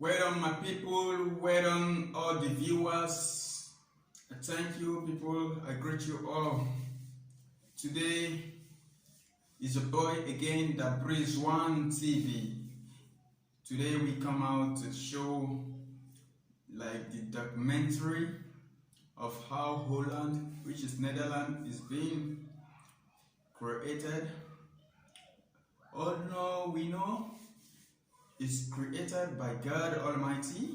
Well done, my people. Well done, all the viewers. Thank you, people. I greet you all. Today is a boy again that breathes one TV. Today we come out to show like the documentary of how Holland, which is Netherlands, is being created. Although we know it's created by God Almighty,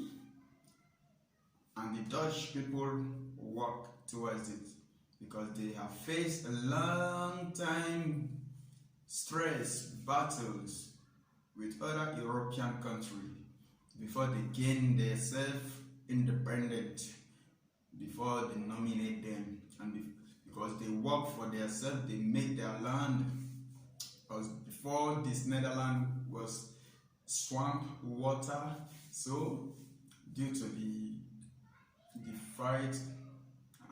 and the Dutch people work towards it because they have faced a long time stress battles with other European countries before they gain their self-independent, before they nominate them, and because they work for themselves, they make their land. Because before this Netherlands was swamp water, so due to the fight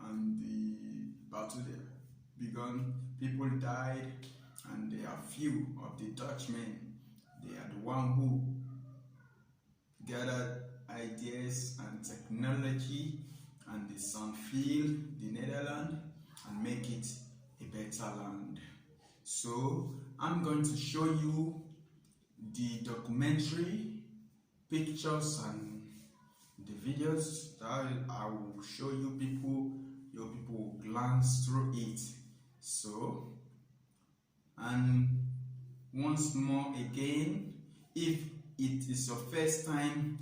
and the battle that begun, people died, and there are few of the Dutchmen. They are the one who gathered ideas and technology, and they fill the Netherlands and make it a better land. So I'm going to show you the documentary pictures and the videos that I will show you people. Your people will glance through it. So, and once more again, if it is your first time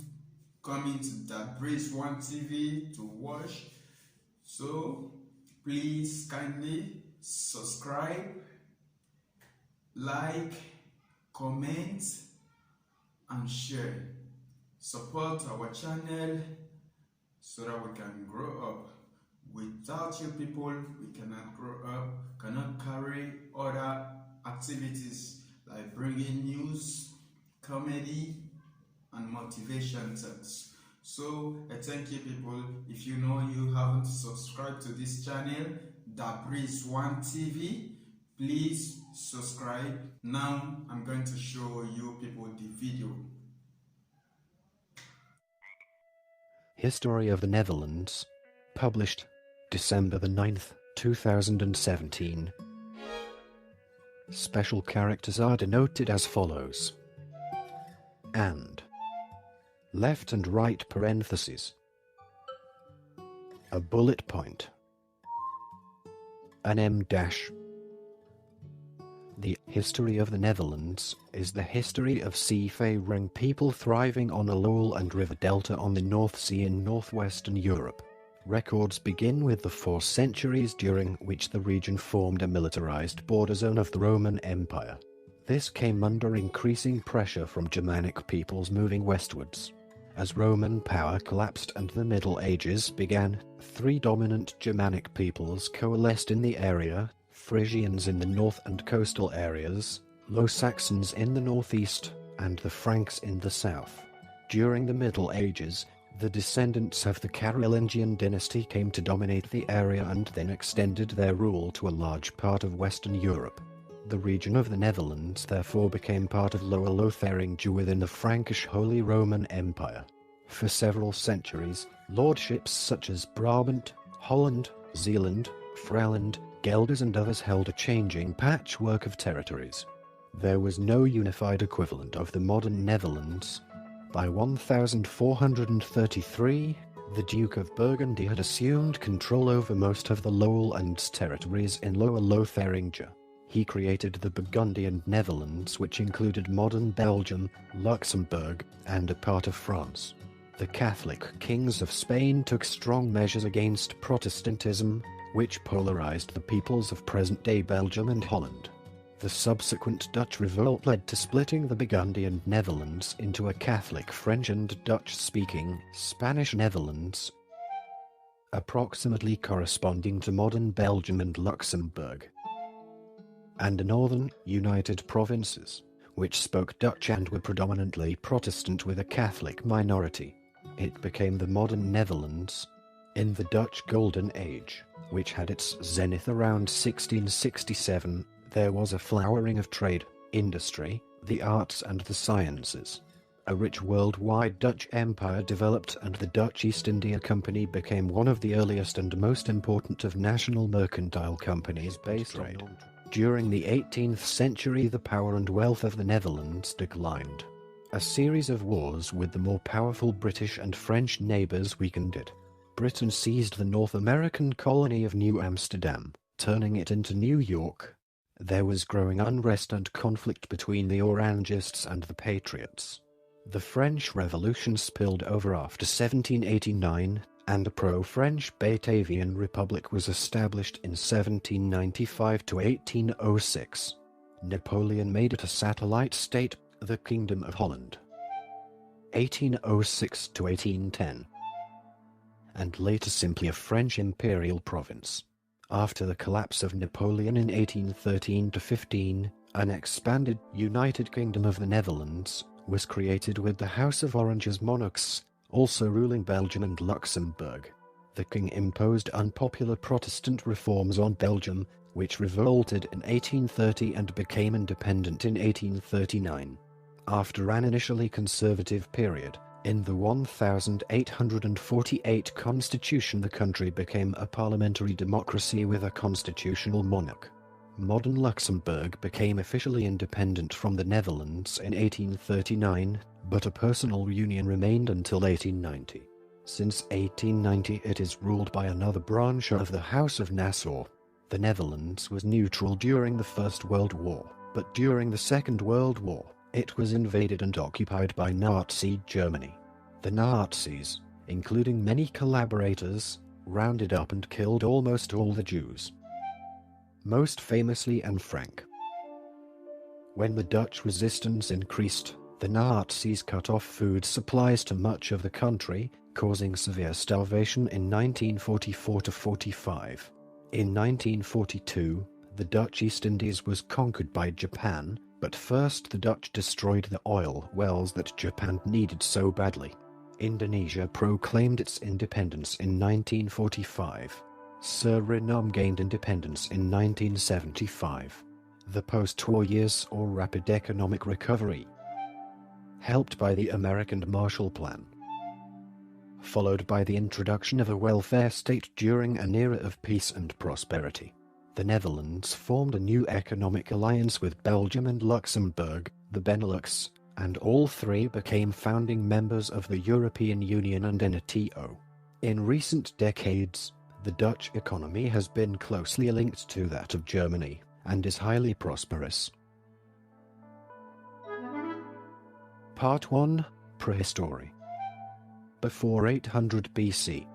coming to that Breeze One TV to watch, so please kindly subscribe, like, comment and share. Support our channel so that we can grow up. Without you people, we cannot grow up, cannot carry other activities like bringing news, comedy and motivation tips. So I thank you people. If you know you haven't subscribed to this channel, that Breeze One TV, please subscribe. Now I'm going to show you people the video. History of the Netherlands, published December the 9th, 2017. Special characters are denoted as follows: and, left and right parentheses, a bullet point, an M dash. The history of the Netherlands is the history of seafaring people thriving on a lull and river delta on the North Sea in northwestern Europe. Records begin with the 4 centuries during which the region formed a militarized border zone of the Roman Empire. This came under increasing pressure from Germanic peoples moving westwards. As Roman power collapsed and the Middle Ages began, 3 dominant Germanic peoples coalesced in the area: Frisians in the north and coastal areas, Low Saxons in the northeast, and the Franks in the south. During the Middle Ages, the descendants of the Carolingian dynasty came to dominate the area and then extended their rule to a large part of Western Europe. The region of the Netherlands therefore became part of Lower Lotharingia within the Frankish Holy Roman Empire. For several centuries, lordships such as Brabant, Holland, Zeeland, Friesland, Gelders and others held a changing patchwork of territories. There was no unified equivalent of the modern Netherlands. By 1433, the Duke of Burgundy had assumed control over most of the lowlands territories in Lower Lotharingia. He created the Burgundian Netherlands, which included modern Belgium, Luxembourg, and a part of France. The Catholic kings of Spain took strong measures against Protestantism, which polarized the peoples of present-day Belgium and Holland. The subsequent Dutch revolt led to splitting the Burgundian Netherlands into a Catholic French and Dutch-speaking Spanish Netherlands, approximately corresponding to modern Belgium and Luxembourg, and a northern, united provinces, which spoke Dutch and were predominantly Protestant with a Catholic minority. It became the modern Netherlands in the Dutch Golden Age, which had its zenith around 1667. There was a flowering of trade, industry, the arts and the sciences. A rich worldwide Dutch empire developed, and the Dutch East India Company became one of the earliest and most important of national mercantile companies based on. During the 18th century, the power and wealth of the Netherlands declined. A series of wars with the more powerful British and French neighbors weakened it. Britain seized the North American colony of New Amsterdam, turning it into New York. There was growing unrest and conflict between the Orangists and the Patriots. The French Revolution spilled over after 1789, and a pro-French Batavian Republic was established in 1795 to 1806. Napoleon made it a satellite state, the Kingdom of Holland, 1806 to 1810, and later simply a French imperial province. After the collapse of Napoleon in 1813 to 15, an expanded United Kingdom of the Netherlands was created with the House of Orange as monarchs, also ruling Belgium and Luxembourg. The king imposed unpopular Protestant reforms on Belgium, which revolted in 1830 and became independent in 1839. After an initially conservative period, in the 1848 constitution, the country became a parliamentary democracy with a constitutional monarch. Modern Luxembourg became officially independent from the Netherlands in 1839, but a personal union remained until 1890. Since 1890 it is ruled by another branch of the House of Nassau. The Netherlands was neutral during the First World War, but during the Second World War, it was invaded and occupied by Nazi Germany. The Nazis, including many collaborators, rounded up and killed almost all the Jews. Most famously Anne Frank. When the Dutch resistance increased, the Nazis cut off food supplies to much of the country, causing severe starvation in 1944 to 45. In 1942, the Dutch East Indies was conquered by Japan, but first the Dutch destroyed the oil wells that Japan needed so badly. Indonesia proclaimed its independence in 1945. Suriname gained independence in 1975. The post-war years saw rapid economic recovery, helped by the American Marshall Plan, followed by the introduction of a welfare state during an era of peace and prosperity. The Netherlands formed a new economic alliance with Belgium and Luxembourg, the Benelux, and all three became founding members of the European Union and NATO. In recent decades, the Dutch economy has been closely linked to that of Germany, and is highly prosperous. Part 1. Prehistory. Before 800 BC.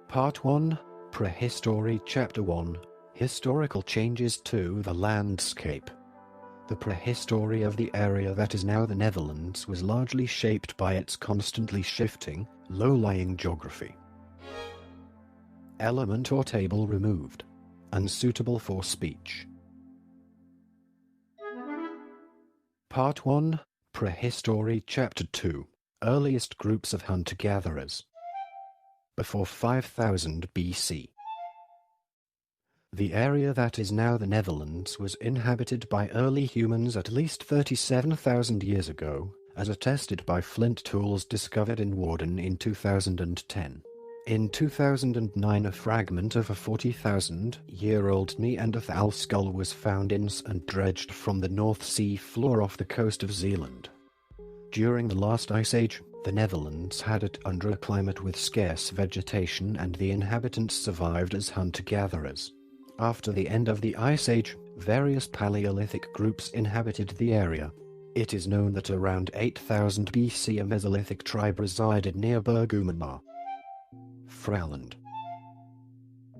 Part 1. Prehistory. Chapter 1. Historical changes to the landscape. The prehistory of the area that is now the Netherlands was largely shaped by its constantly shifting, low-lying geography. Element or table removed. Unsuitable for speech. Part 1. Prehistory. Chapter 2. Earliest groups of hunter-gatherers. Before 5000 BC. The area that is now the Netherlands was inhabited by early humans at least 37,000 years ago, as attested by flint tools discovered in Woerden in 2010. In 2009, a fragment of a 40,000-year-old Neanderthal skull was found in and dredged from the North Sea floor off the coast of Zealand. During the last ice age, the Netherlands had it under a climate with scarce vegetation, and the inhabitants survived as hunter-gatherers. After the end of the Ice Age, various Paleolithic groups inhabited the area. It is known that around 8000 BC a Mesolithic tribe resided near Bergumar, Fraland.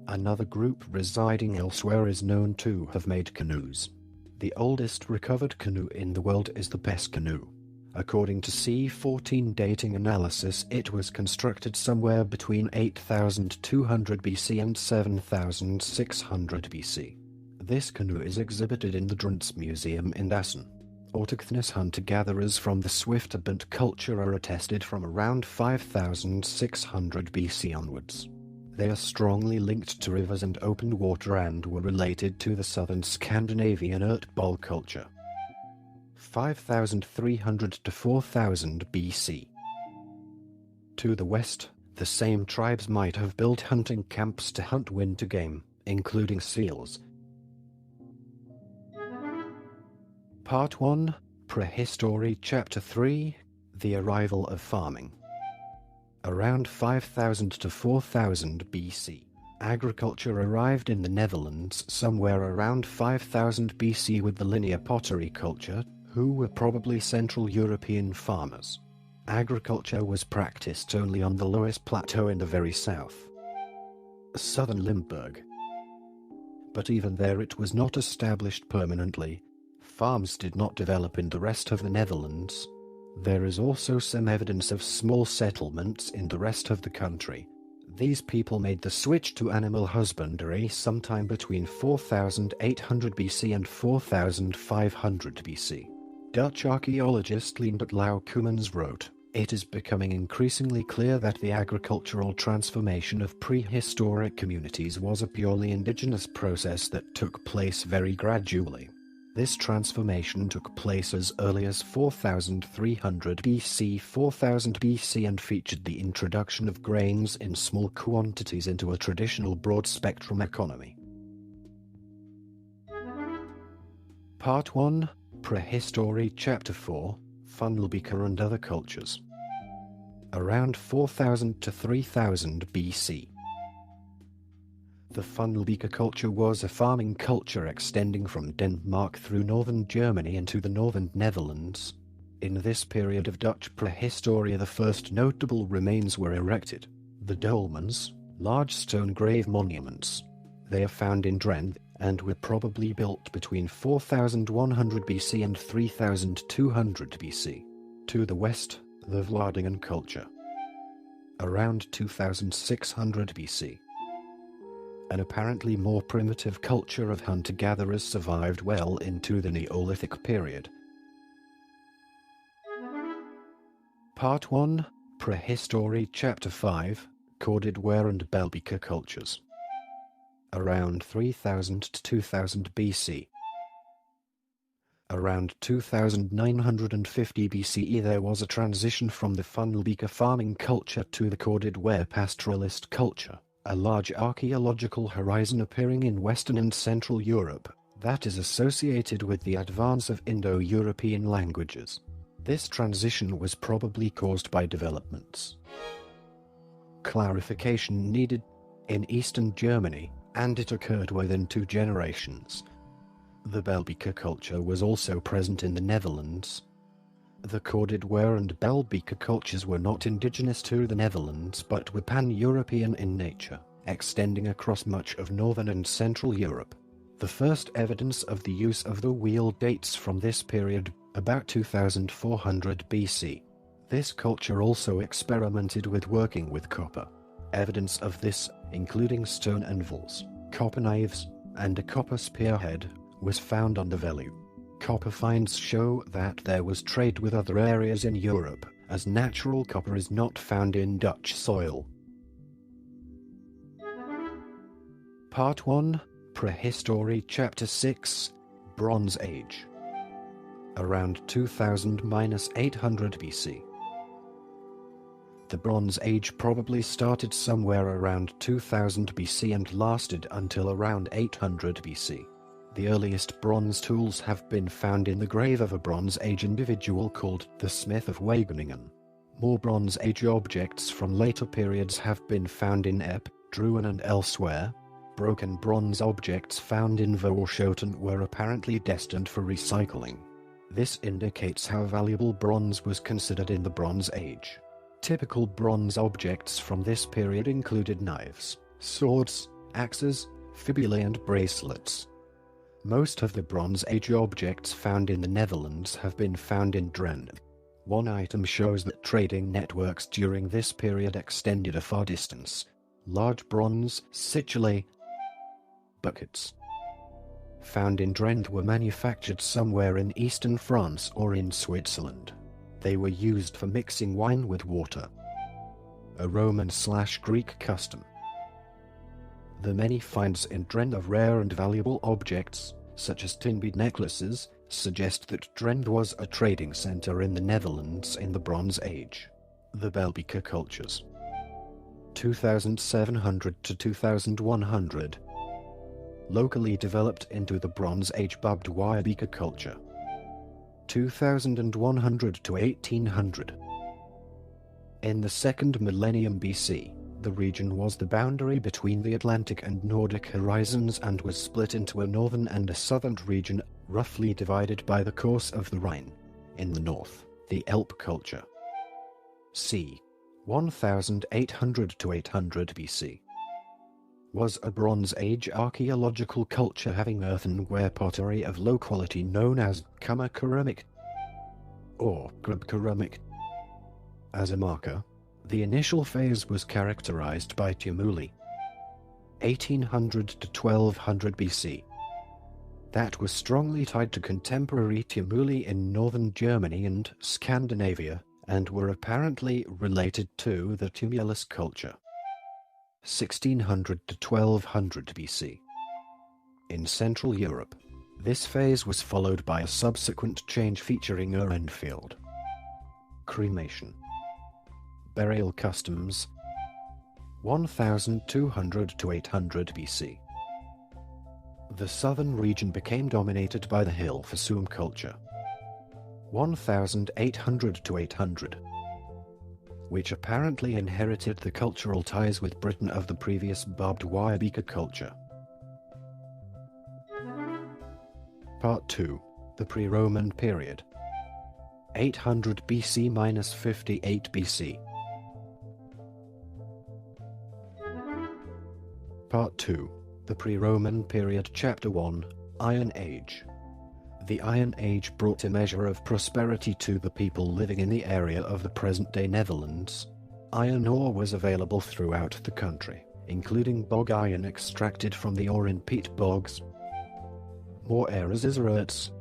Another group residing elsewhere is known to have made canoes. The oldest recovered canoe in the world is the Pes canoe. According to C14 dating analysis, it was constructed somewhere between 8200 BC and 7600 BC. This canoe is exhibited in the Drents Museum in Assen. Autochthonous hunter-gatherers from the Swifterbent culture are attested from around 5600 BC onwards. They are strongly linked to rivers and open water and were related to the southern Scandinavian Ertboll culture. 5300 to 4000 BC. To the west, the same tribes might have built hunting camps to hunt winter game, including seals. Part 1, Prehistory Chapter 3, The Arrival of Farming. Around 5000 to 4000 BC, agriculture arrived in the Netherlands somewhere around 5000 BC with the linear pottery culture, who were probably Central European farmers. Agriculture was practiced only on the lowest plateau in the very south, southern Limburg. But even there it was not established permanently. Farms did not develop in the rest of the Netherlands. There is also some evidence of small settlements in the rest of the country. These people made the switch to animal husbandry sometime between 4800 BC and 4500 BC. Dutch archaeologist Leendert Lau Koemans wrote, "It is becoming increasingly clear that the agricultural transformation of prehistoric communities was a purely indigenous process that took place very gradually. This transformation took place as early as 4300 BC, 4000 BC and featured the introduction of grains in small quantities into a traditional broad-spectrum economy." Part 1, Prehistory Chapter 4, Fundelbeke and Other Cultures. Around 4000 to 3000 BC. The Fundelbeke culture was a farming culture extending from Denmark through northern Germany into the northern Netherlands. In this period of Dutch prehistory, the first notable remains were erected, the dolmens, large stone grave monuments. They are found in Drenthe and were probably built between 4100 BC and 3200 BC. To the west, the Vladingen culture. Around 2600 BC. An apparently more primitive culture of hunter-gatherers survived well into the Neolithic period. Part 1, Prehistory Chapter 5, Corded Ware and Belbeke Cultures. Around 3000 to 2000 BC. Around 2950 BCE there was a transition from the Fundelbeke farming culture to the corded ware pastoralist culture, a large archaeological horizon appearing in Western and Central Europe that is associated with the advance of Indo-European languages. This transition was probably caused by developments. Clarification needed in Eastern Germany, and it occurred within 2 generations. The Belbeke culture was also present in the Netherlands. The corded ware and Belbeke cultures were not indigenous to the Netherlands but were pan-European in nature, extending across much of northern and central Europe. The first evidence of the use of the wheel dates from this period, about 2400 BC. This culture also experimented with working with copper. Evidence of this, including stone anvils, copper knives, and a copper spearhead, was found on the Veluwe. Copper finds show that there was trade with other areas in Europe, as natural copper is not found in Dutch soil. Part 1, Prehistory Chapter 6, Bronze Age. Around 2000–800 BC. The Bronze Age probably started somewhere around 2000 BC and lasted until around 800 BC. The earliest bronze tools have been found in the grave of a Bronze Age individual called the Smith of Wageningen. More Bronze Age objects from later periods have been found in Ep, Druin and elsewhere. Broken bronze objects found in Voorschoten were apparently destined for recycling. This indicates how valuable bronze was considered in the Bronze Age. Typical bronze objects from this period included knives, swords, axes, fibulae and bracelets. Most of the Bronze Age objects found in the Netherlands have been found in Drenthe. One item shows that trading networks during this period extended a far distance. Large bronze siculae buckets found in Drenthe were manufactured somewhere in eastern France or in Switzerland. They were used for mixing wine with water, a Roman/Greek custom. The many finds in Drenthe of rare and valuable objects, such as tin bead necklaces, suggest that Drenthe was a trading center in the Netherlands in the Bronze Age. The Belgica cultures. 2700 to 2100. Locally developed into the Bronze Age Bubdwyabika culture. 2100 to 1800. In the second millennium BC, the region was the boundary between the Atlantic and Nordic horizons and was split into a northern and a southern region, roughly divided by the course of the Rhine. In the north, the Elbe culture. c. 1800 to 800 BC. Was a Bronze Age archaeological culture having earthenware pottery of low quality known as Kummerkeramik or Grubkeramik. As a marker, the initial phase was characterized by tumuli, 1800 to 1200 BC. That was strongly tied to contemporary tumuli in northern Germany and Scandinavia, and were apparently related to the tumulus culture. 1600 to 1200 BC. In Central Europe, this phase was followed by a subsequent change featuring a Renfield. Cremation. Burial customs. 1200 to 800 BC. The southern region became dominated by the Hilversum culture. 1800 to 800. Which apparently inherited the cultural ties with Britain of the previous Bubdwyabika culture. Part 2. The Pre-Roman period. 800 BC - 58 BC. Part 2. The Pre-Roman period. Chapter 1. Iron Age. The Iron Age brought a measure of prosperity to the people living in the area of the present-day Netherlands. Iron ore was available throughout the country, including bog iron extracted from the ore in peat bogs. More erts.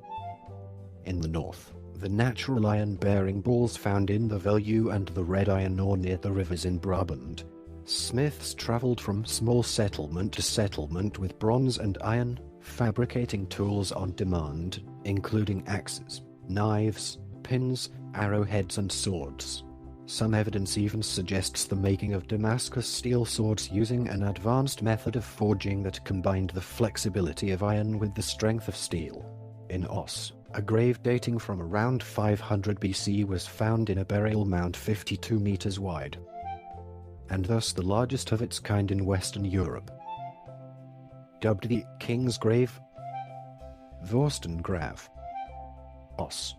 In the north, the natural iron-bearing balls found in the Veluwe and the red iron ore near the rivers in Brabant. Smiths travelled from small settlement to settlement with bronze and iron, fabricating tools on demand, including axes, knives, pins, arrowheads and swords. Some evidence even suggests the making of Damascus steel swords using an advanced method of forging that combined the flexibility of iron with the strength of steel. In Os, a grave dating from around 500 BC was found in a burial mound 52 meters wide, and thus the largest of its kind in Western Europe. Dubbed the King's Grave, Vorstengraaf, Os.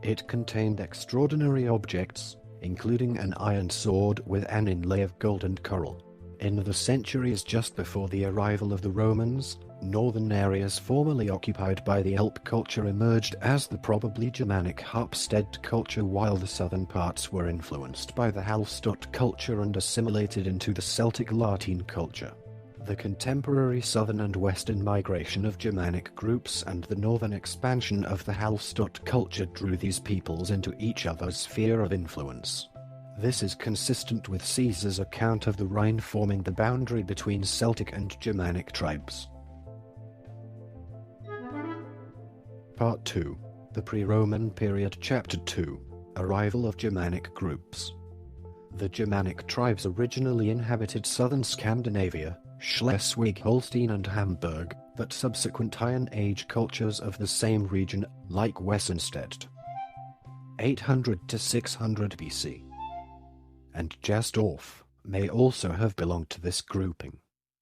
It contained extraordinary objects, including an iron sword with an inlay of gold and coral. In the centuries just before the arrival of the Romans, northern areas formerly occupied by the Elbe culture emerged as the probably Germanic Harpstead culture, while the southern parts were influenced by the Hallstatt culture and assimilated into the Celtic Latine culture. The contemporary southern and western migration of Germanic groups and the northern expansion of the Hallstatt culture drew these peoples into each other's sphere of influence. This is consistent with Caesar's account of the Rhine forming the boundary between Celtic and Germanic tribes. Part 2. The Pre-Roman period. Chapter 2. Arrival of Germanic groups. The Germanic tribes originally inhabited southern Scandinavia, Schleswig-Holstein and Hamburg, but subsequent Iron Age cultures of the same region, like Wessenstedt, 800 to 600 BC, and Jasdorf, may also have belonged to this grouping.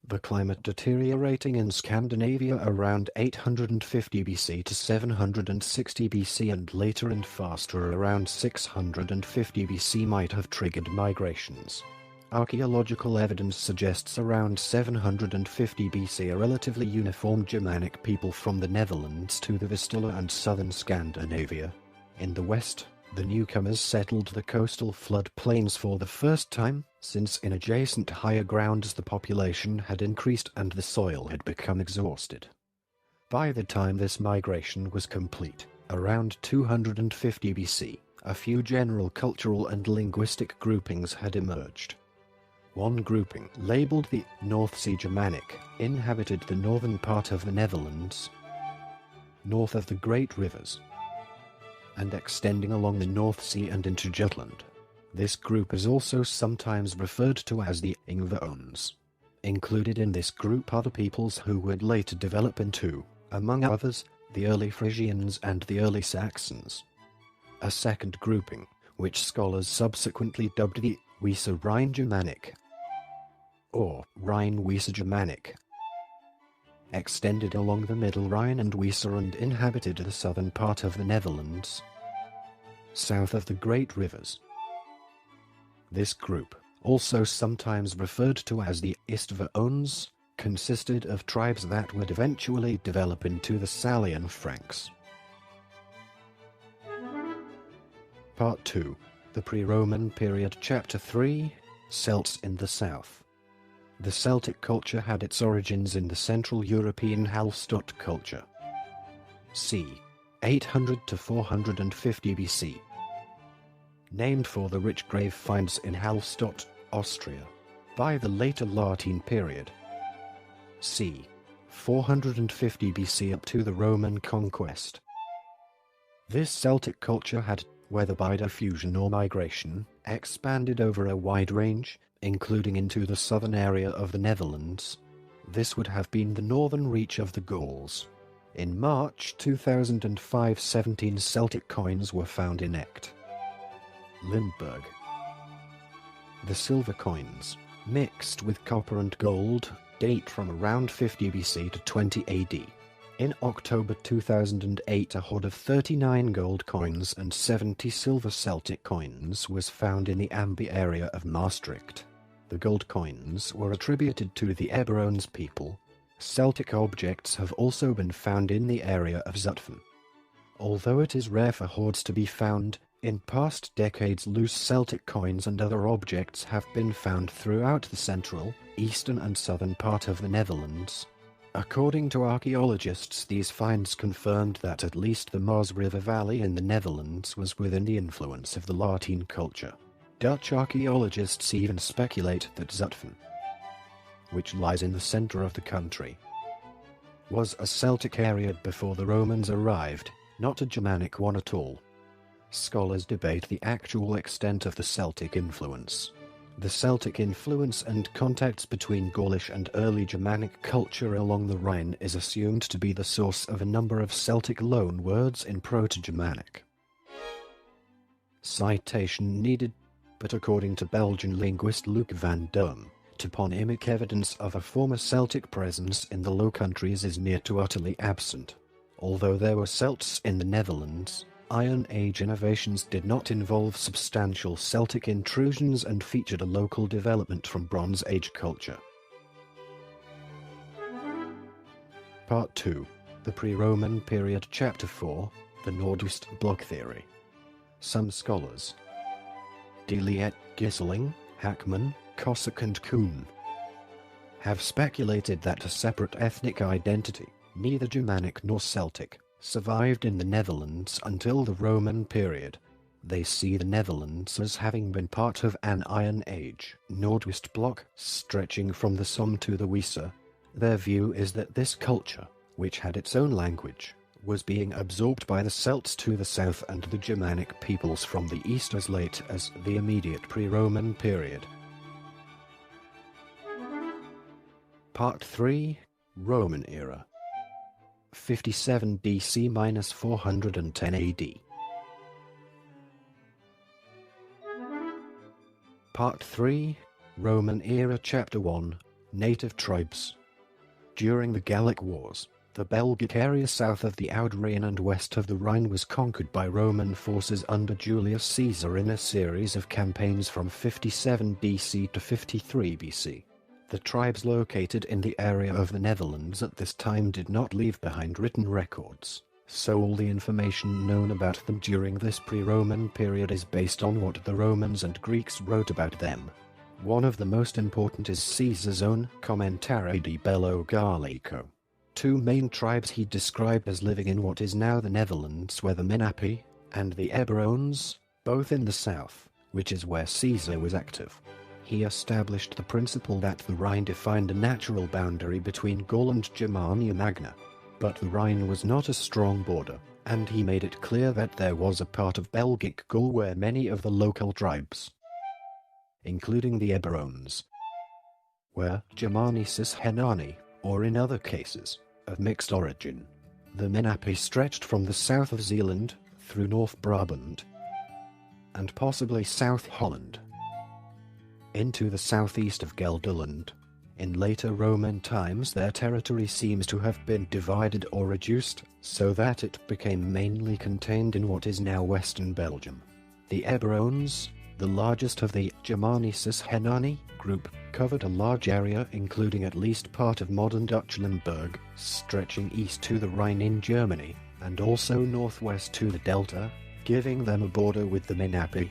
The climate deteriorating in Scandinavia around 850 BC to 760 BC and later and faster around 650 BC might have triggered migrations. Archaeological evidence suggests around 750 BC a relatively uniform Germanic people from the Netherlands to the Vistula and southern Scandinavia. In the west, the newcomers settled the coastal floodplains for the first time, since in adjacent higher grounds the population had increased and the soil had become exhausted. By the time this migration was complete, around 250 BC, a few general cultural and linguistic groupings had emerged. One grouping, labeled the North Sea Germanic, inhabited the northern part of the Netherlands. north of the great rivers, and extending along the North Sea and into Jutland. This group is also sometimes referred to as the Ingvaons. Included in this group are the peoples who would later develop into, among others, the early Frisians and the early Saxons. A second grouping, which scholars subsequently dubbed the Weser Rhine-Germanic, or Rhine-Weser-Germanic, extended along the Middle Rhine and Weser and inhabited the southern part of the Netherlands, south of the great rivers. This group, also sometimes referred to as the Istvaons, consisted of tribes that would eventually develop into the Salian Franks. Part 2. The Pre-Roman Period. Chapter 3. Celts in the South. The Celtic culture had its origins in the Central European Hallstatt culture, c. 800 to 450 BC. Named for the rich grave finds in Hallstatt, Austria, by the later Latin period, c. 450 BC up to the Roman conquest. This Celtic culture had, whether by diffusion or migration, expanded over a wide range, including into the southern area of the Netherlands. This would have been the northern reach of the Gauls. In March 2005, 17 Celtic coins were found in Echt, Limburg. The silver coins, mixed with copper and gold, date from around 50 BC to 20 AD. In October 2008, a hoard of 39 gold coins and 70 silver Celtic coins was found in the Amby area of Maastricht. The gold coins were attributed to the Eberons people. Celtic objects have also been found in the area of Zutphen. Although it is rare for hoards to be found, in past decades loose Celtic coins and other objects have been found throughout the central, eastern and southern part of the Netherlands. According to archaeologists, these finds confirmed that at least the Maas River Valley in the Netherlands was within the influence of the Latin culture. Dutch archaeologists even speculate that Zutphen, which lies in the center of the country, was a Celtic area before the Romans arrived, not a Germanic one at all. Scholars debate the actual extent of the Celtic influence. The Celtic influence and contacts between Gaulish and early Germanic culture along the Rhine is assumed to be the source of a number of Celtic loanwords in Proto-Germanic. Citation needed, but according to Belgian linguist Luc van Dam, toponymic evidence of a former Celtic presence in the Low Countries is near to utterly absent. Although there were Celts in the Netherlands, Iron Age innovations did not involve substantial Celtic intrusions and featured a local development from Bronze Age culture. Part 2. The Pre-Roman Period. Chapter 4. The Nordwest Block Theory. Some scholars, Deliet, Gisling, Hackman, Cossack and Kuhn, have speculated that a separate ethnic identity, neither Germanic nor Celtic, survived in the Netherlands until the Roman period. They see the Netherlands as having been part of an Iron Age Nordwest block stretching from the Somme to the Weser. Their view is that this culture, which had its own language, was being absorbed by the Celts to the south and the Germanic peoples from the east as late as the immediate pre-Roman period. Part 3. Roman Era. 57 BC-410 AD. Part 3. Roman Era. Chapter 1. Native Tribes. During the Gallic Wars, the Belgic area south of the Oude Rijn and west of the Rhine was conquered by Roman forces under Julius Caesar in a series of campaigns from 57 BC to 53 BC. The tribes located in the area of the Netherlands at this time did not leave behind written records, so all the information known about them during this pre-Roman period is based on what the Romans and Greeks wrote about them. One of the most important is Caesar's own Commentare di Bello Gallico. Two main tribes he described as living in what is now the Netherlands were the Menapi and the Eberons, both in the south, which is where Caesar was active. He established the principle that the Rhine defined a natural boundary between Gaul and Germania Magna. But the Rhine was not a strong border, and he made it clear that there was a part of Belgic Gaul where many of the local tribes, including the Eburones, were Germanicis Hernani, or in other cases, of mixed origin. The Menapi stretched from the south of Zeeland, through North Brabant, and possibly South Holland, into the southeast of Gelderland. In later Roman times their territory seems to have been divided or reduced, so that it became mainly contained in what is now western Belgium. The Eburones, the largest of the Germanicis Hernani group, covered a large area including at least part of modern Dutch Limburg, stretching east to the Rhine in Germany, and also northwest to the Delta, giving them a border with the Menapi.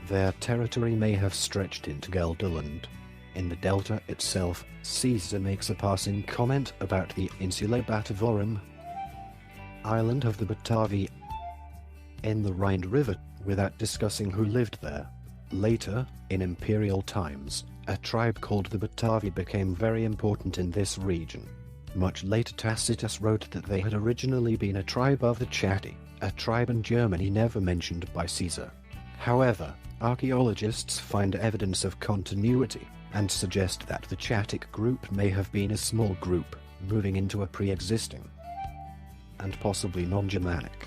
Their territory may have stretched into Gelderland. In the Delta itself, Caesar makes a passing comment about the Insula Batavorum, island of the Batavi, in the Rhine River, without discussing who lived there. Later, in imperial times, a tribe called the Batavi became very important in this region. Much later Tacitus wrote that they had originally been a tribe of the Chatti, a tribe in Germany never mentioned by Caesar. However, archaeologists find evidence of continuity, and suggest that the Chattic group may have been a small group, moving into a pre-existing, and possibly non-Germanic,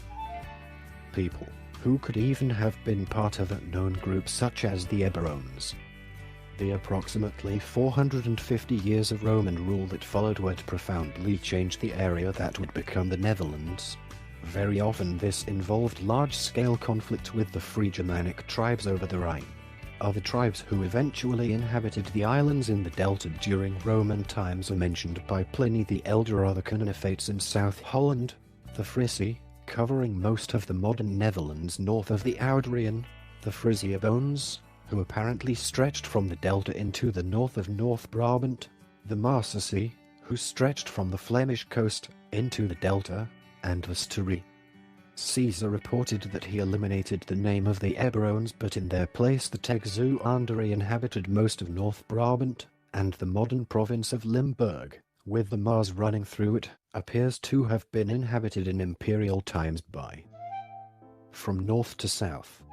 people, who could even have been part of a known group such as the Eburones. The approximately 450 years of Roman rule that followed would profoundly change the area that would become the Netherlands. Very often this involved large-scale conflict with the Free Germanic tribes over the Rhine. Other tribes who eventually inhabited the islands in the Delta during Roman times are mentioned by Pliny the Elder or the Cananefates in South Holland, the Frisi, covering most of the modern Netherlands north of the Oudrian, the Frisiabones, who apparently stretched from the Delta into the north of North Brabant, the Marsici, who stretched from the Flemish coast into the Delta, and the Sturi. Caesar reported that he eliminated the name of the Eburones, but in their place the Texuanderi inhabited most of North Brabant, and the modern province of Limburg, with the Maas running through it, appears to have been inhabited in imperial times by, from north to south,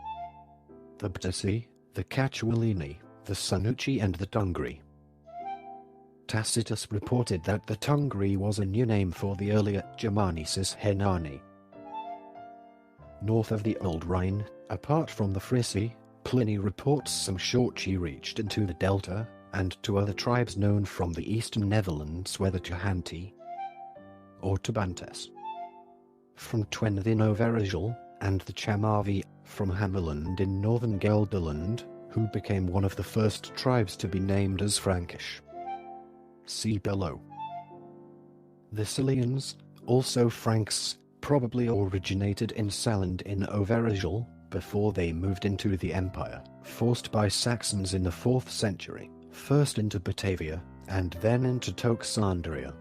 the Btasi, the Cachualini, the Sanuci and the Tungri. Tacitus reported that the Tungri was a new name for the earlier Germanicis Hernani. North of the Old Rhine, apart from the Frisi, Pliny reports some Shortchi reached into the Delta, and to other tribes known from the eastern Netherlands were the Chahanti, or Tabantes, from Twente in Overijssel, and the Chamavi, from Hameland in northern Gelderland, who became one of the first tribes to be named as Frankish. See below. The Sicilians, also Franks, probably originated in Salland in Overijssel, before they moved into the empire, forced by Saxons in the 4th century, first into Batavia, and then into Toxandria.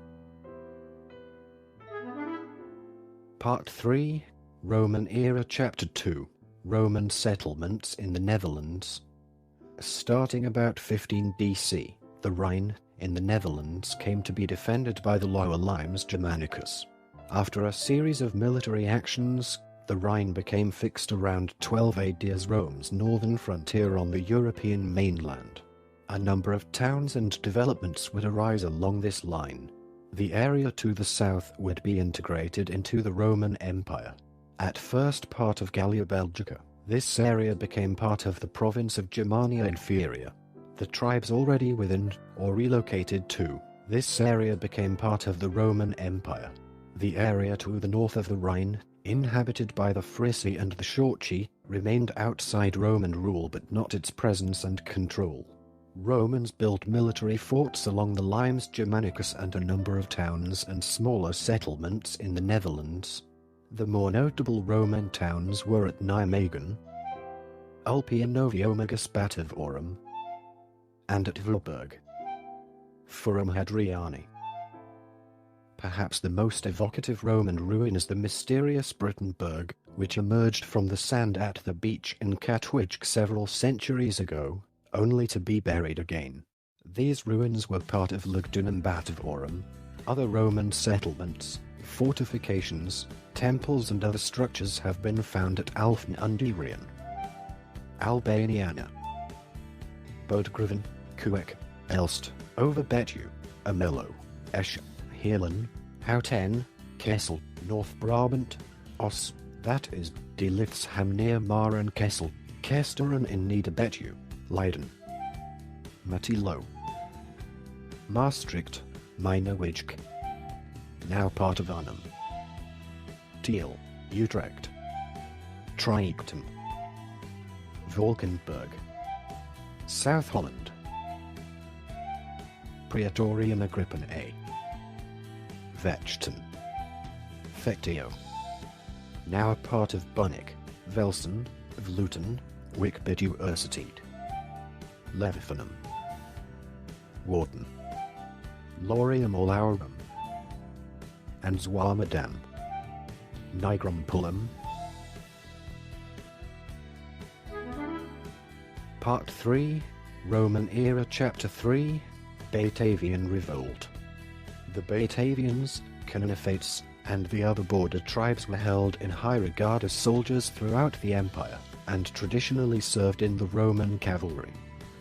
Part 3, Roman Era Chapter 2, Roman Settlements in the Netherlands. Starting about 15 DC, the Rhine, in the Netherlands came to be defended by the Lower Limes Germanicus. After a series of military actions, the Rhine became fixed around 12 AD as Rome's northern frontier on the European mainland. A number of towns and developments would arise along this line. The area to the south would be integrated into the Roman Empire. At first part of Gallia Belgica, this area became part of the province of Germania Inferior. The tribes already within, or relocated to, this area became part of the Roman Empire. The area to the north of the Rhine, inhabited by the Frisi and the Shortchi, remained outside Roman rule but not its presence and control. Romans built military forts along the Limes Germanicus and a number of towns and smaller settlements in the Netherlands. The more notable Roman towns were at Nijmegen, Ulpia Noviomagus Batavorum, and at Vlorberg, Forum Hadriani. Perhaps the most evocative Roman ruin is the mysterious Brittenberg, which emerged from the sand at the beach in Katwijk several centuries ago, only to be buried again. These ruins were part of Lugdunum Batavorum. Other Roman settlements, Fortifications, temples and other structures have been found at Alphen Underian, Albaniana, Bodegriven, Kuek, Elst, Overbetu, Amello, Esch, Heerlen, Houten, Kessel, North Brabant, Os, that is, De Lithsham near Maren Kessel, Kesteren in Nederbetu, Leiden, Matilo, Maastricht, Mijnewijck, now part of Arnhem, Tiel, Utrecht, Trichtem, Valkenburg, South Holland, Praetorium Agrippina A, Vechten, Fectio, now a part of Bunnik, Velsen, Vleuten, Wickbid Universiteit, Levifanum, Warden, Lorium Olaurum, and Zwamadam, Nigrum. Part 3, Roman Era Chapter 3, Batavian Revolt. The Batavians, Canonifates, and the other border tribes were held in high regard as soldiers throughout the empire, and traditionally served in the Roman cavalry.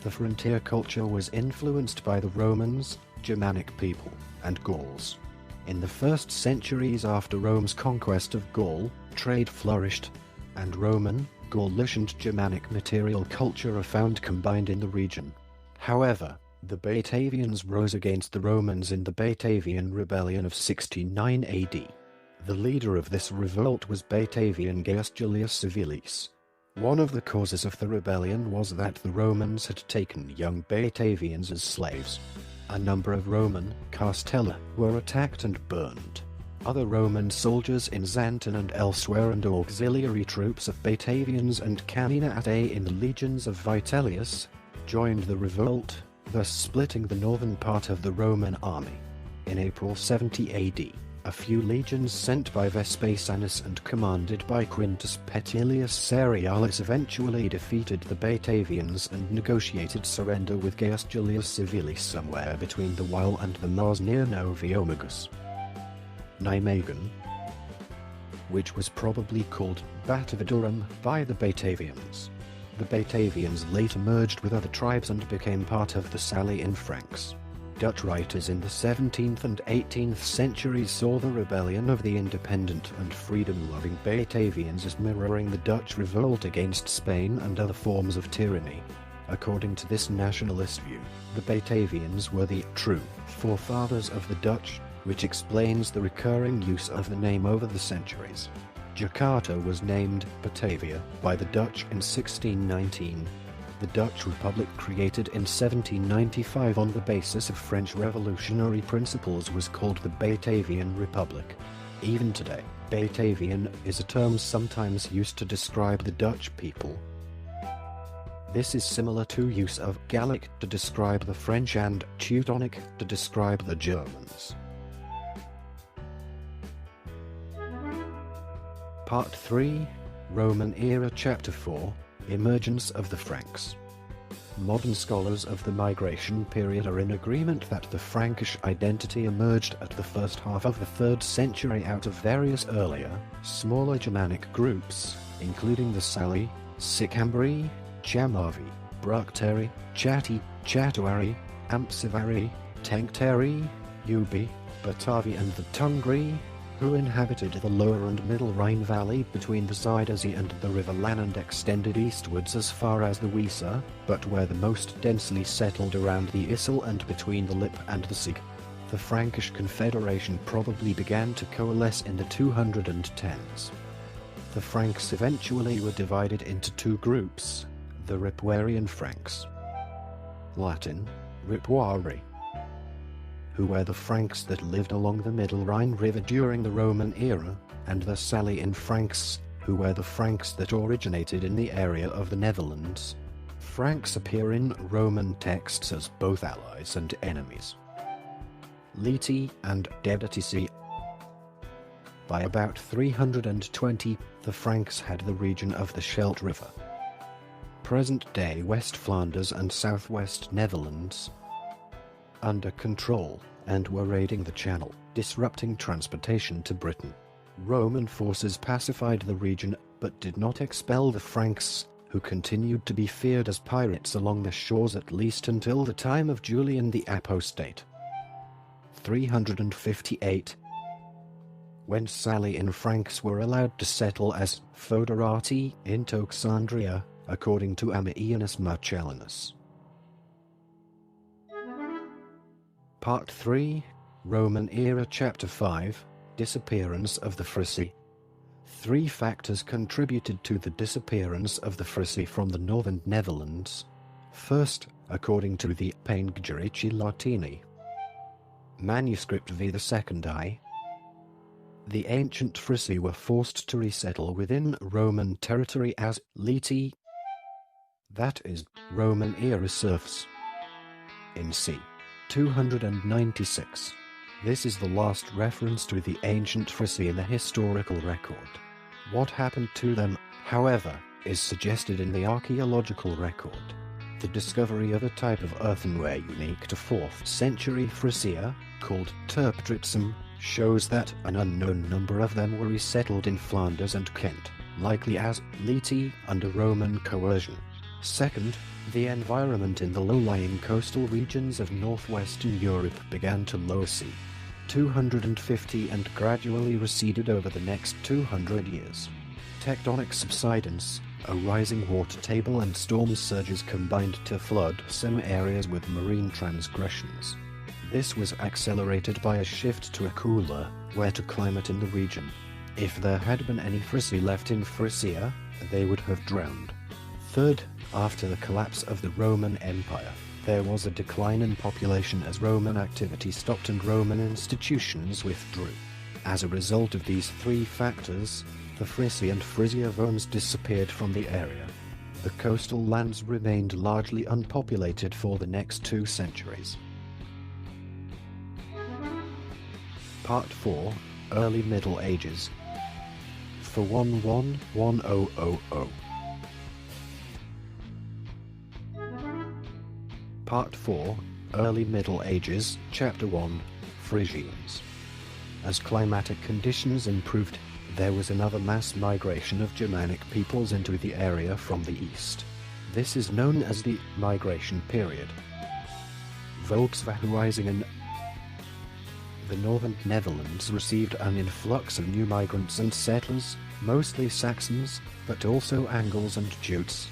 The frontier culture was influenced by the Romans, Germanic people, and Gauls. In the first centuries after Rome's conquest of Gaul, trade flourished, and Roman, Gaulish and Germanic material culture are found combined in the region. However, the Batavians rose against the Romans in the Batavian Rebellion of 69 AD. The leader of this revolt was Batavian Gaius Julius Civilis. One of the causes of the rebellion was that the Romans had taken young Batavians as slaves. A number of Roman castella were attacked and burned. Other Roman soldiers in Xanten and elsewhere and auxiliary troops of Batavians and Caninatae in the legions of Vitellius joined the revolt, thus splitting the northern part of the Roman army. In April 70 AD, a few legions sent by Vespasianus and commanded by Quintus Petilius Cerealis eventually defeated the Batavians and negotiated surrender with Gaius Julius Civilis somewhere between the Weil and the Mars near Noviomagus. Nijmegen, which was probably called Batavidorum by the Batavians. The Batavians later merged with other tribes and became part of the Salian Franks. Dutch writers in the 17th and 18th centuries saw the rebellion of the independent and freedom-loving Batavians as mirroring the Dutch revolt against Spain and other forms of tyranny. According to this nationalist view, the Batavians were the true forefathers of the Dutch, which explains the recurring use of the name over the centuries. Jakarta was named Batavia by the Dutch in 1619. The Dutch Republic, created in 1795 on the basis of French revolutionary principles, was called the Batavian Republic. Even today, Batavian is a term sometimes used to describe the Dutch people. This is similar to use of Gallic to describe the French and Teutonic to describe the Germans. Part 3, Roman Era Chapter 4, Emergence of the Franks. Modern scholars of the migration period are in agreement that the Frankish identity emerged at the first half of the 3rd century out of various earlier, smaller Germanic groups, including the Sali, Sicambri, Chamavi, Bructeri, Chatti, Chatuari, Ampsivari, Tencteri, Ubi, Batavi and the Tungri, who inhabited the lower and middle Rhine valley between the Zuiderzee and the River Lahn and extended eastwards as far as the Weser, but were the most densely settled around the Issel and between the Lippe and the Sieg. The Frankish Confederation probably began to coalesce in the 210s. The Franks eventually were divided into two groups, the Ripuarian Franks, Latin, Ripuari, who were the Franks that lived along the Middle Rhine River during the Roman era, and the Salian Franks, who were the Franks that originated in the area of the Netherlands. Franks appear in Roman texts as both allies and enemies. Leti and Dedetici. By about 320, the Franks had the region of the Scheldt River, present-day West Flanders and southwest Netherlands, under control, and were raiding the channel, disrupting transportation to Britain. Roman forces pacified the region, but did not expel the Franks, who continued to be feared as pirates along the shores at least until the time of Julian the Apostate. 358. When Salian Franks were allowed to settle as foederati in Toxandria, according to Ammianus Marcellinus. Part 3, Roman Era Chapter 5, Disappearance of the Frisi. 3 factors contributed to the disappearance of the Frisi from the northern Netherlands. First, according to the Panegyrici Latini, manuscript v. the Secondii, the ancient Frisi were forced to resettle within Roman territory as Leti, that is, Roman era serfs, in c. 296. This is the last reference to the ancient Frisi in the historical record. What happened to them, however, is suggested in the archaeological record. The discovery of a type of earthenware unique to 4th century Frisia, called Terptritsum, shows that an unknown number of them were resettled in Flanders and Kent, likely as Leti under Roman coercion. Second, the environment in the low-lying coastal regions of northwestern Europe began to low c. 250 and gradually receded over the next 200 years. Tectonic subsidence, a rising water table and storm surges combined to flood some areas with marine transgressions. This was accelerated by a shift to a cooler, wetter climate in the region. If there had been any Frisi left in Frisia, they would have drowned. Third, after the collapse of the Roman Empire, there was a decline in population as Roman activity stopped and Roman institutions withdrew. As a result of these 3 factors, the Frisi and Frisia Vomes disappeared from the area. The coastal lands remained largely unpopulated for the next 2 centuries. Part 4, Early Middle Ages. For 111000. Part 4, Early Middle Ages, Chapter 1, Frisians. As climatic conditions improved, there was another mass migration of Germanic peoples into the area from the east. This is known as the Migration Period. Volksverhuizingen. The northern Netherlands received an influx of new migrants and settlers, mostly Saxons, but also Angles and Jutes.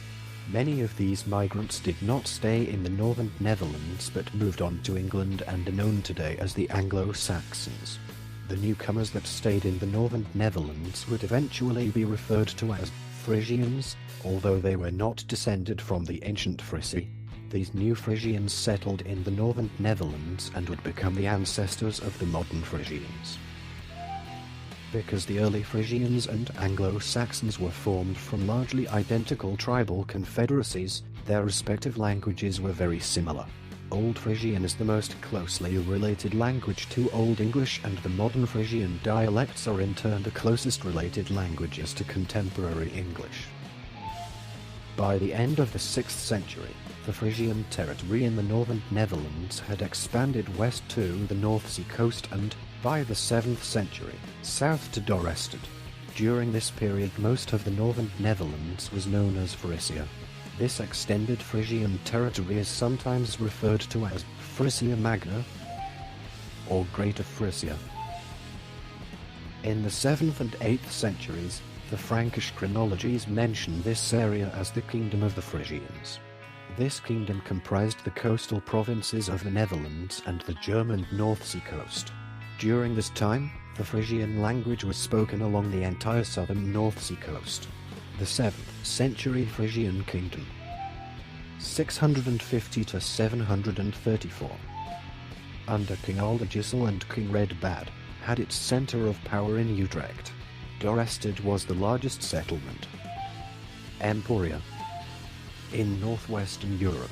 Many of these migrants did not stay in the northern Netherlands but moved on to England and are known today as the Anglo-Saxons. The newcomers that stayed in the northern Netherlands would eventually be referred to as Frisians, although they were not descended from the ancient Frisi. These new Frisians settled in the northern Netherlands and would become the ancestors of the modern Frisians. Because the early Frisians and Anglo-Saxons were formed from largely identical tribal confederacies, their respective languages were very similar. Old Frisian is the most closely related language to Old English, and the modern Frisian dialects are in turn the closest related languages to contemporary English. By the end of the 6th century, the Frisian territory in the northern Netherlands had expanded west to the North Sea coast and, by the 7th century, south to Dorestad. During this period most of the northern Netherlands was known as Frisia. This extended Frisian territory is sometimes referred to as Frisia Magna or Greater Frisia. In the 7th and 8th centuries, the Frankish chronologies mention this area as the Kingdom of the Frisians. This kingdom comprised the coastal provinces of the Netherlands and the German North Sea coast. During this time, the Frisian language was spoken along the entire southern North Sea coast. The 7th century Frisian kingdom, 650 to 734, under King Aldegisel and King Redbad, had its centre of power in Utrecht. Dorestad was the largest settlement. Emporia. In northwestern Europe,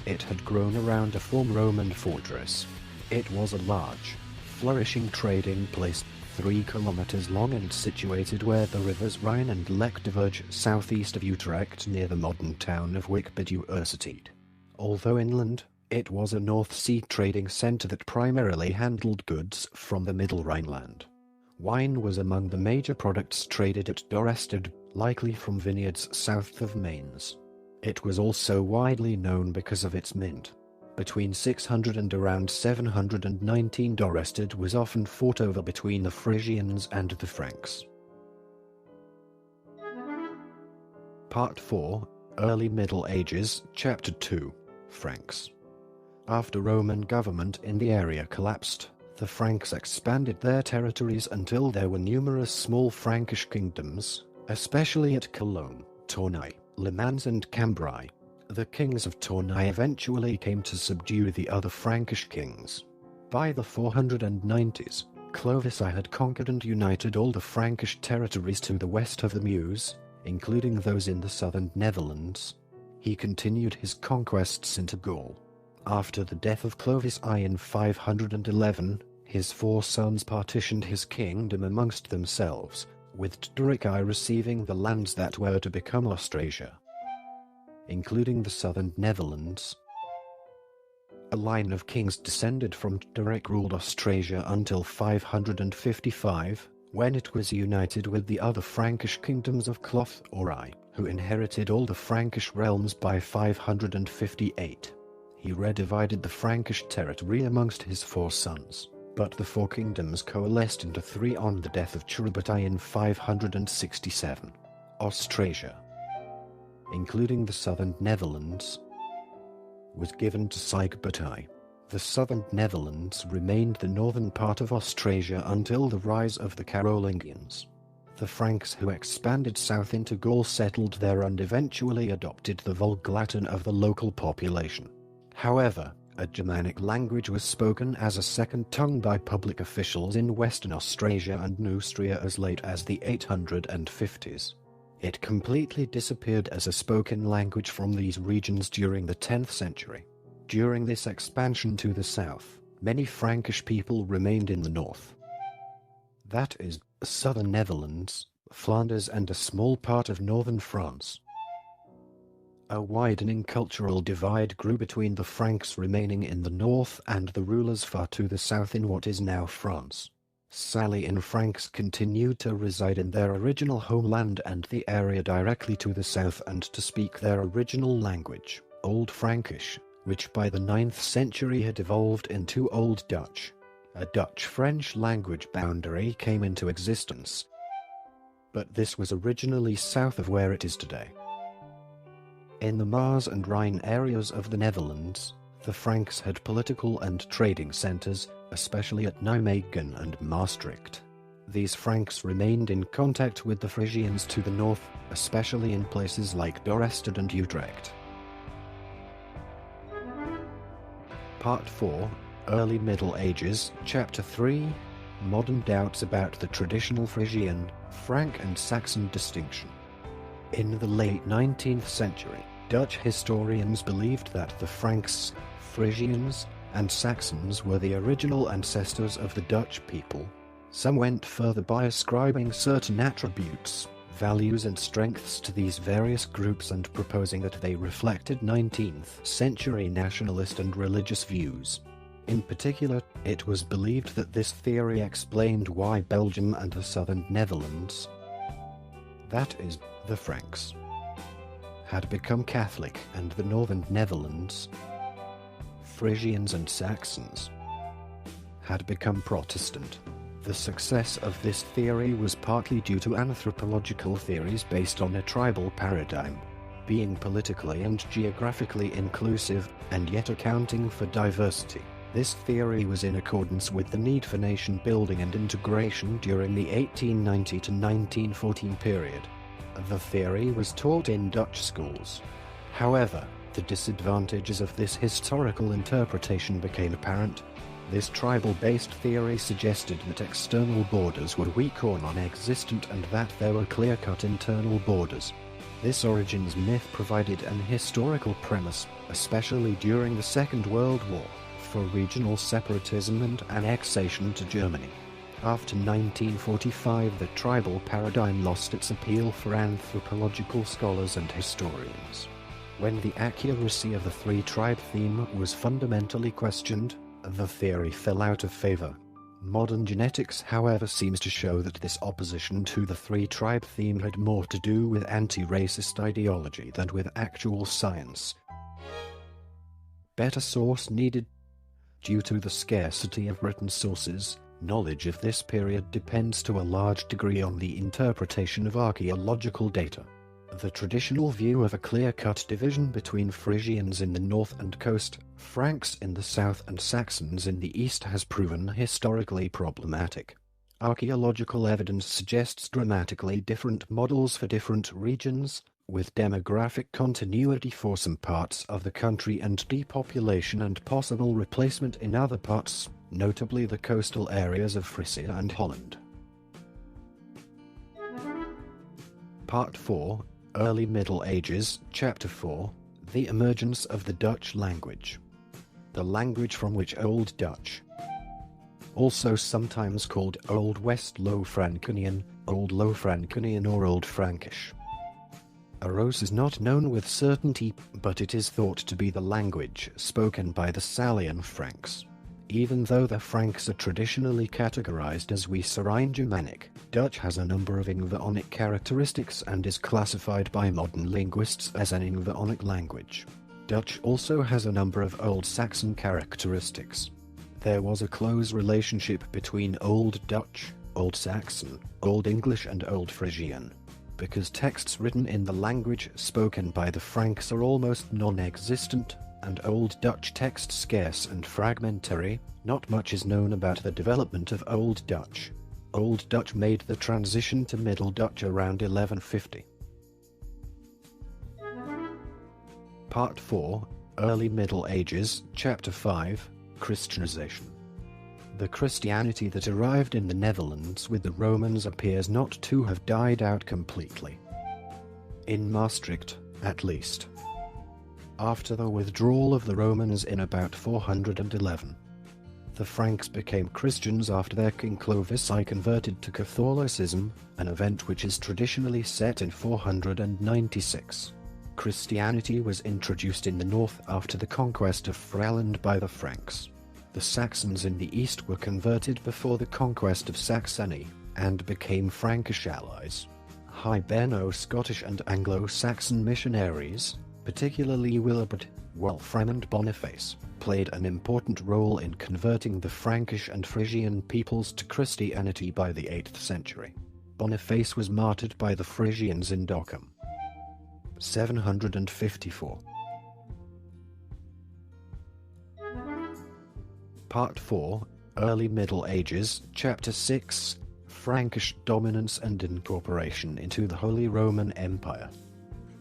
it had grown around a former Roman fortress. It was a large, flourishing trading place, 3 kilometers long and situated where the rivers Rhine and Lech diverge southeast of Utrecht near the modern town of Wick-bid-Uersted. Although inland, It was a North Sea trading center that primarily handled goods from the Middle Rhineland. Wine was among the major products traded at Dorestad, likely from vineyards south of Mainz. It was also widely known because of its mint. Between 600 and around 719, Dorestad was often fought over between the Frisians and the Franks. Part 4, Early Middle Ages, Chapter 2, Franks. After Roman government in the area collapsed, the Franks expanded their territories until there were numerous small Frankish kingdoms, especially at Cologne, Tournai, Le Mans and Cambrai. The kings of Tournai eventually came to subdue the other Frankish kings. By the 490s, Clovis I had conquered and united all the Frankish territories to the west of the Meuse, including those in the southern Netherlands. He continued his conquests into Gaul. After the death of Clovis I in 511, his 4 sons partitioned his kingdom amongst themselves, with Todoric I receiving the lands that were to become Austrasia, including the southern Netherlands. A line of kings descended from Todoric ruled Austrasia until 555, when it was united with the other Frankish kingdoms of Cloth or I, who inherited all the Frankish realms by 558. He redivided the Frankish territory amongst his 4 sons, but the 4 kingdoms coalesced into 3 on the death of Churubut I in 567. Austrasia, including the southern Netherlands, was given to Sigebert I. The southern Netherlands remained the northern part of Austrasia until the rise of the Carolingians. The Franks who expanded south into Gaul settled there and eventually adopted the Vulg-Latin of the local population. However, a Germanic language was spoken as a second tongue by public officials in Western Austrasia and Neustria as late as the 850s. It completely disappeared as a spoken language from these regions during the 10th century. During this expansion to the south, many Frankish people remained in the north. That is, southern Netherlands, Flanders and a small part of northern France. A widening cultural divide grew between the Franks remaining in the north and the rulers far to the south in what is now France. Salian Franks continued to reside in their original homeland and the area directly to the south and to speak their original language, Old Frankish, which by the 9th century had evolved into Old Dutch. A Dutch-French language boundary came into existence, but this was originally south of where it is today. In the Maas and Rhine areas of the Netherlands, the Franks had political and trading centers, especially at Nijmegen and Maastricht. These Franks remained in contact with the Frisians to the north, especially in places like Dorestad and Utrecht. Part 4, Early Middle Ages, Chapter 3, Modern Doubts about the traditional Frisian, Frank and Saxon distinction. In the late 19th century, Dutch historians believed that the Franks, Frisians, and Saxons were the original ancestors of the Dutch people. Some went further by ascribing certain attributes, values and strengths to these various groups and proposing that they reflected 19th century nationalist and religious views. In particular, it was believed that this theory explained why Belgium and the southern Netherlands, that is, the Franks, had become Catholic and the northern Netherlands, Frisians and Saxons, had become Protestant. The success of this theory was partly due to anthropological theories based on a tribal paradigm, being politically and geographically inclusive, and yet accounting for diversity. This theory was in accordance with the need for nation building and integration during the 1890 to 1914 period. The theory was taught in Dutch schools. However, the disadvantages of this historical interpretation became apparent. This tribal-based theory suggested that external borders were weak or non-existent and that there were clear-cut internal borders. This origins myth provided an historical premise, especially during the Second World War, for regional separatism and annexation to Germany. After 1945, the tribal paradigm lost its appeal for anthropological scholars and historians. When the accuracy of the three-tribe theme was fundamentally questioned, the theory fell out of favor. Modern genetics, however, seems to show that this opposition to the three-tribe theme had more to do with anti-racist ideology than with actual science. Better source needed. Due to the scarcity of written sources, knowledge of this period depends to a large degree on the interpretation of archaeological data. The traditional view of a clear-cut division between Frisians in the north and coast, Franks in the south and Saxons in the east has proven historically problematic. Archaeological evidence suggests dramatically different models for different regions, with demographic continuity for some parts of the country and depopulation and possible replacement in other parts, notably the coastal areas of Frisia and Holland. Part 4, Early Middle Ages, Chapter 4, The Emergence of the Dutch Language. The language from which Old Dutch, also sometimes called Old West Low Franconian, Old Low Franconian or Old Frankish, arose is not known with certainty, but it is thought to be the language spoken by the Salian Franks. Even though the Franks are traditionally categorized as West-Rhine Germanic, Dutch has a number of Ingvaonic characteristics and is classified by modern linguists as an Ingvaonic language. Dutch also has a number of Old Saxon characteristics. There was a close relationship between Old Dutch, Old Saxon, Old English and Old Frisian. Because texts written in the language spoken by the Franks are almost non-existent, and Old Dutch texts scarce and fragmentary, not much is known about the development of Old Dutch. Old Dutch made the transition to Middle Dutch around 1150. Part 4, Early Middle Ages, Chapter 5, Christianization. The Christianity that arrived in the Netherlands with the Romans appears not to have died out completely. In Maastricht, at least. After the withdrawal of the Romans in about 411. The Franks became Christians after their king Clovis I converted to Catholicism, an event which is traditionally set in 496. Christianity was introduced in the north after the conquest of Friesland by the Franks. The Saxons in the east were converted before the conquest of Saxony, and became Frankish allies. Hiberno-Scottish and Anglo-Saxon missionaries, particularly Willibrord, Wolfram and Boniface, played an important role in converting the Frankish and Frisian peoples to Christianity by the 8th century. Boniface was martyred by the Frisians in Dockham. 754. Part 4, Early Middle Ages, Chapter 6, Frankish Dominance and Incorporation into the Holy Roman Empire.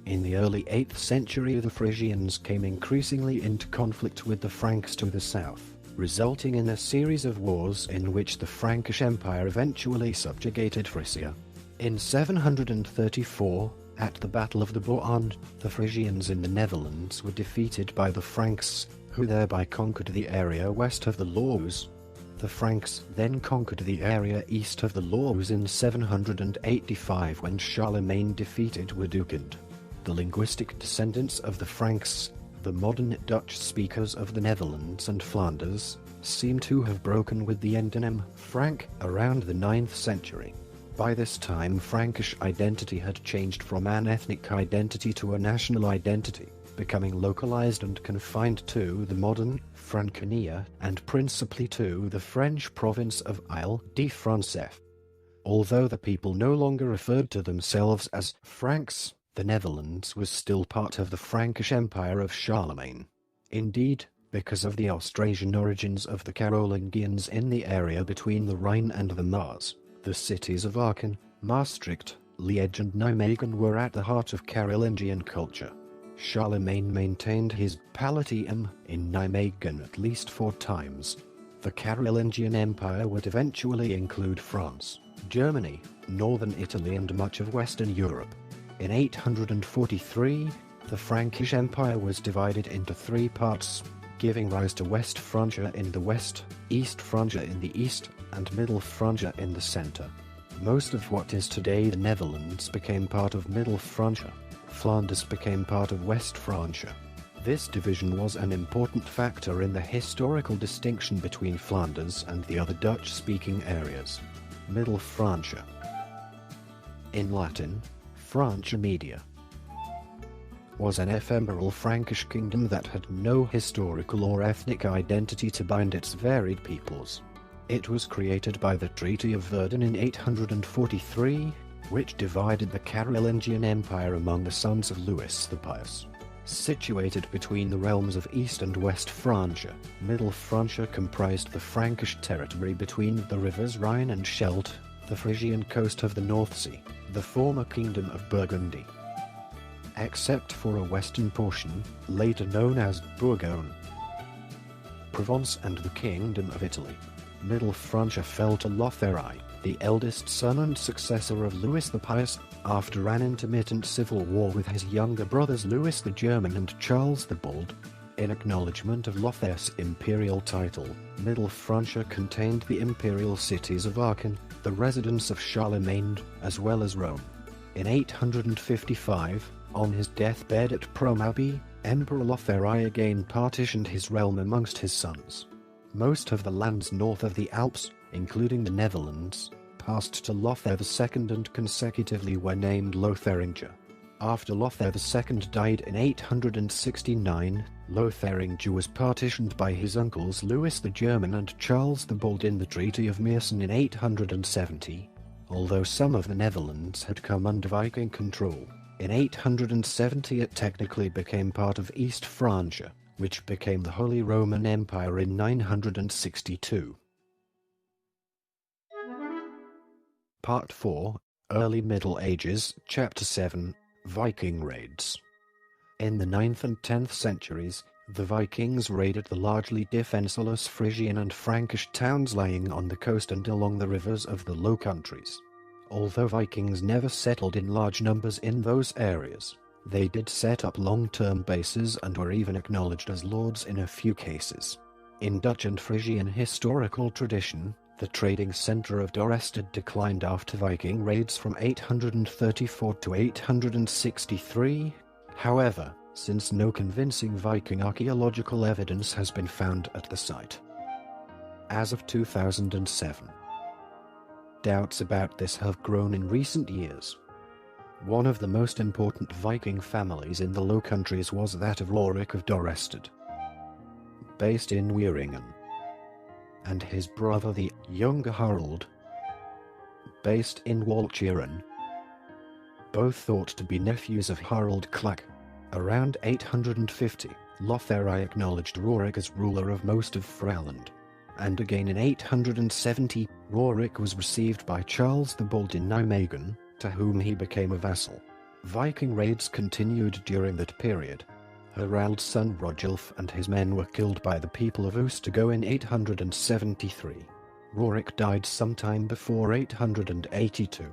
In the early 8th century, the Frisians came increasingly into conflict with the Franks to the south, resulting in a series of wars in which the Frankish Empire eventually subjugated Frisia. In 734, at the Battle of the Boorn, the Frisians in the Netherlands were defeated by the Franks, who thereby conquered the area west of the Loos. The Franks then conquered the area east of the Loos in 785 when Charlemagne defeated Widukind. The linguistic descendants of the Franks, the modern Dutch speakers of the Netherlands and Flanders, seem to have broken with the endonym Frank around the 9th century. By this time, Frankish identity had changed from an ethnic identity to a national identity, becoming localized and confined to the modern Franconia and principally to the French province of Île-de-France. Although the people no longer referred to themselves as Franks, the Netherlands was still part of the Frankish Empire of Charlemagne. Indeed, because of the Austrasian origins of the Carolingians in the area between the Rhine and the Maas, the cities of Aachen, Maastricht, Liège and Nijmegen were at the heart of Carolingian culture. Charlemagne maintained his Palatium in Nijmegen at least 4 times. The Carolingian Empire would eventually include France, Germany, northern Italy and much of Western Europe. In 843, the Frankish Empire was divided into 3 parts, giving rise to West Francia in the west, East Francia in the east, and Middle Francia in the center. Most of what is today the Netherlands became part of Middle Francia. Flanders became part of West Francia. This division was an important factor in the historical distinction between Flanders and the other Dutch-speaking areas. Middle Francia. In Latin, Francia Media was an ephemeral Frankish kingdom that had no historical or ethnic identity to bind its varied peoples. It was created by the Treaty of Verdun in 843, which divided the Carolingian Empire among the sons of Louis the Pious. Situated between the realms of East and West Francia, Middle Francia comprised the Frankish territory between the rivers Rhine and Scheldt, the Frisian coast of the North Sea, the former Kingdom of Burgundy. Except for a western portion, later known as Bourgogne, Provence and the Kingdom of Italy. Middle Francia fell to Lotharii, the eldest son and successor of Louis the Pious, after an intermittent civil war with his younger brothers Louis the German and Charles the Bold. In acknowledgement of Lothaire's imperial title, Middle Francia contained the imperial cities of Aachen, the residence of Charlemagne, as well as Rome. In 855, on his deathbed at Prom Abbey, Emperor Lothairi again partitioned his realm amongst his sons. Most of the lands north of the Alps, including the Netherlands, passed to Lothair II and consecutively were named Lotharingia. After Lothair II died in 869, Lotharingia was partitioned by his uncles Louis the German and Charles the Bold in the Treaty of Meissen in 870, although some of the Netherlands had come under Viking control. In 870 it technically became part of East Francia, which became the Holy Roman Empire in 962. Part 4, Early Middle Ages, Chapter 7, Viking Raids. In the 9th and 10th centuries, the Vikings raided the largely defenseless Frisian and Frankish towns lying on the coast and along the rivers of the Low Countries. Although Vikings never settled in large numbers in those areas, they did set up long-term bases and were even acknowledged as lords in a few cases. In Dutch and Frisian historical tradition, the trading centre of Dordrecht declined after Viking raids from 834 to 863. However, since no convincing Viking archaeological evidence has been found at the site as of 2007. Doubts about this have grown in recent years. One of the most important Viking families in the Low Countries was that of Rorik of Dordrecht, based in Wieringen, and his brother the younger Harald, based in Walcheren, both thought to be nephews of Harald Klak. Around 850, Lothairi acknowledged Rorik as ruler of most of Friesland, and again in 870, Rorik was received by Charles the Bold in Nijmegen, to whom he became a vassal. Viking raids continued during that period. Harald's son Rodulf and his men were killed by the people of Oostergo in 873. Rorik died sometime before 882.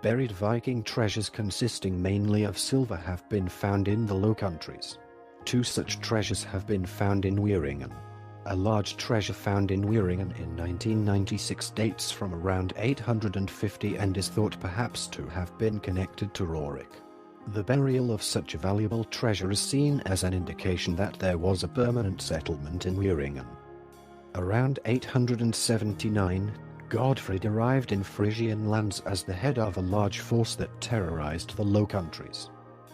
Buried Viking treasures consisting mainly of silver have been found in the Low Countries. Two such treasures have been found in Wieringen. A large treasure found in Wieringen in 1996 dates from around 850 and is thought perhaps to have been connected to Rorik. The burial of such a valuable treasure is seen as an indication that there was a permanent settlement in Wieringen. Around 879, Godfrid arrived in Frisian lands as the head of a large force that terrorized the Low Countries.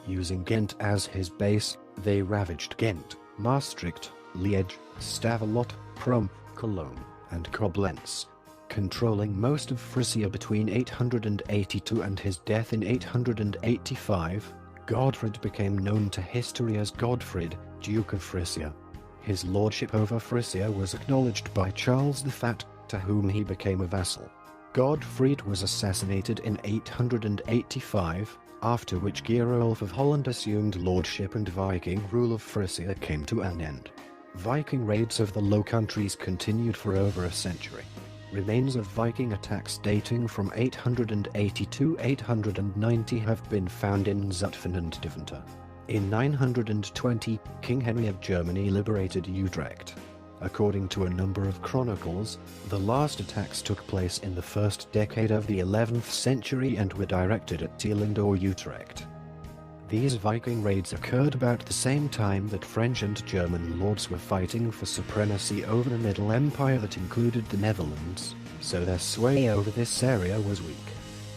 Using Ghent as his base, they ravaged Ghent, Maastricht, Liège, Stavelot, Prum, Cologne, and Koblenz, controlling most of Frisia between 882 and his death in 885. Godfrid became known to history as Godfrid, Duke of Frisia. His lordship over Frisia was acknowledged by Charles the Fat, to whom he became a vassal. Godfrid was assassinated in 885, after which Gerolf of Holland assumed lordship and Viking rule of Frisia came to an end. Viking raids of the Low Countries continued for over a century. Remains of Viking attacks dating from 880 to 890 have been found in Zutphen and Deventer. In 920, King Henry of Germany liberated Utrecht. According to a number of chronicles, the last attacks took place in the first decade of the 11th century and were directed at Teeland or Utrecht. These Viking raids occurred about the same time that French and German lords were fighting for supremacy over the Middle Empire that included the Netherlands, so their sway over this area was weak.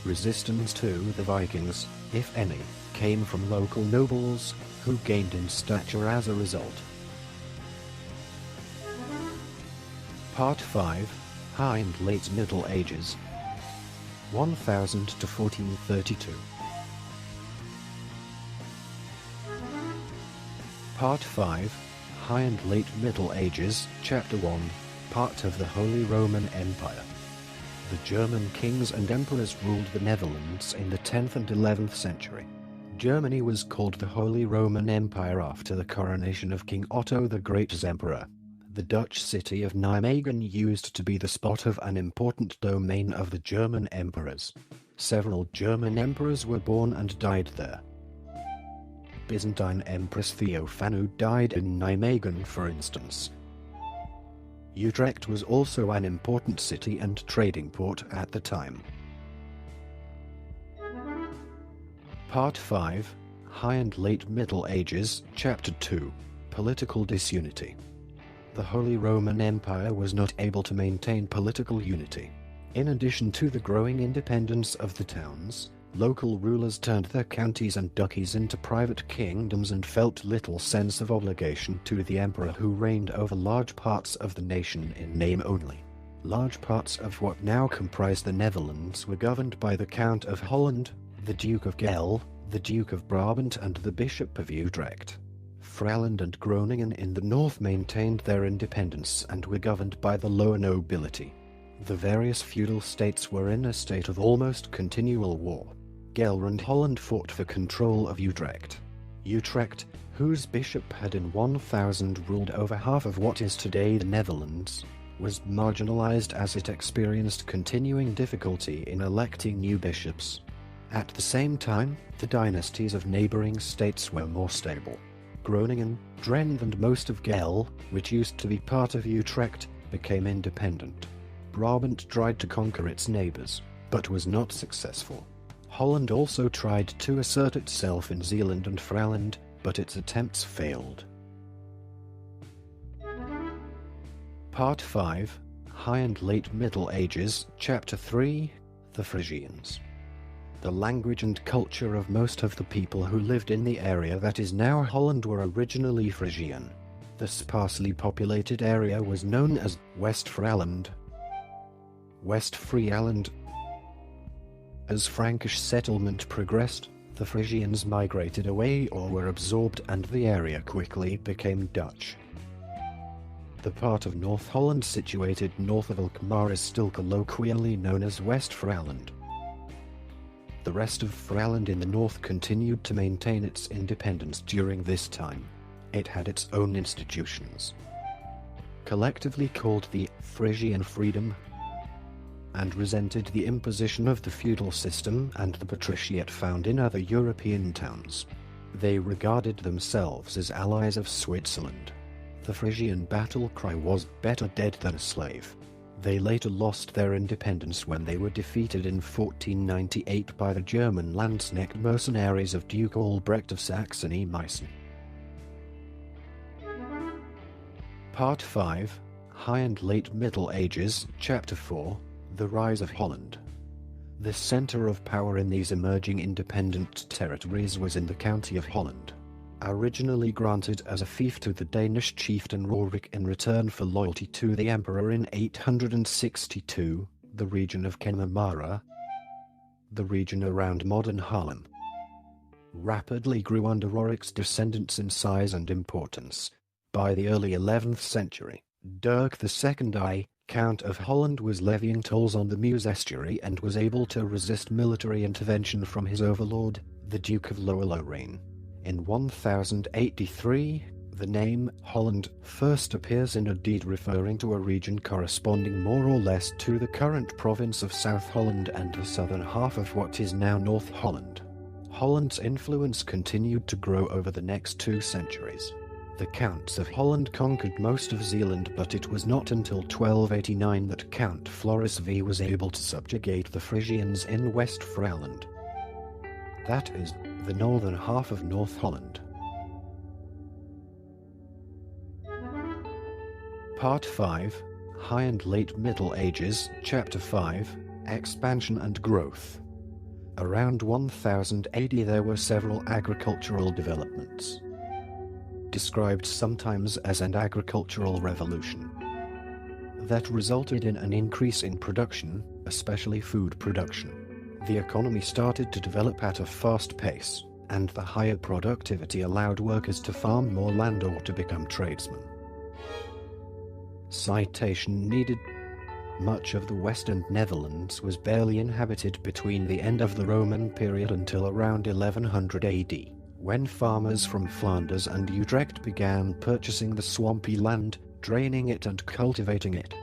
Resistance to the Vikings, if any, came from local nobles, who gained in stature as a result. Part 5, High and Late Middle Ages, 1000 to 1432. Part 5, High and Late Middle Ages, Chapter 1, Part of the Holy Roman Empire. The German kings and emperors ruled the Netherlands in the 10th and 11th century. Germany was called the Holy Roman Empire after the coronation of King Otto the Great as emperor. The Dutch city of Nijmegen used to be the spot of an important domain of the German emperors. Several German emperors were born and died there. Byzantine Empress Theophanu died in Nijmegen, for instance. Utrecht was also an important city and trading port at the time. Part 5, High and Late Middle Ages, Chapter 2, Political Disunity. The Holy Roman Empire was not able to maintain political unity. In addition to the growing independence of the towns, local rulers turned their counties and duchies into private kingdoms and felt little sense of obligation to the emperor who reigned over large parts of the nation in name only. Large parts of what now comprise the Netherlands were governed by the Count of Holland, the Duke of Gel, the Duke of Brabant and the Bishop of Utrecht. Friesland and Groningen in the north maintained their independence and were governed by the lower nobility. The various feudal states were in a state of almost continual war. Gelre and Holland fought for control of Utrecht. Utrecht, whose bishop had in 1000 ruled over half of what is today the Netherlands, was marginalized as it experienced continuing difficulty in electing new bishops. At the same time, the dynasties of neighboring states were more stable. Groningen, Drenthe and most of Gel, which used to be part of Utrecht, became independent. Brabant tried to conquer its neighbors, but was not successful. Holland also tried to assert itself in Zeeland and Friesland, but its attempts failed. Part 5, High and Late Middle Ages, Chapter 3, The Frisians. The language and culture of most of the people who lived in the area that is now Holland were originally Frisian. The sparsely populated area was known as West-Friesland. As Frankish settlement progressed, the Frisians migrated away or were absorbed and the area quickly became Dutch. The part of North Holland situated north of Alkmaar is still colloquially known as West-Friesland. The rest of Friesland in the north continued to maintain its independence during this time. It had its own institutions, collectively called the Frisian Freedom, and resented the imposition of the feudal system and the patriciate found in other European towns. They regarded themselves as allies of Switzerland. The Frisian battle cry was "better dead than a slave." They later lost their independence when they were defeated in 1498 by the German Landsknecht mercenaries of Duke Albrecht of Saxony-Meissen. Part 5, High and Late Middle Ages, Chapter 4, The Rise of Holland. The center of power in these emerging independent territories was in the county of Holland. Originally granted as a fief to the Danish chieftain Rorik in return for loyalty to the emperor in 862, the region of Kennemara, the region around modern Haarlem, rapidly grew under Rorik's descendants in size and importance. By the early 11th century, Dirk II, Count of Holland, was levying tolls on the Meuse estuary and was able to resist military intervention from his overlord, the Duke of Lower Lorraine. In 1083, the name Holland first appears in a deed referring to a region corresponding more or less to the current province of South Holland and the southern half of what is now North Holland. Holland's influence continued to grow over the next 2 centuries. The Counts of Holland conquered most of Zeeland, but it was not until 1289 that Count Floris V was able to subjugate the Frisians in West Friesland. That is, the northern half of North Holland. Part 5, High and Late Middle Ages, Chapter 5, Expansion and Growth. Around 1000 AD there were several agricultural developments, described sometimes as an agricultural revolution, that resulted in an increase in production, especially food production. The economy started to develop at a fast pace, and the higher productivity allowed workers to farm more land or to become tradesmen. Citation needed. Much of the western Netherlands was barely inhabited between the end of the Roman period until around 1100 AD, when farmers from Flanders and Utrecht began purchasing the swampy land, draining it and cultivating it.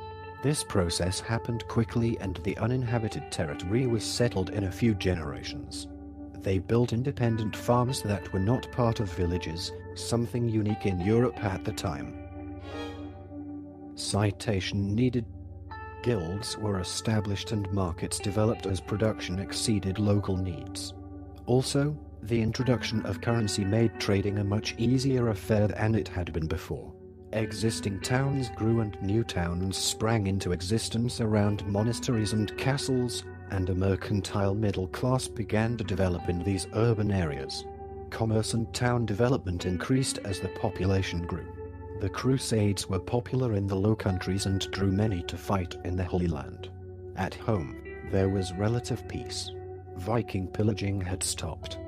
This process happened quickly and the uninhabited territory was settled in a few generations. They built independent farms that were not part of villages, something unique in Europe at the time. Citation needed. Guilds were established and markets developed as production exceeded local needs. Also, the introduction of currency made trading a much easier affair than it had been before. Existing towns grew and new towns sprang into existence around monasteries and castles, and a mercantile middle class began to develop in these urban areas. Commerce and town development increased as the population grew. The Crusades were popular in the Low Countries and drew many to fight in the Holy Land. At home, there was relative peace. Viking pillaging had stopped.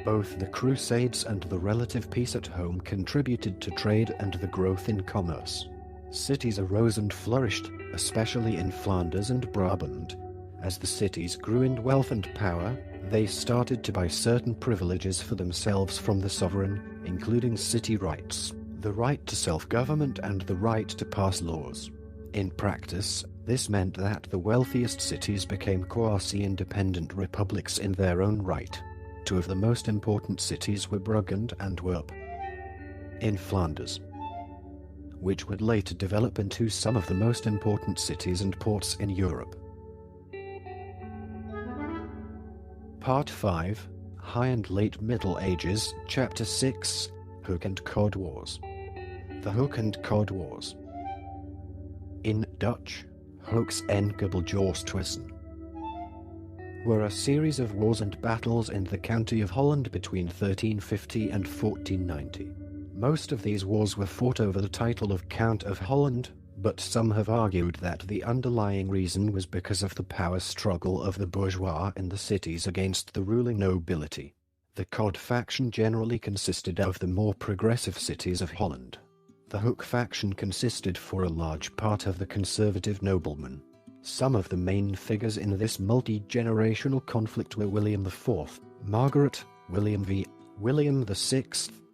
Both the Crusades and the relative peace at home contributed to trade and the growth in commerce. Cities arose and flourished, especially in Flanders and Brabant. As the cities grew in wealth and power, they started to buy certain privileges for themselves from the sovereign, including city rights, the right to self-government and the right to pass laws. In practice, this meant that the wealthiest cities became quasi-independent republics in their own right. Two of the most important cities were Brugge and Antwerp in Flanders, which would later develop into some of the most important cities and ports in Europe. Part 5, High and Late Middle Ages, Chapter 6, Hook and Cod Wars. The Hook and Cod Wars. In Dutch, Hooks en Kabeljoorstwissen, were a series of wars and battles in the county of Holland between 1350 and 1490. Most of these wars were fought over the title of Count of Holland, but some have argued that the underlying reason was because of the power struggle of the bourgeois in the cities against the ruling nobility. The Cod faction generally consisted of the more progressive cities of Holland. The Hook faction consisted for a large part of the conservative noblemen. Some of the main figures in this multi-generational conflict were William IV, Margaret, William V, William VI,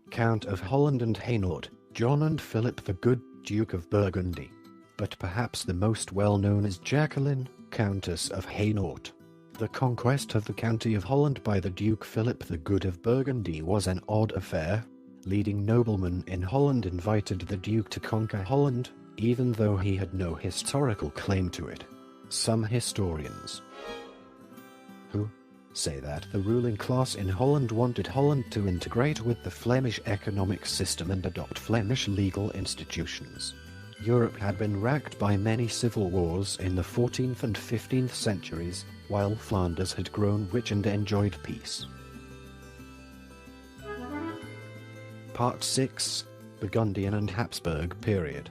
Count of Holland and Hainaut, John and Philip the Good, Duke of Burgundy. But perhaps the most well-known is Jacqueline, Countess of Hainaut. The conquest of the county of Holland by the Duke Philip the Good of Burgundy was an odd affair. Leading noblemen in Holland invited the Duke to conquer Holland, even though he had no historical claim to it. Some historians, who say that the ruling class in Holland wanted Holland to integrate with the Flemish economic system and adopt Flemish legal institutions. Europe had been racked by many civil wars in the 14th and 15th centuries, while Flanders had grown rich and enjoyed peace. Part 6, Burgundian and Habsburg period,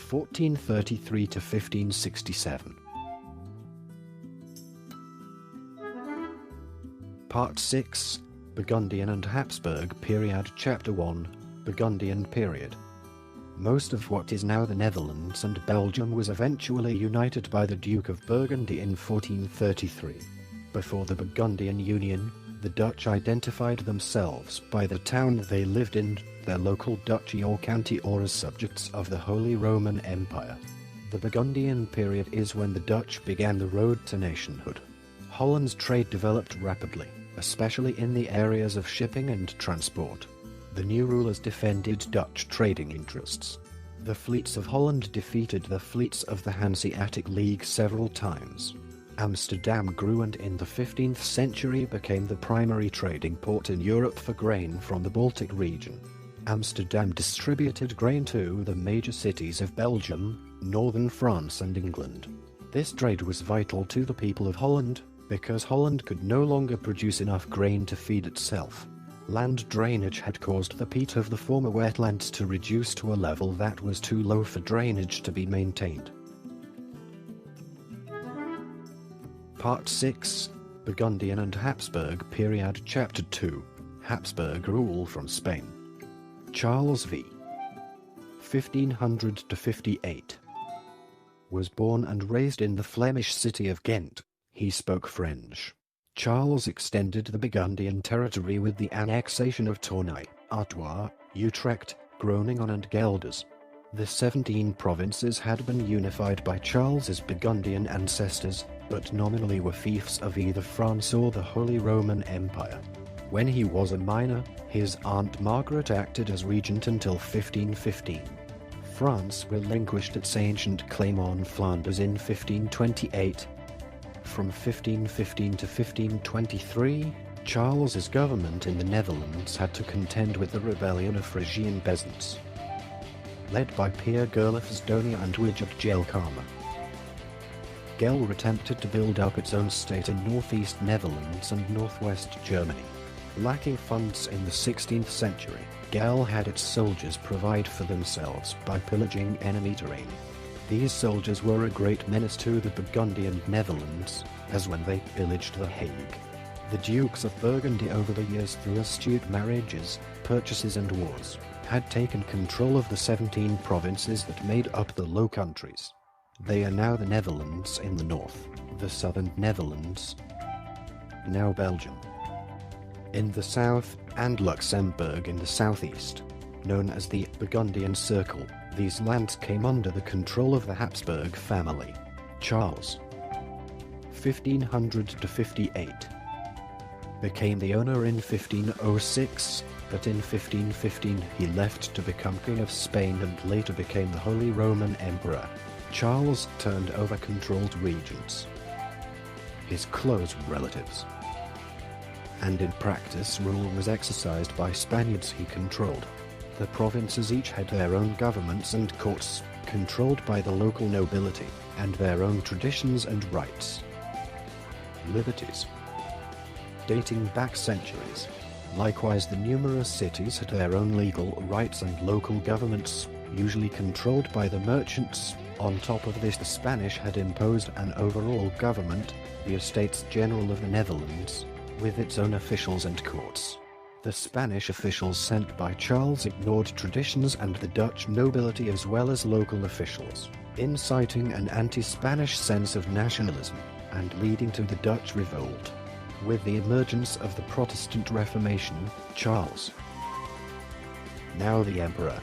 1433 to 1567. Part 6, Burgundian and Habsburg period, Chapter 1, Burgundian period. Most of what is now the Netherlands and Belgium was eventually united by the Duke of Burgundy in 1433. Before the Burgundian Union, the Dutch identified themselves by the town they lived in, their local duchy or county, or as subjects of the Holy Roman Empire. The Burgundian period is when the Dutch began the road to nationhood. Holland's trade developed rapidly, especially in the areas of shipping and transport. The new rulers defended Dutch trading interests. The fleets of Holland defeated the fleets of the Hanseatic League several times. Amsterdam grew and in the 15th century became the primary trading port in Europe for grain from the Baltic region. Amsterdam distributed grain to the major cities of Belgium, northern France and England. This trade was vital to the people of Holland, because Holland could no longer produce enough grain to feed itself. Land drainage had caused the peat of the former wetlands to reduce to a level that was too low for drainage to be maintained. Part 6, Burgundian and Habsburg Period Chapter 2, Habsburg Rule from Spain. Charles v. 1500 to 58 was born and raised in the Flemish city of Ghent. He spoke French. Charles extended the Burgundian territory with the annexation of Tournai, Artois, Utrecht, Groningen and Gelders. The 17 provinces had been unified by Charles's Burgundian ancestors, but nominally were fiefs of either France or the Holy Roman Empire. When he was a minor, his Aunt Margaret acted as regent until 1515. France relinquished its ancient claim on Flanders in 1528. From 1515 to 1523, Charles's government in the Netherlands had to contend with the rebellion of Frisian peasants, led by Pierre Gerlof-Donia and Wigert Jelkama. Gelre attempted to build up its own state in northeast Netherlands and northwest Germany. Lacking funds in the 16th century, Gelre had its soldiers provide for themselves by pillaging enemy terrain. These soldiers were a great menace to the Burgundian Netherlands, as when they pillaged The Hague. The Dukes of Burgundy over the years through astute marriages, purchases and wars, had taken control of the 17 provinces that made up the Low Countries. They are now the Netherlands in the north, the southern Netherlands, now Belgium, in the south, and Luxembourg in the southeast. Known as the Burgundian Circle, these lands came under the control of the Habsburg family. Charles, 1500 to 58, became the owner in 1506, but in 1515 he left to become King of Spain and later became the Holy Roman Emperor. Charles turned over controlled regions, his close relatives, and in practice rule was exercised by Spaniards he controlled. The provinces each had their own governments and courts, controlled by the local nobility, and their own traditions and rights. Liberties dating back centuries. Likewise, the numerous cities had their own legal rights and local governments, usually controlled by the merchants. On top of this, the Spanish had imposed an overall government, the Estates General of the Netherlands, with its own officials and courts. The Spanish officials sent by Charles ignored traditions and the Dutch nobility as well as local officials, inciting an anti-Spanish sense of nationalism, and leading to the Dutch revolt. With the emergence of the Protestant Reformation, Charles, now the Emperor,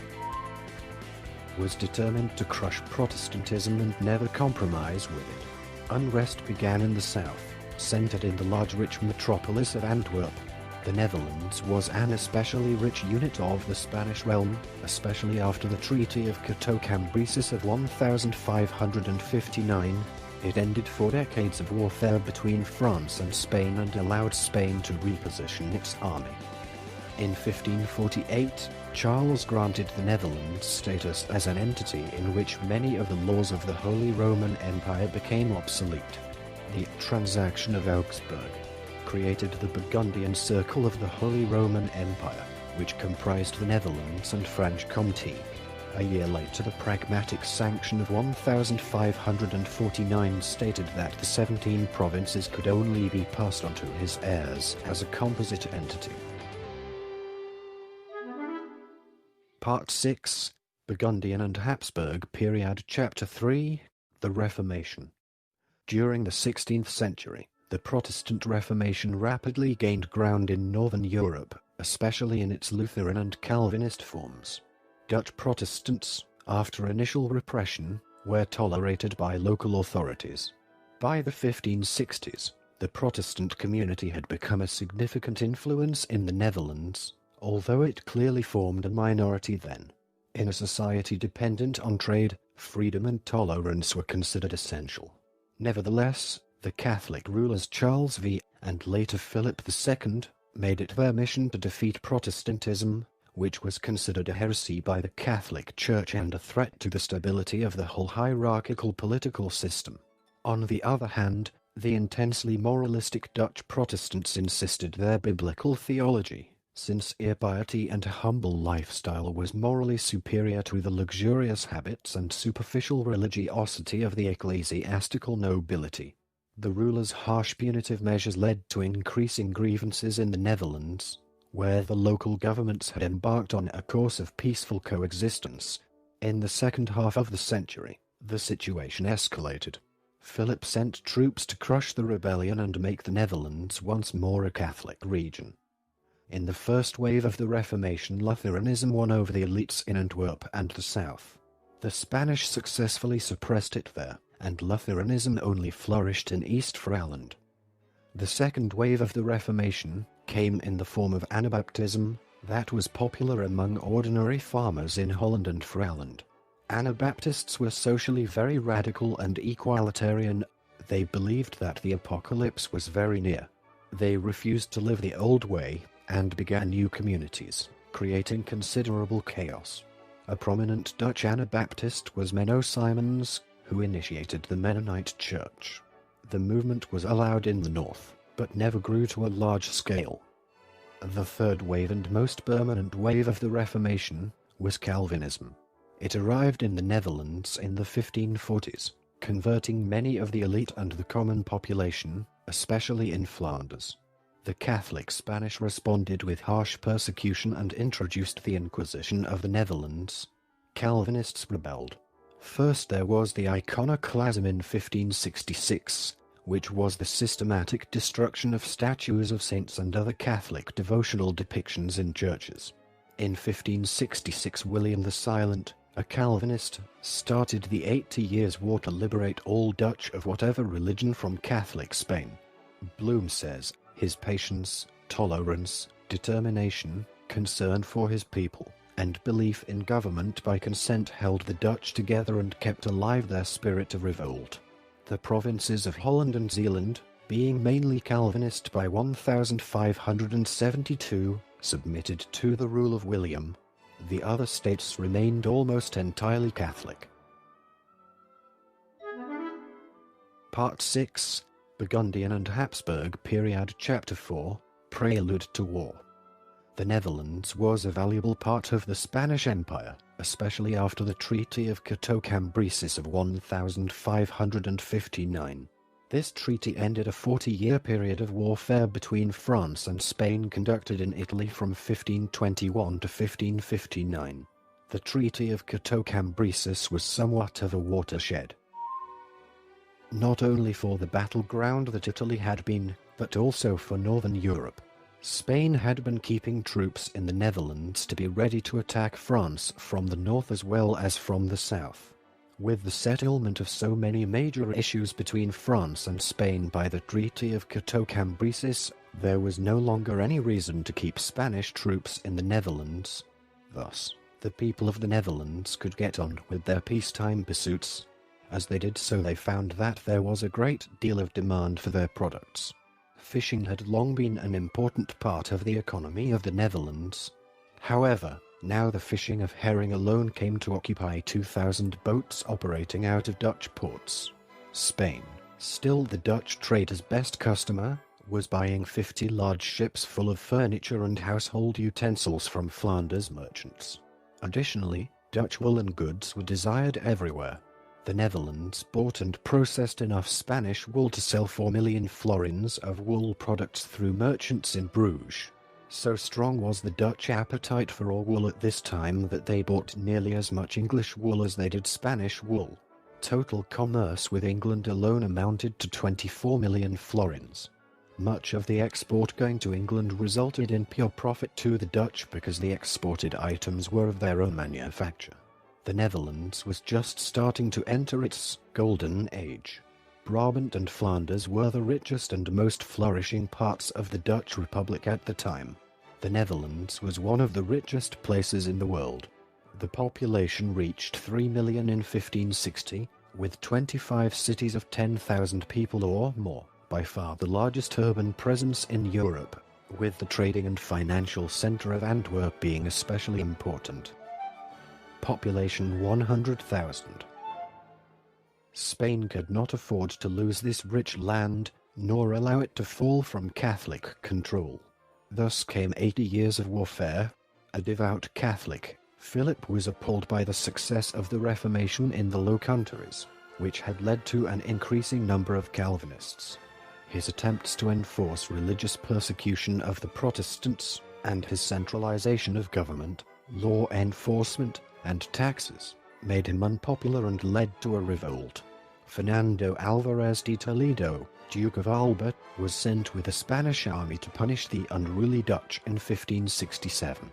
was determined to crush Protestantism and never compromise with it. Unrest began in the south, centered in the large rich metropolis of Antwerp. The Netherlands was an especially rich unit of the Spanish realm, especially after the Treaty of Cateau-Cambresis of 1559. It ended 4 decades of warfare between France and Spain and allowed Spain to reposition its army. In 1548, Charles granted the Netherlands status as an entity in which many of the laws of the Holy Roman Empire became obsolete. The Transaction of Augsburg created the Burgundian Circle of the Holy Roman Empire, which comprised the Netherlands and Franche-Comté. A year later, the Pragmatic Sanction of 1549 stated that the 17 provinces could only be passed on to his heirs as a composite entity. Part 6, Burgundian and Habsburg Period Chapter 3, The Reformation. During the 16th century, the Protestant Reformation rapidly gained ground in northern Europe, especially in its Lutheran and Calvinist forms. Dutch Protestants, after initial repression, were tolerated by local authorities. By the 1560s, the Protestant community had become a significant influence in the Netherlands, although it clearly formed a minority then. In a society dependent on trade, freedom and tolerance were considered essential. Nevertheless, The Catholic rulers Charles V and later Philip II made it their mission to defeat Protestantism, which was considered a heresy by the Catholic Church and a threat to the stability of the whole hierarchical political system. On the other hand, the intensely moralistic Dutch Protestants insisted their biblical theology, sincere piety and humble lifestyle was morally superior to the luxurious habits and superficial religiosity of the ecclesiastical nobility. The rulers' harsh punitive measures led to increasing grievances in the Netherlands, where the local governments had embarked on a course of peaceful coexistence. In the second half of the century, the situation escalated. Philip sent troops to crush the rebellion and make the Netherlands once more a Catholic region. In the first wave of the Reformation, Lutheranism won over the elites in Antwerp and the south. The Spanish successfully suppressed it there, and Lutheranism only flourished in East Friesland. The second wave of the Reformation came in the form of Anabaptism, that was popular among ordinary farmers in Holland and Friesland. Anabaptists were socially very radical and equalitarian. They believed that the apocalypse was very near. They refused to live the old way and began new communities, creating considerable chaos. A prominent Dutch Anabaptist was Menno Simons, who initiated the Mennonite Church. The movement was allowed in the north, but never grew to a large scale. The third wave and most permanent wave of the Reformation was Calvinism. It arrived in the Netherlands in the 1540s, converting many of the elite and the common population, especially in Flanders. The Catholic Spanish responded with harsh persecution and introduced the Inquisition of the Netherlands. Calvinists rebelled. First there was the iconoclasm in 1566, which was the systematic destruction of statues of saints and other Catholic devotional depictions in churches. In 1566 William the Silent, a Calvinist, started the 80 Years' War to liberate all Dutch of whatever religion from Catholic Spain. Bloom says, his patience, tolerance, determination, concern for his people, and belief in government by consent held the Dutch together and kept alive their spirit of revolt. The provinces of Holland and Zeeland, being mainly Calvinist by 1572, submitted to the rule of William. The other states remained almost entirely Catholic. Part 6, Burgundian and Habsburg Period, Chapter 4, Prelude to War. The Netherlands was a valuable part of the Spanish Empire, especially after the Treaty of Cateau-Cambrésis of 1559. This treaty ended a 40-year period of warfare between France and Spain conducted in Italy from 1521 to 1559. The Treaty of Cateau-Cambrésis was somewhat of a watershed. Not only for the battleground that Italy had been, but also for northern Europe. Spain had been keeping troops in the Netherlands to be ready to attack France from the north as well as from the south. With the settlement of so many major issues between France and Spain by the Treaty of Cateau-Cambrésis, there was no longer any reason to keep Spanish troops in the Netherlands. Thus, the people of the Netherlands could get on with their peacetime pursuits. As they did so, they found that there was a great deal of demand for their products. Fishing had long been an important part of the economy of the Netherlands. However, now the fishing of herring alone came to occupy 2,000 boats operating out of Dutch ports. Spain, still the Dutch trader's best customer, was buying 50 large ships full of furniture and household utensils from Flanders merchants. Additionally, Dutch woolen goods were desired everywhere. The Netherlands bought and processed enough Spanish wool to sell 4 million florins of wool products through merchants in Bruges. So strong was the Dutch appetite for all wool at this time that they bought nearly as much English wool as they did Spanish wool. Total commerce with England alone amounted to 24 million florins. Much of the export going to England resulted in pure profit to the Dutch because the exported items were of their own manufacture. The Netherlands was just starting to enter its golden age. Brabant and Flanders were the richest and most flourishing parts of the Dutch Republic at the time. The Netherlands was one of the richest places in the world. The population reached 3 million in 1560, with 25 cities of 10,000 people or more, by far the largest urban presence in Europe, with the trading and financial centre of Antwerp being especially important. Population 100,000. Spain could not afford to lose this rich land, nor allow it to fall from Catholic control. Thus came 80 years of warfare. A devout Catholic, Philip was appalled by the success of the Reformation in the Low Countries, which had led to an increasing number of Calvinists. His attempts to enforce religious persecution of the Protestants, and his centralization of government, law enforcement, and taxes, made him unpopular and led to a revolt. Fernando Alvarez de Toledo, Duke of Alba, was sent with a Spanish army to punish the unruly Dutch in 1567.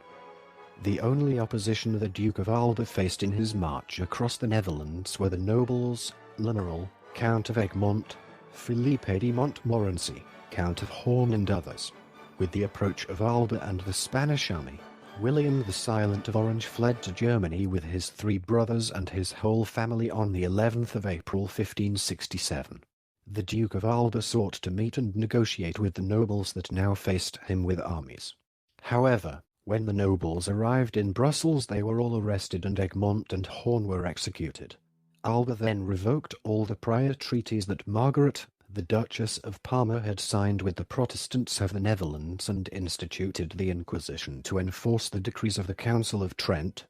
The only opposition the Duke of Alba faced in his march across the Netherlands were the nobles, Lamoral, Count of Egmont, Felipe de Montmorency, Count of Horn and others. With the approach of Alba and the Spanish army, William the Silent of Orange fled to Germany with his 3 brothers and his whole family on the 11th of April 1567. The Duke of Alba sought to meet and negotiate with the nobles that now faced him with armies. However, when the nobles arrived in Brussels they were all arrested and Egmont and Horn were executed. Alba then revoked all the prior treaties that Margaret, the Duchess of Parma, had signed with the Protestants of the Netherlands and instituted the Inquisition to enforce the decrees of the Council of Trent.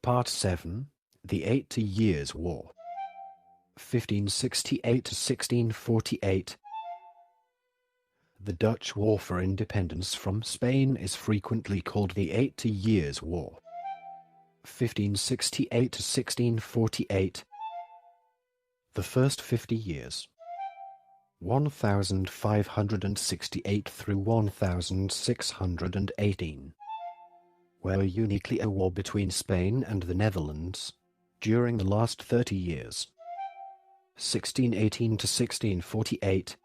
Part 7. The 80 Years' War. 1568 to 1648. The Dutch War for Independence from Spain is frequently called the 80 Years' War. 1568 to 1648. The first 50 years, 1568 through 1618, were uniquely a war between Spain and the Netherlands. During the last 30 years, 1618 to 1648,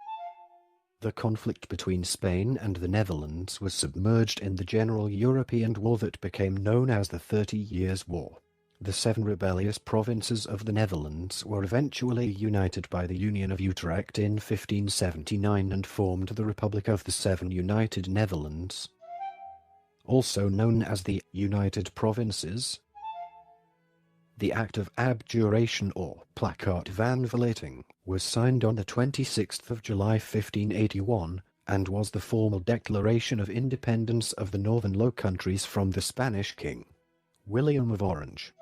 the conflict between Spain and the Netherlands was submerged in the general European war that became known as the 30 Years' War. The 7 rebellious provinces of the Netherlands were eventually united by the Union of Utrecht in 1579 and formed the Republic of the 7 United Netherlands, also known as the United Provinces. The Act of Abjuration or Plaquet van Verlating was signed on the 26th of July 1581 and was the formal declaration of independence of the northern Low Countries from the Spanish king, William of Orange.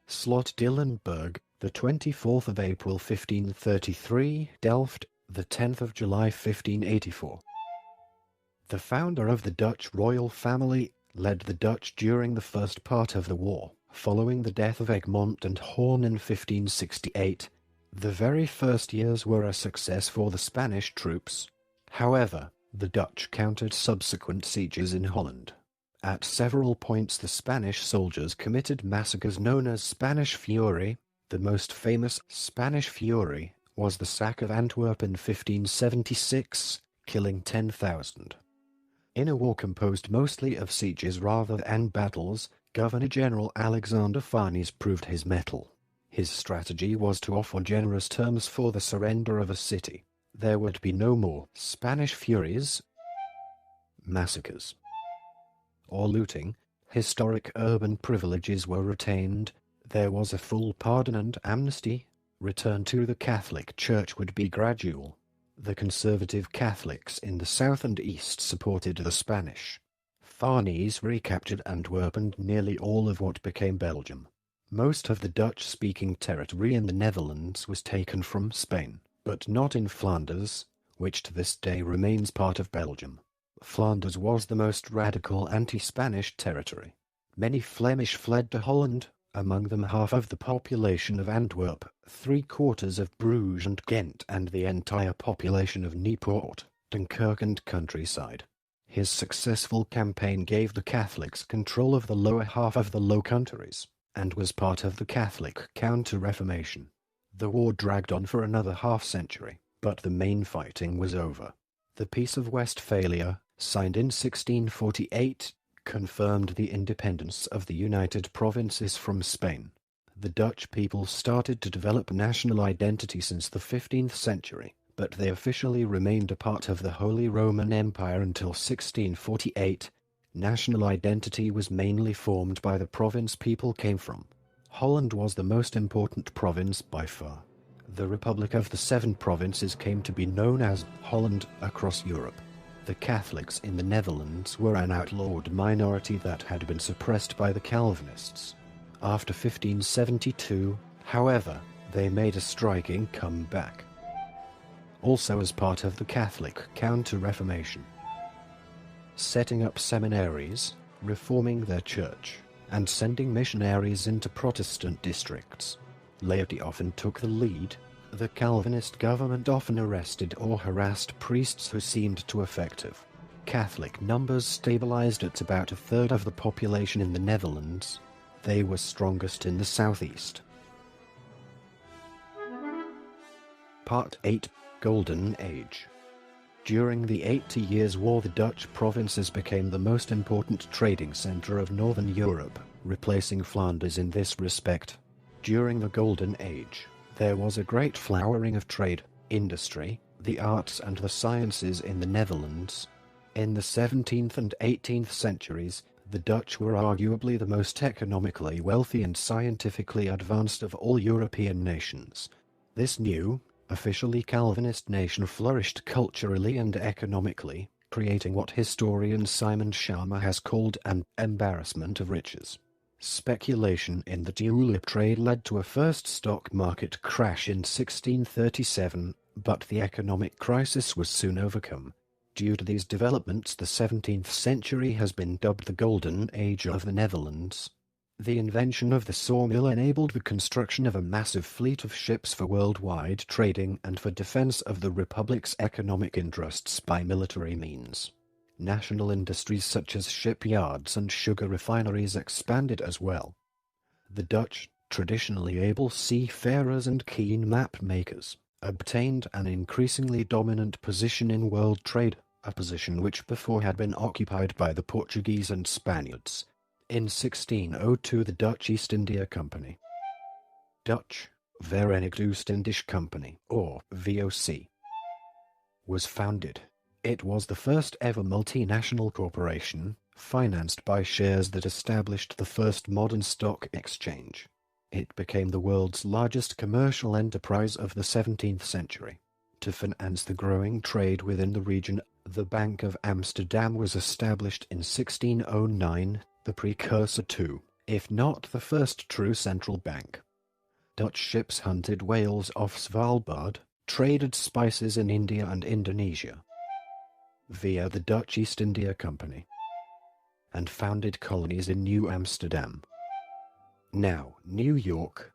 Slot Dillenburg, the 24th of April 1533, Delft, the 10th of July 1584. The founder of the Dutch royal family led the Dutch during the first part of the war, following the death of Egmont and Horn in 1568. The very first years were a success for the Spanish troops. However, the Dutch countered subsequent sieges in Holland. At several points the Spanish soldiers committed massacres known as Spanish Fury. The most famous Spanish Fury was the sack of Antwerp in 1576, killing 10,000. In a war composed mostly of sieges rather than battles, Governor-General Alexander Farnese proved his mettle. His strategy was to offer generous terms for the surrender of a city. There would be no more Spanish Furies, massacres, or looting. Historic urban privileges were retained. There was a full pardon and amnesty. Return to the Catholic Church would be gradual. The conservative Catholics in the south and east supported the Spanish. Farnese recaptured Antwerp and nearly all of what became Belgium. Most of the Dutch-speaking territory in the Netherlands was taken from Spain, but not in Flanders, which to this day remains part of Belgium. Flanders was the most radical anti-Spanish territory. Many Flemish fled to Holland, among them half of the population of Antwerp, 3/4 of Bruges and Ghent, and the entire population of Niepoort, Dunkirk and countryside. His successful campaign gave the Catholics control of the lower half of the Low Countries, and was part of the Catholic Counter-Reformation. The war dragged on for another half-century, but the main fighting was over. The Peace of Westphalia, signed in 1648, confirmed the independence of the United Provinces from Spain. The Dutch people started to develop national identity since the 15th century, but they officially remained a part of the Holy Roman Empire until 1648. National identity was mainly formed by the province people came from. Holland was the most important province by far. The Republic of the Seven Provinces came to be known as Holland across Europe. The Catholics in the Netherlands were an outlawed minority that had been suppressed by the Calvinists. After 1572, however, they made a striking comeback. Also as part of the Catholic Counter-Reformation, setting up seminaries, reforming their church, and sending missionaries into Protestant districts. Laity often took the lead. The Calvinist government often arrested or harassed priests who seemed too effective. Catholic numbers stabilized at about a third of the population in the Netherlands. They were strongest in the southeast. Part 8. Golden Age. During the 80 Years' War, the Dutch provinces became the most important trading center of northern Europe, replacing Flanders in this respect. During the Golden Age, there was a great flowering of trade, industry, the arts and the sciences in the Netherlands. In the 17th and 18th centuries, the Dutch were arguably the most economically wealthy and scientifically advanced of all European nations. This new, officially Calvinist nation flourished culturally and economically, creating what historian Simon Schama has called an embarrassment of riches. Speculation in the tulip trade led to a first stock market crash in 1637, but the economic crisis was soon overcome. Due to these developments, the 17th century has been dubbed the Golden Age of the Netherlands. The invention of the sawmill enabled the construction of a massive fleet of ships for worldwide trading and for defense of the Republic's economic interests by military means. National industries such as shipyards and sugar refineries expanded as well. The Dutch, traditionally able seafarers and keen map makers, obtained an increasingly dominant position in world trade, a position which before had been occupied by the Portuguese and Spaniards. In 1602, the Dutch East India Company, Dutch, Verenigd Oost-Indisch Company, or VOC, was founded. It was the first ever multinational corporation, financed by shares that established the first modern stock exchange. It became the world's largest commercial enterprise of the 17th century. To finance the growing trade within the region, the Bank of Amsterdam was established in 1609, the precursor to, if not the first true central bank. Dutch ships hunted whales off Svalbard, traded spices in India and Indonesia via the Dutch East India Company, and founded colonies in New Amsterdam, now New York,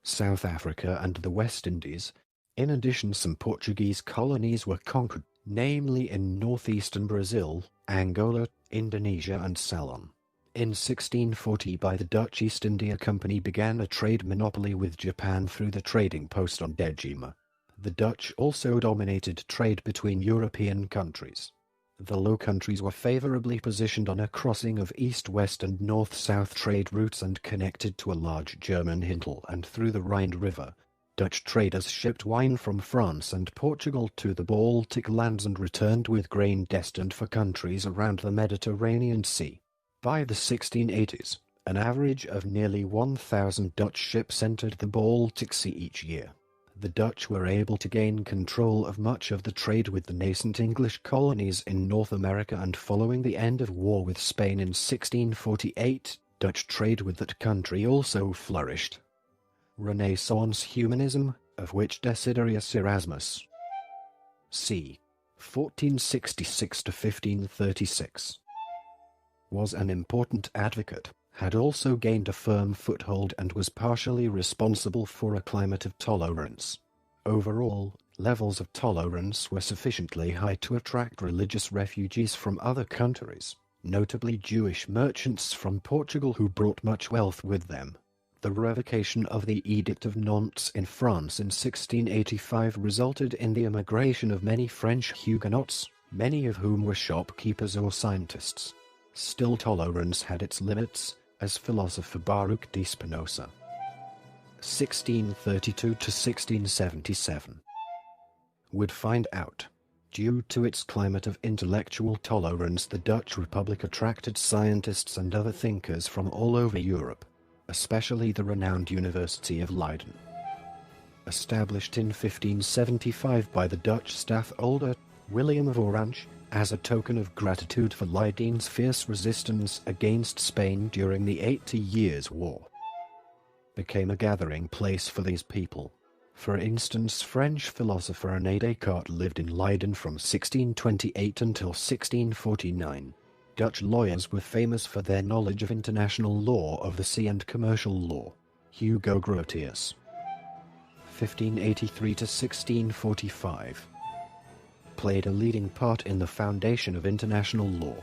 South Africa and the West Indies. In addition, some Portuguese colonies were conquered, namely in northeastern Brazil, Angola, Indonesia and Ceylon. In 1640 by the Dutch East India Company began a trade monopoly with Japan through the trading post on Dejima. The Dutch also dominated trade between European countries. The Low Countries were favorably positioned on a crossing of east-west and north-south trade routes and connected to a large German hinterland and through the Rhine River. Dutch traders shipped wine from France and Portugal to the Baltic lands and returned with grain destined for countries around the Mediterranean Sea. By the 1680s, an average of nearly 1,000 Dutch ships entered the Baltic Sea each year. The Dutch were able to gain control of much of the trade with the nascent English colonies in North America, and following the end of war with Spain in 1648, Dutch trade with that country also flourished. Renaissance humanism, of which Desiderius Erasmus c. 1466 to 1536 was an important advocate, had also gained a firm foothold and was partially responsible for a climate of tolerance. Overall, levels of tolerance were sufficiently high to attract religious refugees from other countries, notably Jewish merchants from Portugal who brought much wealth with them. The revocation of the Edict of Nantes in France in 1685 resulted in the emigration of many French Huguenots, many of whom were shopkeepers or scientists. Still, tolerance had its limits, as philosopher Baruch de Spinoza, 1632 to 1677, would find out. Due to its climate of intellectual tolerance, the Dutch Republic attracted scientists and other thinkers from all over Europe, especially the renowned University of Leiden. Established in 1575 by the Dutch stadtholder William of Orange, as a token of gratitude for Leiden's fierce resistance against Spain during the 80 Years' War, became a gathering place for these people. For instance, French philosopher René Descartes lived in Leiden from 1628 until 1649. Dutch lawyers were famous for their knowledge of international law of the sea and commercial law. Hugo Grotius, 1583 to 1645, played a leading part in the foundation of international law.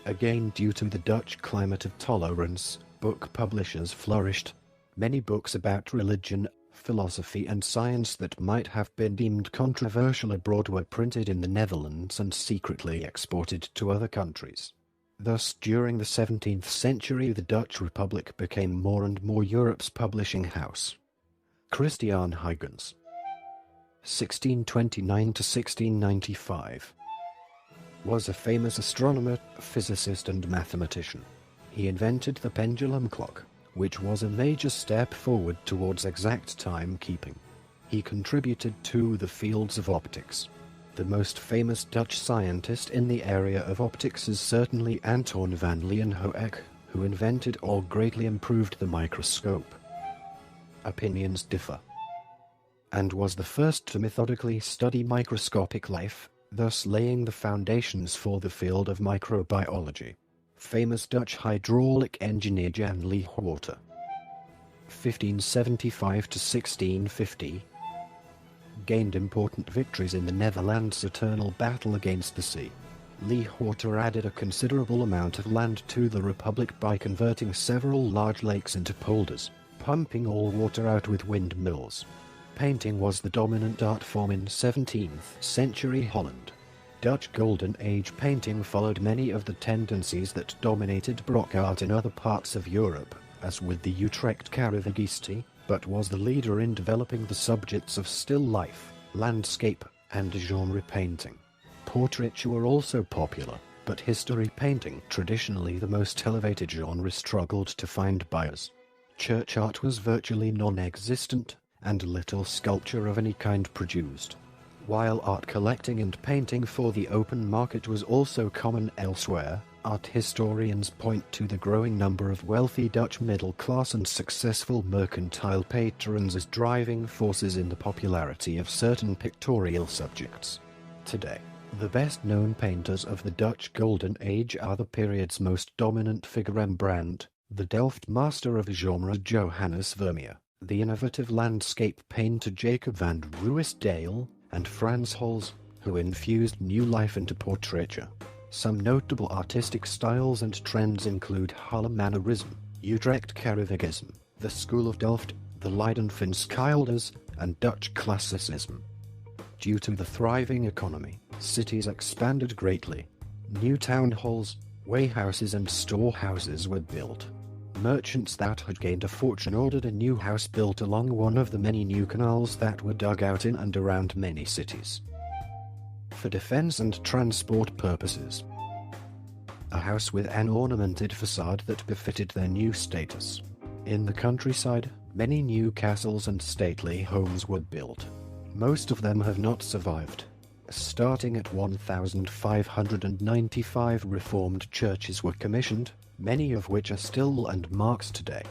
Again, due to the Dutch climate of tolerance, book publishers flourished. Many books about religion, philosophy and science that might have been deemed controversial abroad were printed in the Netherlands and secretly exported to other countries. Thus, during the 17th century, the Dutch Republic became more and more Europe's publishing house. Christian Huygens, 1629 to 1695, was a famous astronomer, physicist and mathematician. He invented the pendulum clock, which was a major step forward towards exact timekeeping. He contributed to the fields of optics. The most famous Dutch scientist in the area of optics is certainly Anton van Leeuwenhoek, who invented or greatly improved the microscope. Opinions differ, and was the first to methodically study microscopic life, thus laying the foundations for the field of microbiology. Famous Dutch hydraulic engineer Jan Leeuwarter, 1575 to 1650, gained important victories in the Netherlands' eternal battle against the sea. Leeuwarter added a considerable amount of land to the Republic by converting several large lakes into polders, pumping all water out with windmills. Painting was the dominant art form in 17th century Holland. Dutch Golden Age painting followed many of the tendencies that dominated Baroque art in other parts of Europe, as with the Utrecht Caravaggisti, but was the leader in developing the subjects of still life, landscape, and genre painting. Portraits were also popular, but history painting, traditionally the most elevated genre, struggled to find buyers. Church art was virtually non-existent, and little sculpture of any kind produced. While art collecting and painting for the open market was also common elsewhere, art historians point to the growing number of wealthy Dutch middle class and successful mercantile patrons as driving forces in the popularity of certain pictorial subjects. Today, the best-known painters of the Dutch Golden Age are the period's most dominant figure Rembrandt, the Delft master of genre Johannes Vermeer, the innovative landscape painter Jacob van Ruysdael, and Frans Hals, who infused new life into portraiture. Some notable artistic styles and trends include Haarlem Mannerism, Utrecht Caravaggism, the School of Delft, the Leiden Schilders, and Dutch Classicism. Due to the thriving economy, cities expanded greatly. New town halls, warehouses and storehouses were built. Merchants that had gained a fortune ordered a new house built along one of the many new canals that were dug out in and around many cities for defense and transport purposes. A house with an ornamented facade that befitted their new status. In the countryside, many new castles and stately homes were built. Most of them have not survived. Starting at 1595, Reformed churches were commissioned, many of which are still landmarks today.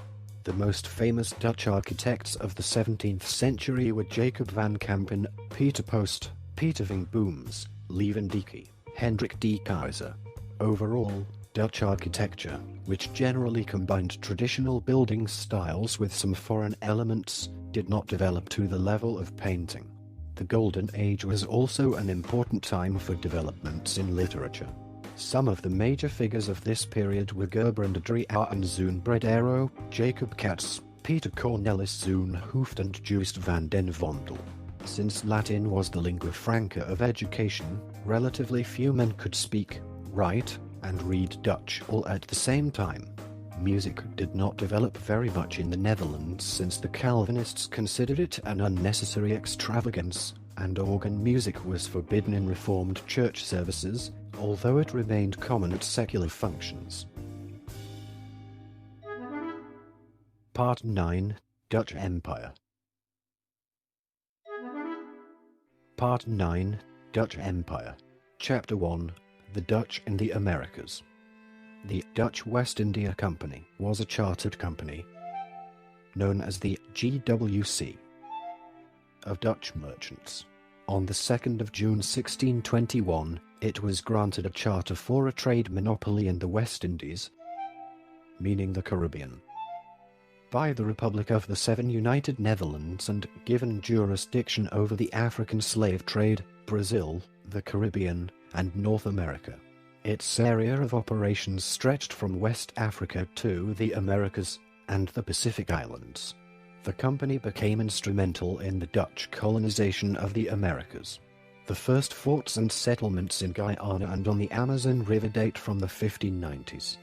The most famous Dutch architects of the 17th century were Jacob van Kampen, Peter Post, Peter Ving Booms, Lieven Dicke, Hendrik de Keyser. Overall, Dutch architecture, which generally combined traditional building styles with some foreign elements, did not develop to the level of painting. The Golden Age was also an important time for developments in literature. Some of the major figures of this period were Gerbrand Adriaan Zoon Bredero, Jacob Cats, Peter Cornelis Zoon Hooft and Joost van den Vondel. Since Latin was the lingua franca of education, relatively few men could speak, write, and read Dutch all at the same time. Music did not develop very much in the Netherlands since the Calvinists considered it an unnecessary extravagance, and organ music was forbidden in Reformed church services, although it remained common at secular functions. Part 9. Dutch Empire. Part 9. Dutch Empire. Chapter 1. The Dutch in the Americas. The Dutch West India Company was a chartered company, known as the GWC, of Dutch merchants. On the 2nd of June 1621, it was granted a charter for a trade monopoly in the West Indies, meaning the Caribbean, by the Republic of the Seven United Netherlands and given jurisdiction over the African slave trade, Brazil, the Caribbean, and North America. Its area of operations stretched from West Africa to the Americas and the Pacific Islands. The company became instrumental in the Dutch colonization of the Americas. The first forts and settlements in Guyana and on the Amazon River date from the 1590s.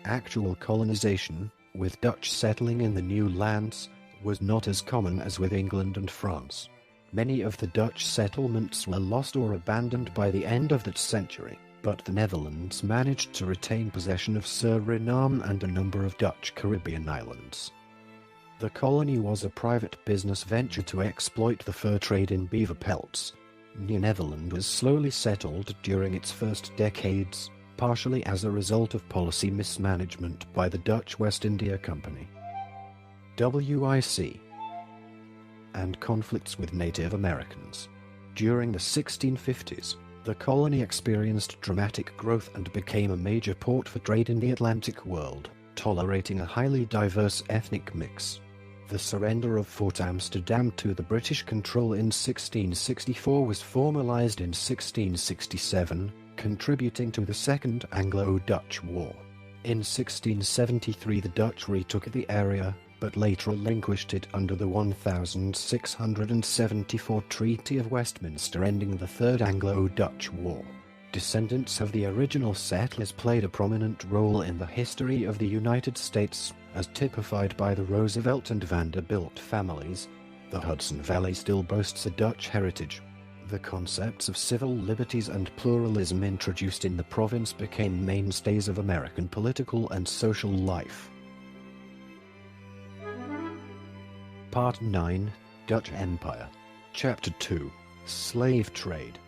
Actual colonization, with Dutch settling in the new lands, was not as common as with England and France. Many of the Dutch settlements were lost or abandoned by the end of that century, but the Netherlands managed to retain possession of Suriname and a number of Dutch Caribbean islands. The colony was a private business venture to exploit the fur trade in beaver pelts. New Netherland was slowly settled during its first decades, partially as a result of policy mismanagement by the Dutch West India Company, WIC, and conflicts with Native Americans. During the 1650s, the colony experienced dramatic growth and became a major port for trade in the Atlantic world, tolerating a highly diverse ethnic mix. The surrender of Fort Amsterdam to the British control in 1664 was formalized in 1667, contributing to the Second Anglo-Dutch War. In 1673 the Dutch retook the area, but later relinquished it under the 1674 Treaty of Westminster, ending the Third Anglo-Dutch War. Descendants of the original settlers played a prominent role in the history of the United States, as typified by the Roosevelt and Vanderbilt families. The Hudson Valley still boasts a Dutch heritage. The concepts of civil liberties and pluralism introduced in the province became mainstays of American political and social life. Part 9. Dutch Empire. Chapter 2. Slave Trade.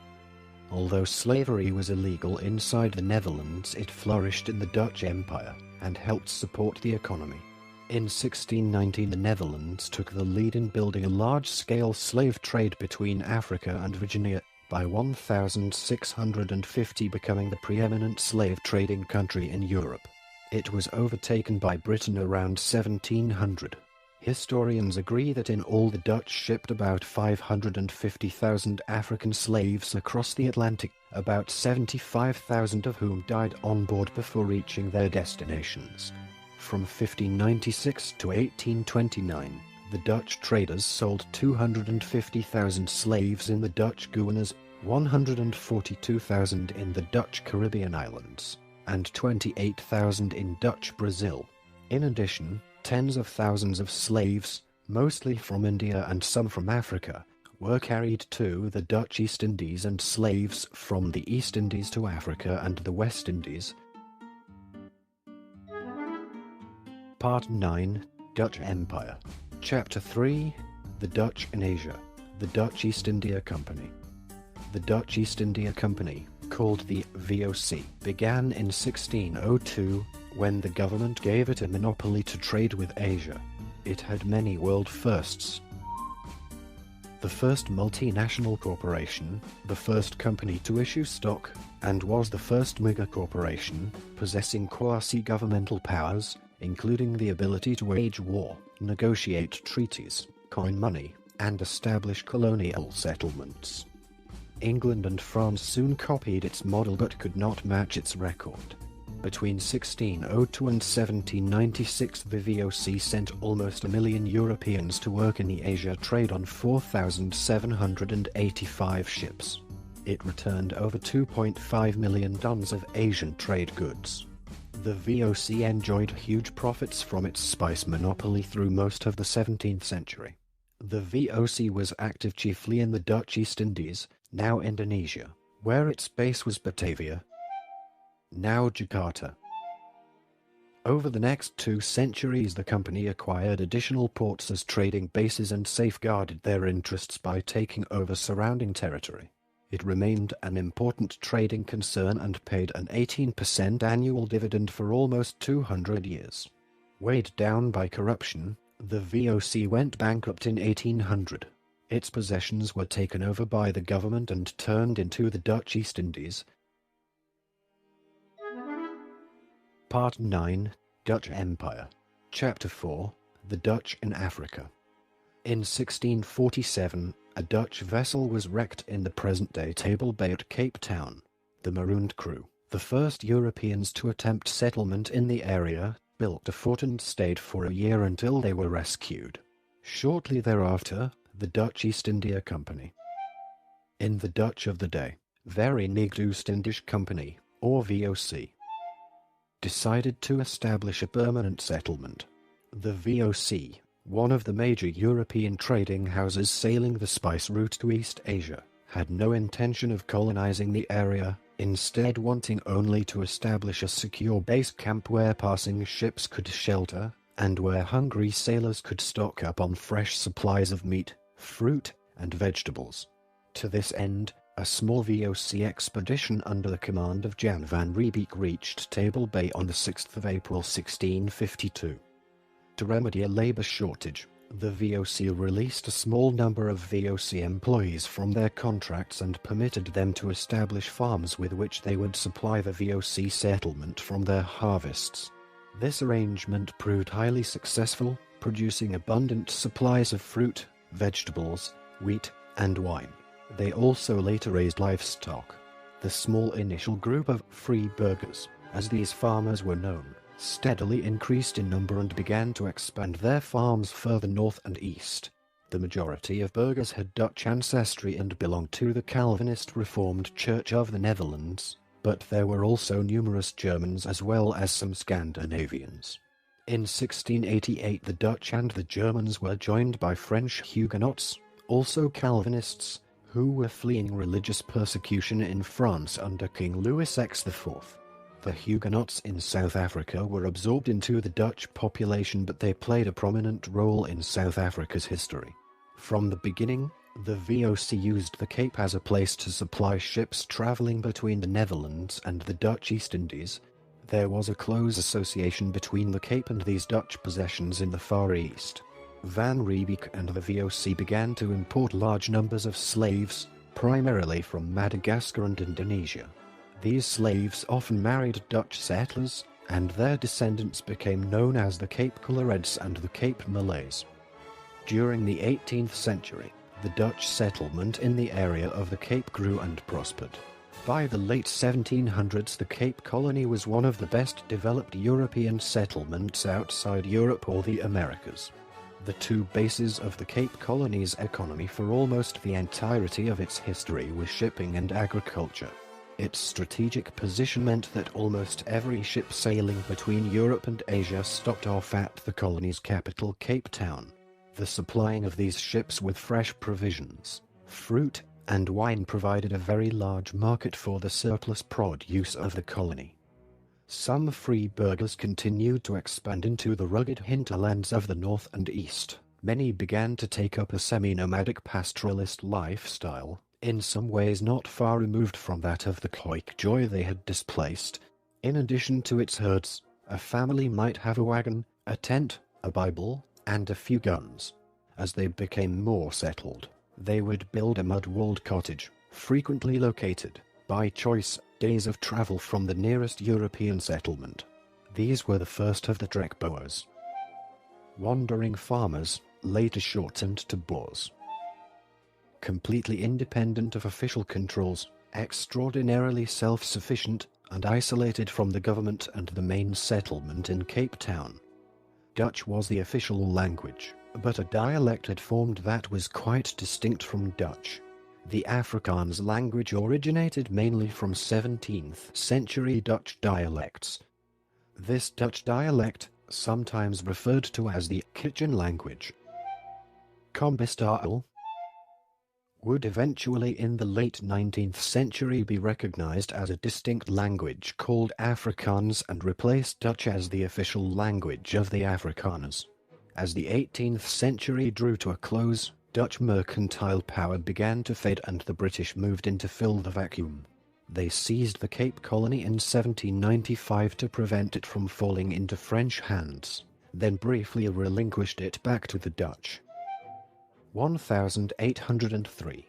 Although slavery was illegal inside the Netherlands, it flourished in the Dutch Empire and helped support the economy. In 1619 the Netherlands took the lead in building a large-scale slave trade between Africa and Virginia, by 1650 becoming the preeminent slave trading country in Europe. It was overtaken by Britain around 1700. Historians agree that in all the Dutch shipped about 550,000 African slaves across the Atlantic, about 75,000 of whom died on board before reaching their destinations. From 1596 to 1829, the Dutch traders sold 250,000 slaves in the Dutch Guianas, 142,000 in the Dutch Caribbean islands, and 28,000 in Dutch Brazil. In addition, tens of thousands of slaves, mostly from India and some from Africa, were carried to the Dutch East Indies, and slaves from the East Indies to Africa and the West Indies. Part 9. Dutch Empire. Chapter 3. The Dutch in Asia. The Dutch East India Company. The Dutch East India Company, called the VOC, began in 1602, when the government gave it a monopoly to trade with Asia. It had many world firsts. The first multinational corporation, the first company to issue stock, and was the first mega corporation, possessing quasi-governmental powers, including the ability to wage war, negotiate treaties, coin money, and establish colonial settlements. England and France soon copied its model but could not match its record. Between 1602 and 1796 the VOC sent almost 1 million Europeans to work in the Asia trade on 4,785 ships. It returned over 2.5 million tons of Asian trade goods. The VOC enjoyed huge profits from its spice monopoly through most of the 17th century. The VOC was active chiefly in the Dutch East Indies, now Indonesia, where its base was Batavia, now Jakarta. Over the next 2 centuries, the company acquired additional ports as trading bases and safeguarded their interests by taking over surrounding territory. It remained an important trading concern and paid an 18% annual dividend for almost 200 years. Weighed down by corruption, the VOC went bankrupt in 1800. Its possessions were taken over by the government and turned into the Dutch East Indies. Part 9, Dutch Empire. Chapter 4, The Dutch in Africa. In 1647, a Dutch vessel was wrecked in the present-day Table Bay at Cape Town. The marooned crew, the first Europeans to attempt settlement in the area, built a fort and stayed for a year until they were rescued. Shortly thereafter, the Dutch East India Company, in the Dutch of the day, Verenigd Oost-Indische Company, or VOC, decided to establish a permanent settlement. The VOC, one of the major European trading houses sailing the spice route to East Asia, had no intention of colonizing the area, instead wanting only to establish a secure base camp where passing ships could shelter, and where hungry sailors could stock up on fresh supplies of meat, fruit, and vegetables. To this end, a small VOC expedition under the command of Jan van Riebeeck reached Table Bay on the 6th of April 1652. To remedy a labor shortage, the VOC released a small number of VOC employees from their contracts and permitted them to establish farms with which they would supply the VOC settlement from their harvests. This arrangement proved highly successful, producing abundant supplies of fruit, vegetables, wheat, and wine. They also later raised livestock. The small initial group of free burghers, as these farmers were known, steadily increased in number and began to expand their farms further north and east. The majority of burghers had Dutch ancestry and belonged to the Calvinist Reformed Church of the Netherlands, but there were also numerous Germans as well as some Scandinavians. In 1688 the Dutch and the Germans were joined by French Huguenots, also Calvinists, who were fleeing religious persecution in France under King Louis IV. The Huguenots in South Africa were absorbed into the Dutch population, but they played a prominent role in South Africa's history. From the beginning, the VOC used the Cape as a place to supply ships traveling between the Netherlands and the Dutch East Indies. There was a close association between the Cape and these Dutch possessions in the Far East. Van Riebeeck and the VOC began to import large numbers of slaves, primarily from Madagascar and Indonesia. These slaves often married Dutch settlers, and their descendants became known as the Cape Coloreds and the Cape Malays. During the 18th century, the Dutch settlement in the area of the Cape grew and prospered. By the late 1700s, the Cape Colony was one of the best developed European settlements outside Europe or the Americas. The two bases of the Cape Colony's economy for almost the entirety of its history were shipping and agriculture. Its strategic position meant that almost every ship sailing between Europe and Asia stopped off at the colony's capital, Cape Town. The supplying of these ships with fresh provisions, fruit, and wine provided a very large market for the surplus produce of the colony. Some free burghers continued to expand into the rugged hinterlands of the north and east. Many began to take up a semi-nomadic pastoralist lifestyle, in some ways not far removed from that of the Khoikhoi they had displaced. In addition to its herds, a family might have a wagon, a tent, a Bible, and a few guns. As they became more settled, they would build a mud-walled cottage, frequently located, by choice, days of travel from the nearest European settlement. These were the first of the trekboers. Wandering farmers, later shortened to boers. Completely independent of official controls, extraordinarily self-sufficient, and isolated from the government and the main settlement in Cape Town. Dutch was the official language, but a dialect had formed that was quite distinct from Dutch. The Afrikaans language originated mainly from 17th century Dutch dialects. This Dutch dialect, sometimes referred to as the kitchen language, Kombistaal, would eventually in the late 19th century be recognized as a distinct language called Afrikaans and replace Dutch as the official language of the Afrikaners. As the 18th century drew to a close, Dutch mercantile power began to fade and the British moved in to fill the vacuum. They seized the Cape Colony in 1795 to prevent it from falling into French hands, then briefly relinquished it back to the Dutch. 1803.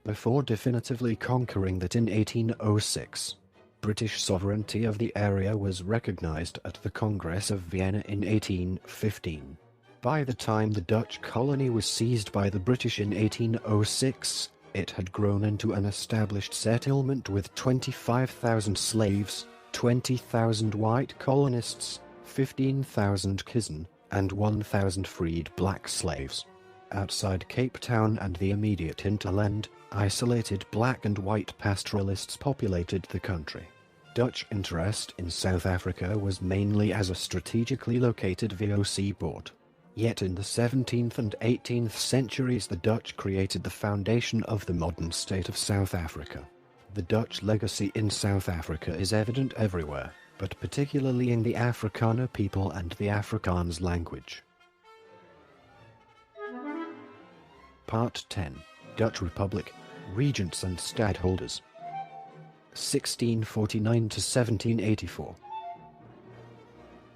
Before definitively conquering it in 1806, British sovereignty of the area was recognized at the Congress of Vienna in 1815. By the time the Dutch colony was seized by the British in 1806, it had grown into an established settlement with 25,000 slaves, 20,000 white colonists, 15,000 Kizan, and 1,000 freed black slaves. Outside Cape Town and the immediate hinterland, isolated black and white pastoralists populated the country. Dutch interest in South Africa was mainly as a strategically located VOC port. Yet in the 17th and 18th centuries the Dutch created the foundation of the modern state of South Africa. The Dutch legacy in South Africa is evident everywhere, but particularly in the Afrikaner people and the Afrikaans language. Part 10. Dutch Republic, Regents and Stadholders. 1649 to 1784.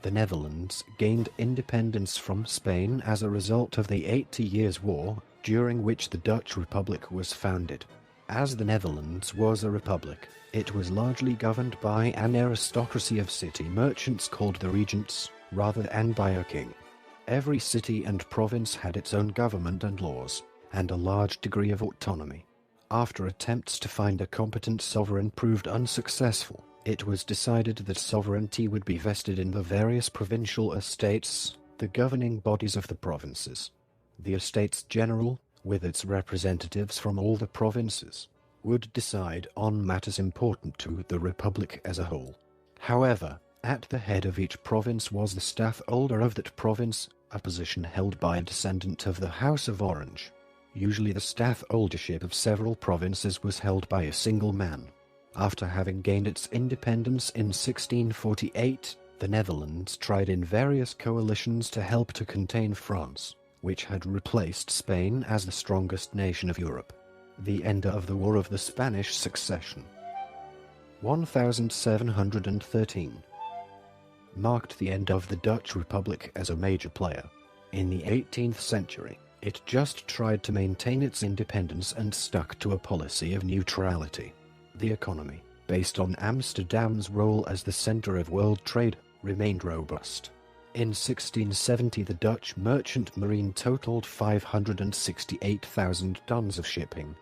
The Netherlands gained independence from Spain as a result of the 80 Years' War, during which the Dutch Republic was founded. As the Netherlands was a republic, it was largely governed by an aristocracy of city merchants called the regents, rather than by a king. Every city and province had its own government and laws, and a large degree of autonomy. After attempts to find a competent sovereign proved unsuccessful, it was decided that sovereignty would be vested in the various provincial estates, the governing bodies of the provinces. The Estates General, with its representatives from all the provinces, would decide on matters important to the Republic as a whole. However, at the head of each province was the stadholder of that province, a position held by a descendant of the House of Orange. Usually the stadholdership of several provinces was held by a single man. After having gained its independence in 1648, the Netherlands tried in various coalitions to help to contain France, which had replaced Spain as the strongest nation of Europe. The end of the War of the Spanish Succession, 1713, marked the end of the Dutch Republic as a major player. In the 18th century, it just tried to maintain its independence and stuck to a policy of neutrality. The economy, based on Amsterdam's role as the center of world trade, remained robust. In 1670 the Dutch merchant marine totaled 568,000 tons of shipping,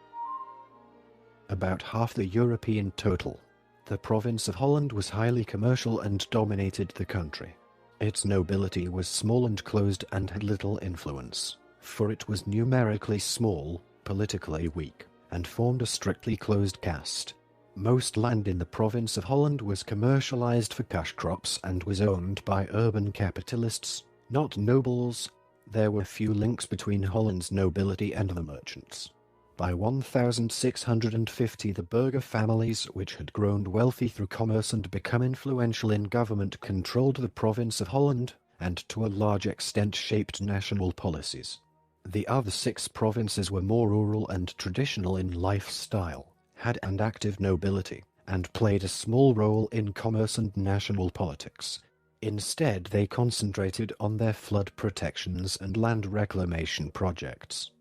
about half the European total. The province of Holland was highly commercial and dominated the country. Its nobility was small and closed and had little influence, for it was numerically small, politically weak, and formed a strictly closed caste. Most land in the province of Holland was commercialized for cash crops and was owned by urban capitalists, not nobles. There were few links between Holland's nobility and the merchants. By 1650 the burgher families, which had grown wealthy through commerce and become influential in government, controlled the province of Holland, and to a large extent shaped national policies. The other 6 provinces were more rural and traditional in lifestyle, had an active nobility, and played a small role in commerce and national politics. Instead, they concentrated on their flood protections and land reclamation projects.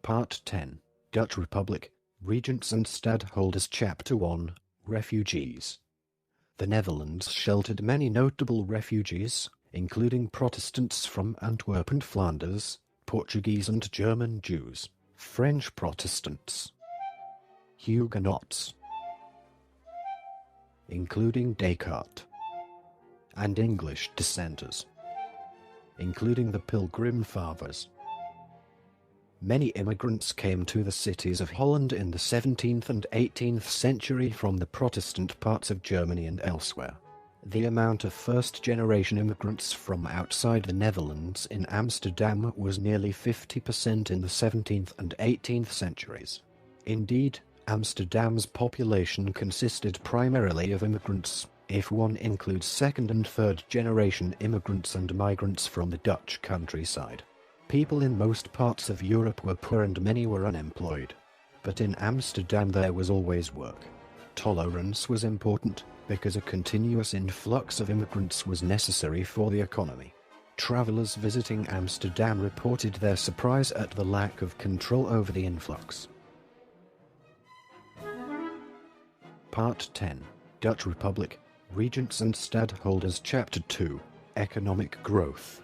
Part 10. Dutch Republic, Regents and Stadholders. Chapter 1. Refugees. The Netherlands sheltered many notable refugees, including Protestants from Antwerp and Flanders, Portuguese and German Jews, French Protestants, Huguenots, including Descartes, and English dissenters, including the Pilgrim Fathers. Many immigrants came to the cities of Holland in the 17th and 18th century from the Protestant parts of Germany and elsewhere. The amount of first-generation immigrants from outside the Netherlands in Amsterdam was nearly 50% in the 17th and 18th centuries. Indeed, Amsterdam's population consisted primarily of immigrants, if one includes second- and third-generation immigrants and migrants from the Dutch countryside. People in most parts of Europe were poor and many were unemployed. But in Amsterdam there was always work. Tolerance was important, because a continuous influx of immigrants was necessary for the economy. Travelers visiting Amsterdam reported their surprise at the lack of control over the influx. Part 10. Dutch Republic, Regents and Stadholders Chapter 2. Economic Growth.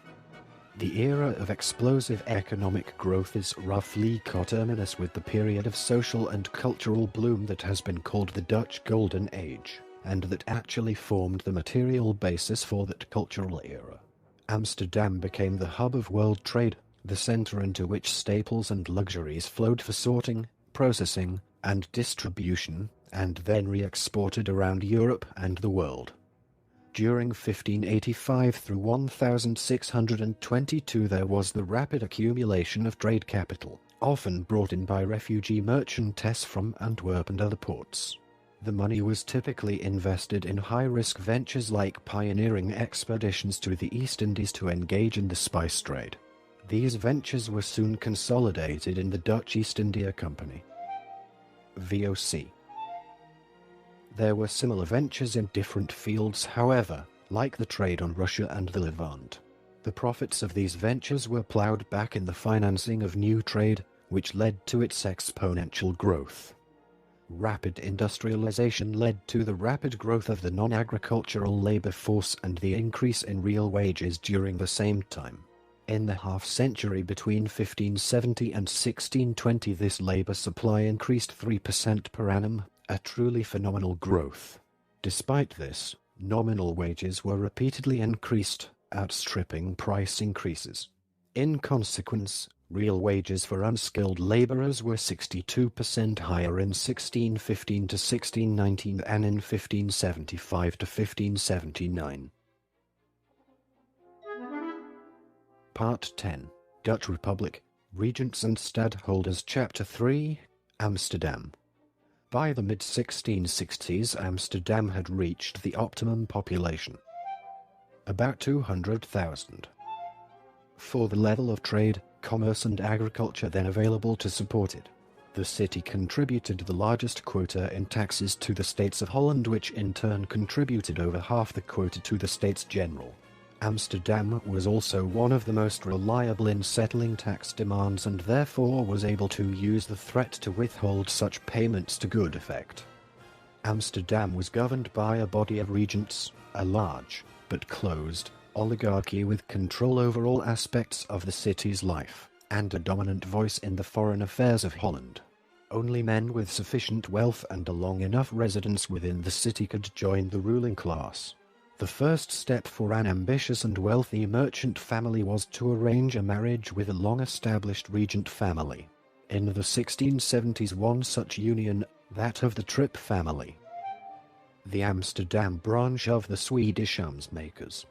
The era of explosive economic growth is roughly coterminous with the period of social and cultural bloom that has been called the Dutch Golden Age, and that actually formed the material basis for that cultural era. Amsterdam became the hub of world trade, the center into which staples and luxuries flowed for sorting, processing, and distribution, and then re-exported around Europe and the world. During 1585 through 1622 there was the rapid accumulation of trade capital, often brought in by refugee merchantess from Antwerp and other ports. The money was typically invested in high-risk ventures like pioneering expeditions to the East Indies to engage in the spice trade. These ventures were soon consolidated in the Dutch East India Company. VOC. There were similar ventures in different fields, however, like the trade on Russia and the Levant. The profits of these ventures were plowed back in the financing of new trade, which led to its exponential growth. Rapid industrialization led to the rapid growth of the non-agricultural labor force and the increase in real wages during the same time. In the half-century between 1570 and 1620 this labor supply increased 3% per annum, a truly phenomenal growth. Despite this, nominal wages were repeatedly increased, outstripping price increases. In consequence, real wages for unskilled laborers were 62% higher in 1615 to 1619 than in 1575 to 1579. Part 10. Dutch Republic, Regents and Stadholders Chapter 3. Amsterdam. By the mid-1660s, Amsterdam had reached the optimum population, about 200,000. For the level of trade, commerce and agriculture then available to support it, the city contributed the largest quota in taxes to the States of Holland, which in turn contributed over half the quota to the States General. Amsterdam was also one of the most reliable in settling tax demands and therefore was able to use the threat to withhold such payments to good effect. Amsterdam was governed by a body of regents, a large, but closed, oligarchy with control over all aspects of the city's life, and a dominant voice in the foreign affairs of Holland. Only men with sufficient wealth and a long enough residence within the city could join the ruling class. The first step for an ambitious and wealthy merchant family was to arrange a marriage with a long-established regent family. In the 1670s one such union, that of the Tripp family, the Amsterdam branch of the Swedish arms-makers,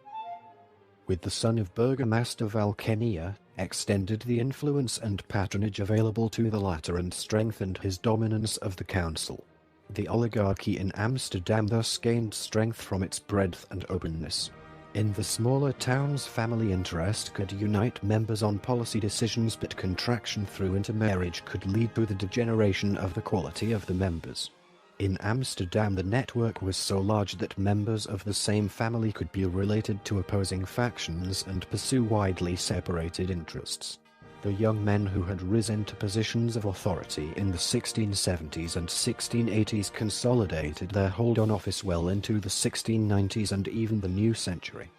with the son of Burgomaster Valkenia, extended the influence and patronage available to the latter and strengthened his dominance of the council. The oligarchy in Amsterdam thus gained strength from its breadth and openness. In the smaller towns, family interest could unite members on policy decisions, but contraction through intermarriage could lead to the degeneration of the quality of the members. In Amsterdam, the network was so large that members of the same family could be related to opposing factions and pursue widely separated interests. The young men who had risen to positions of authority in the 1670s and 1680s consolidated their hold on office well into the 1690s and even the new century.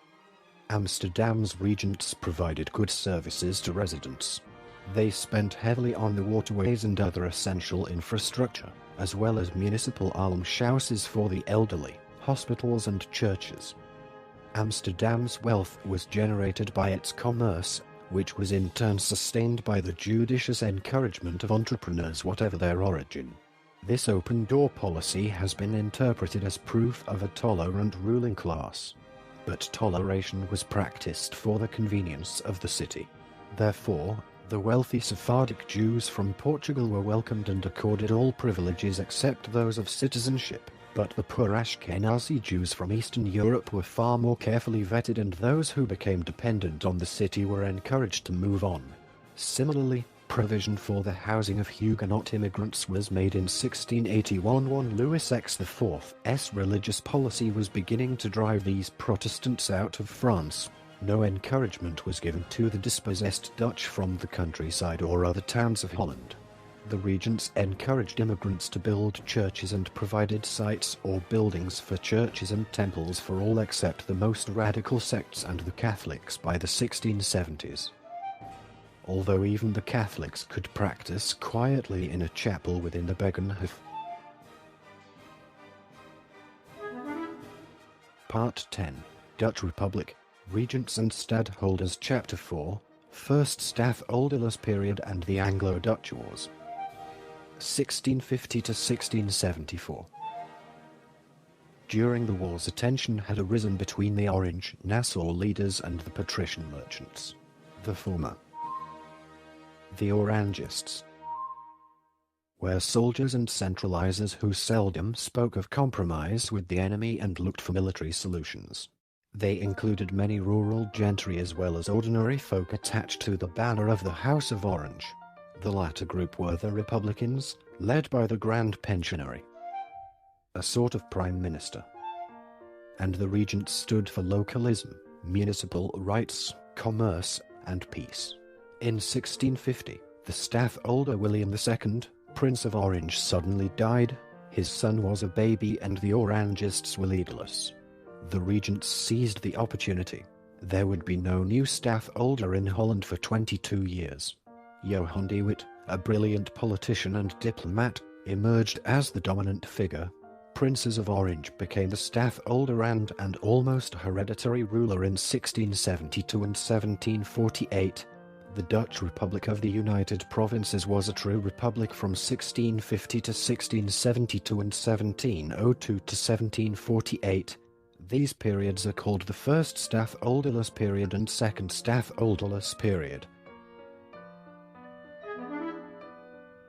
Amsterdam's regents provided good services to residents. They spent heavily on the waterways and other essential infrastructure, as well as municipal almshouses for the elderly, hospitals and churches. Amsterdam's wealth was generated by its commerce, which was in turn sustained by the judicious encouragement of entrepreneurs whatever their origin. This open-door policy has been interpreted as proof of a tolerant ruling class. But toleration was practiced for the convenience of the city. Therefore, the wealthy Sephardic Jews from Portugal were welcomed and accorded all privileges except those of citizenship, but the poor Ashkenazi Jews from Eastern Europe were far more carefully vetted, and those who became dependent on the city were encouraged to move on. Similarly, provision for the housing of Huguenot immigrants was made in 1681 when Louis XIV's religious policy was beginning to drive these Protestants out of France. No encouragement was given to the dispossessed Dutch from the countryside or other towns of Holland. The regents encouraged immigrants to build churches and provided sites or buildings for churches and temples for all except the most radical sects and the Catholics by the 1670s. Although even the Catholics could practice quietly in a chapel within the Beggenhof. Part 10. Dutch Republic, Regents and Stadholders. Chapter 4, First Stadholderless Period and the Anglo-Dutch Wars. 1650 to 1674. During the wars, a tension had arisen between the Orange Nassau leaders and the patrician merchants. The former, the Orangists, were soldiers and centralizers who seldom spoke of compromise with the enemy and looked for military solutions. They included many rural gentry as well as ordinary folk attached to the banner of the House of Orange. The latter group were the Republicans, led by the Grand Pensionary, a sort of prime minister. And the regents stood for localism, municipal rights, commerce, and peace. In 1650, the stadholder William II, Prince of Orange, suddenly died. His son was a baby and the Orangists were leaderless. The regents seized the opportunity. There would be no new stadholder in Holland for 22 years. Johan de Witt, a brilliant politician and diplomat, emerged as the dominant figure. Princes of Orange became the stadholder and almost hereditary ruler in 1672 and 1748. The Dutch Republic of the United Provinces was a true republic from 1650 to 1672 and 1702 to 1748. These periods are called the First Stadholderless Period and Second Stadholderless Period.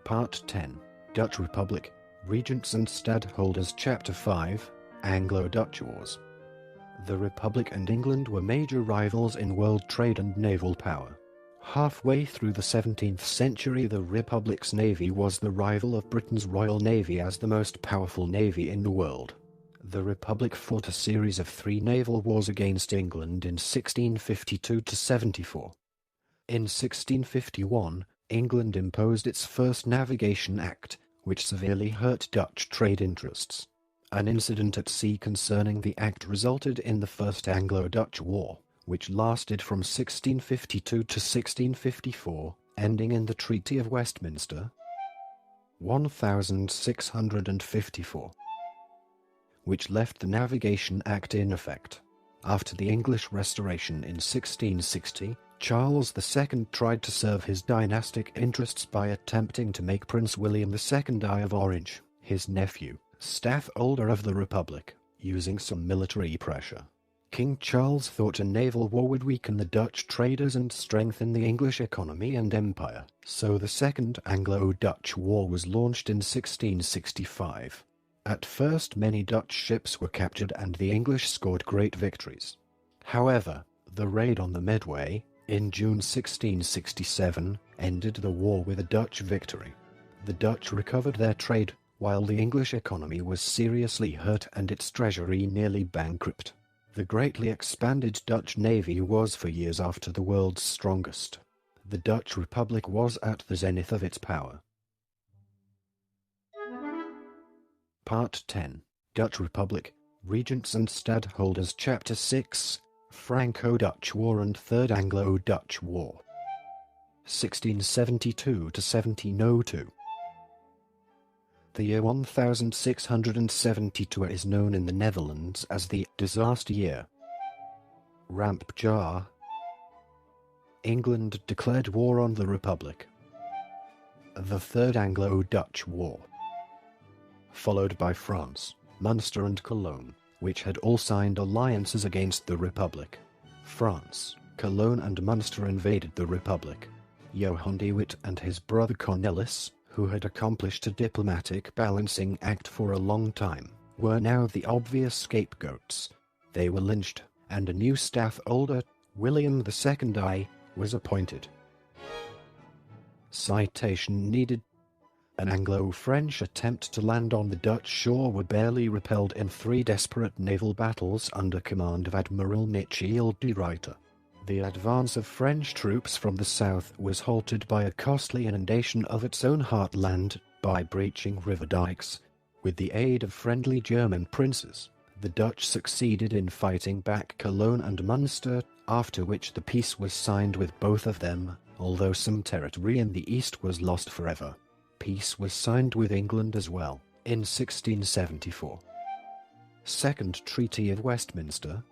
Part 10. Dutch Republic, Regents and Stadholders. Chapter 5, Anglo-Dutch Wars. The Republic and England were major rivals in world trade and naval power. Halfway through the 17th century, the Republic's navy was the rival of Britain's Royal Navy as the most powerful navy in the world. The Republic fought a series of 3 naval wars against England in 1652 to 74. In 1651, England imposed its first Navigation Act, which severely hurt Dutch trade interests. An incident at sea concerning the act resulted in the First Anglo-Dutch War, which lasted from 1652 to 1654, ending in the Treaty of Westminster, 1654, which left the Navigation Act in effect. After the English Restoration in 1660, Charles II tried to serve his dynastic interests by attempting to make Prince William II I of Orange, his nephew, stadholder of the Republic, using some military pressure. King Charles thought a naval war would weaken the Dutch traders and strengthen the English economy and empire, so the Second Anglo-Dutch War was launched in 1665. At first, many Dutch ships were captured and the English scored great victories. However, the raid on the Medway, in June 1667, ended the war with a Dutch victory. The Dutch recovered their trade, while the English economy was seriously hurt and its treasury nearly bankrupt. The greatly expanded Dutch navy was for years after the world's strongest. The Dutch Republic was at the zenith of its power. Part 10. Dutch Republic, Regents and Stadholders. Chapter 6, Franco-Dutch War and Third Anglo-Dutch War, 1672 to 1702. The year 1672 is known in the Netherlands as the disaster year, Rampjaar, England declared war on the Republic. The Third Anglo-Dutch War, followed by France, Munster and Cologne, which had all signed alliances against the Republic. France, Cologne and Munster invaded the Republic. Johan de Witt and his brother Cornelis, who had accomplished a diplomatic balancing act for a long time, were now the obvious scapegoats. They were lynched, and a new stafholder, William II I, was appointed. Citation needed. An Anglo-French attempt to land on the Dutch shore were barely repelled in 3 desperate naval battles under command of Admiral Michiel de Ruyter. The advance of French troops from the south was halted by a costly inundation of its own heartland by breaching river dikes. With the aid of friendly German princes, the Dutch succeeded in fighting back Cologne and Munster, after which the peace was signed with both of them, although some territory in the east was lost forever. Peace was signed with England as well, in 1674. Second Treaty of Westminster.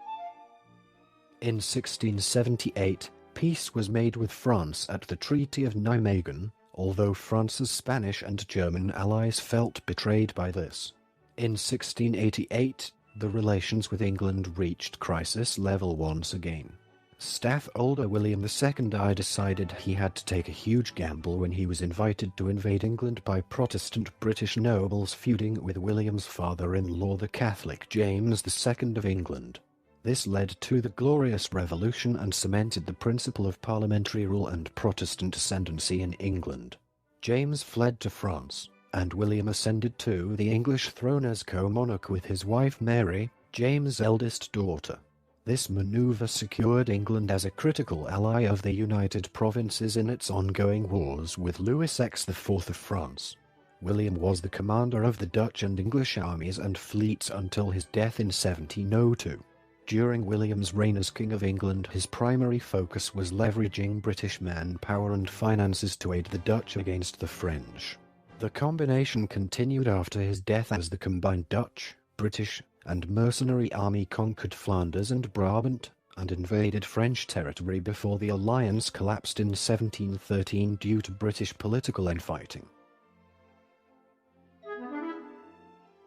In 1678, peace was made with France at the Treaty of Nijmegen, although France's Spanish and German allies felt betrayed by this. In 1688, the relations with England reached crisis level once again. Stafholder William II I decided he had to take a huge gamble when he was invited to invade England by Protestant British nobles feuding with William's father-in-law, the Catholic James II of England. This led to the Glorious Revolution and cemented the principle of parliamentary rule and Protestant ascendancy in England. James fled to France, and William ascended to the English throne as co-monarch with his wife Mary, James' eldest daughter. This maneuver secured England as a critical ally of the United Provinces in its ongoing wars with Louis IV of France. William was the commander of the Dutch and English armies and fleets until his death in 1702. During William's reign as King of England, his primary focus was leveraging British manpower and finances to aid the Dutch against the French. The combination continued after his death as the combined Dutch, British, and mercenary army conquered Flanders and Brabant, and invaded French territory before the alliance collapsed in 1713 due to British political infighting.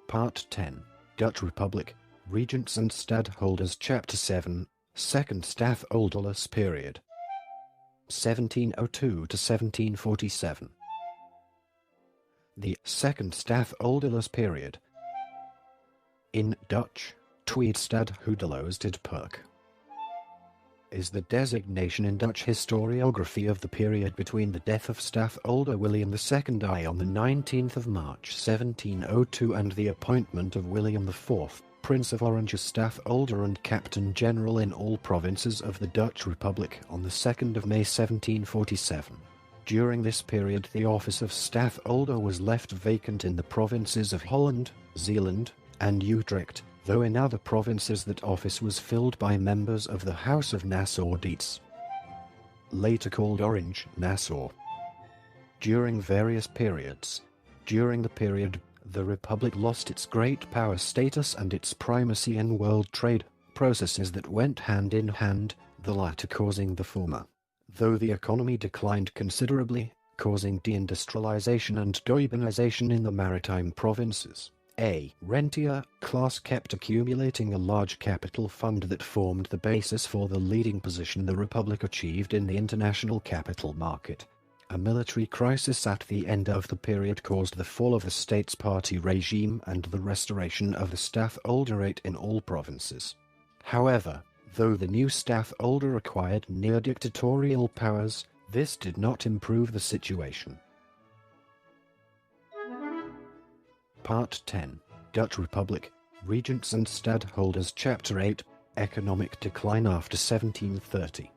Part 10. Dutch Republic, Regents and Stadholders. Chapter 7, Second Stafholderless Period, 1702 to 1747. The Second Stafholderless Period, in Dutch, Tweede Stadhouderloosheidperk, is the designation in Dutch historiography of the period between the death of Stafholder William II I on the 19th of March 1702 and the appointment of William IV, Prince of Orange, as Stafholder and Captain General in all provinces of the Dutch Republic on the 2nd of May 1747. During this period the office of Stafholder was left vacant in the provinces of Holland, Zeeland, and Utrecht, though in other provinces that office was filled by members of the House of Nassau-Dietz, later called Orange Nassau. During various periods. During the period, the Republic lost its great power status and its primacy in world trade, processes that went hand in hand, the latter causing the former. Though the economy declined considerably, causing deindustrialization and urbanization in the maritime provinces. A rentier class kept accumulating a large capital fund that formed the basis for the leading position the Republic achieved in the international capital market. A military crisis at the end of the period caused the fall of the States Party regime and the restoration of the stafholderate in all provinces. However, though the new stafholder acquired near-dictatorial powers, this did not improve the situation. Part 10. Dutch Republic, Regents and Stadholders. Chapter 8, Economic Decline after 1730.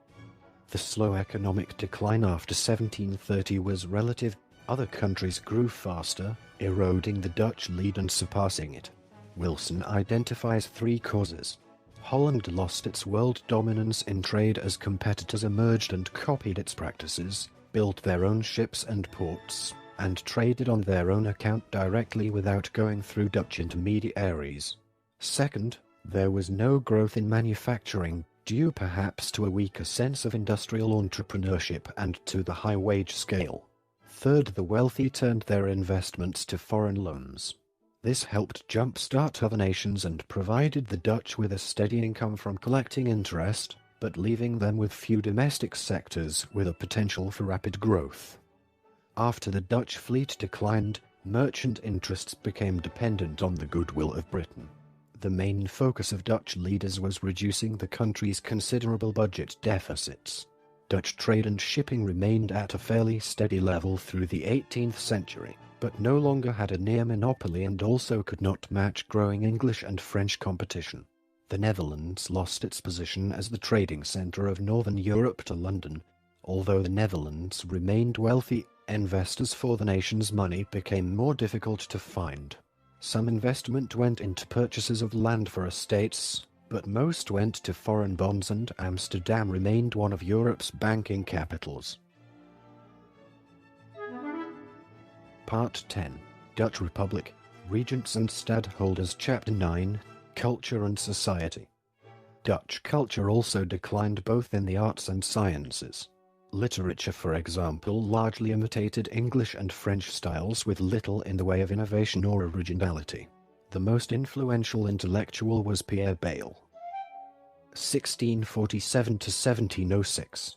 The slow economic decline after 1730 was relative. Other countries grew faster, eroding the Dutch lead and surpassing it. Wilson identifies 3 causes. Holland lost its world dominance in trade as competitors emerged and copied its practices, built their own ships and ports, and traded on their own account directly without going through Dutch intermediaries. Second, there was no growth in manufacturing, due perhaps to a weaker sense of industrial entrepreneurship and to the high wage scale. Third, the wealthy turned their investments to foreign loans. This helped jumpstart other nations and provided the Dutch with a steady income from collecting interest, but leaving them with few domestic sectors with a potential for rapid growth. After the Dutch fleet declined, merchant interests became dependent on the goodwill of Britain. The main focus of Dutch leaders was reducing the country's considerable budget deficits. Dutch trade and shipping remained at a fairly steady level through the 18th century, but no longer had a near monopoly and also could not match growing English and French competition. The Netherlands lost its position as the trading centre of Northern Europe to London. Although the Netherlands remained wealthy, investors for the nation's money became more difficult to find. Some investment went into purchases of land for estates, but most went to foreign bonds, and Amsterdam remained one of Europe's banking capitals. Part 10. Dutch Republic, Regents and Stadholders. Chapter 9. Culture and Society. Dutch culture also declined both in the arts and sciences. Literature, for example, largely imitated English and French styles with little in the way of innovation or originality. The most influential intellectual was Pierre Bayle, 1647 to 1706.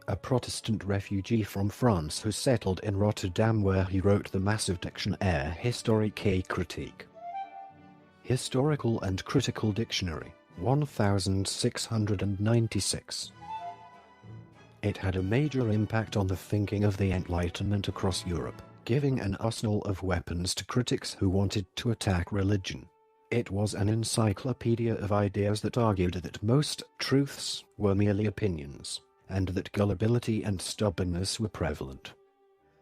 A Protestant refugee from France who settled in Rotterdam, where he wrote the massive Dictionnaire historique et critique. Historical and Critical Dictionary, 1696. It had a major impact on the thinking of the Enlightenment across Europe, giving an arsenal of weapons to critics who wanted to attack religion. It was an encyclopedia of ideas that argued that most truths were merely opinions, and that gullibility and stubbornness were prevalent.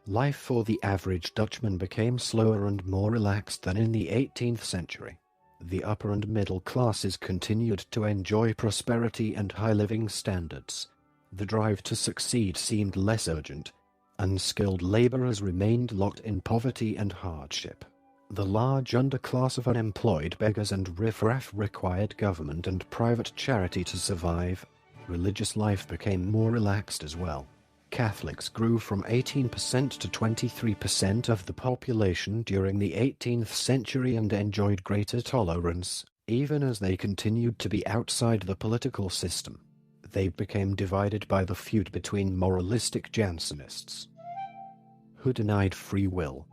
Life for the average Dutchman became slower and more relaxed than in the 18th century. The upper and middle classes continued to enjoy prosperity and high living standards. The drive to succeed seemed less urgent. Unskilled laborers remained locked in poverty and hardship. The large underclass of unemployed beggars and riffraff required government and private charity to survive. Religious life became more relaxed as well. Catholics grew from 18% to 23% of the population during the 18th century and enjoyed greater tolerance, even as they continued to be outside the political system. They became divided by the feud between moralistic Jansenists, who denied free will,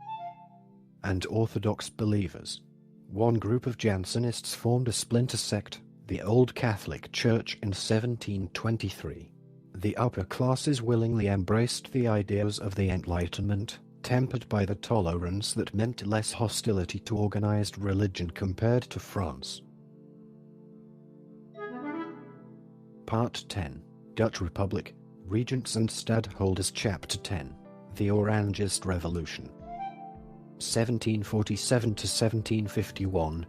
and Orthodox believers. One group of Jansenists formed a splinter sect, the Old Catholic Church, in 1723. The upper classes willingly embraced the ideas of the Enlightenment, tempered by the tolerance that meant less hostility to organized religion compared to France. Part 10. Dutch Republic, Regents and Stadholders. Chapter 10. The Orangist Revolution, 1747 to 1751.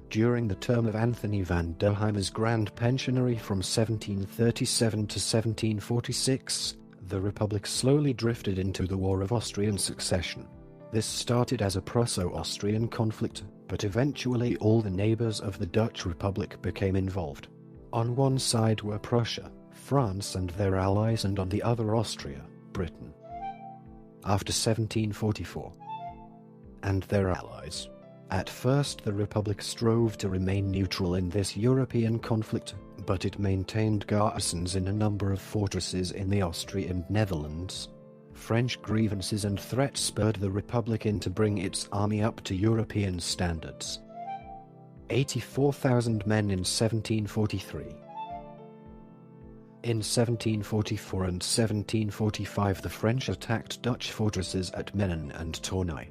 During the term of Anthony van der Heim Grand Pensionary from 1737 to 1746, the Republic slowly drifted into the War of Austrian Succession. This started as a Prusso-Austrian conflict, but eventually all the neighbors of the Dutch Republic became involved. On one side were Prussia, France and their allies, and on the other Austria, Britain. After 1744, and their allies. At first the Republic strove to remain neutral in this European conflict, but it maintained garrisons in a number of fortresses in the Austrian Netherlands. French grievances and threats spurred the Republic in to bring its army up to European standards. 84,000 men in 1743. In 1744 and 1745 the French attacked Dutch fortresses at Menin and Tournai.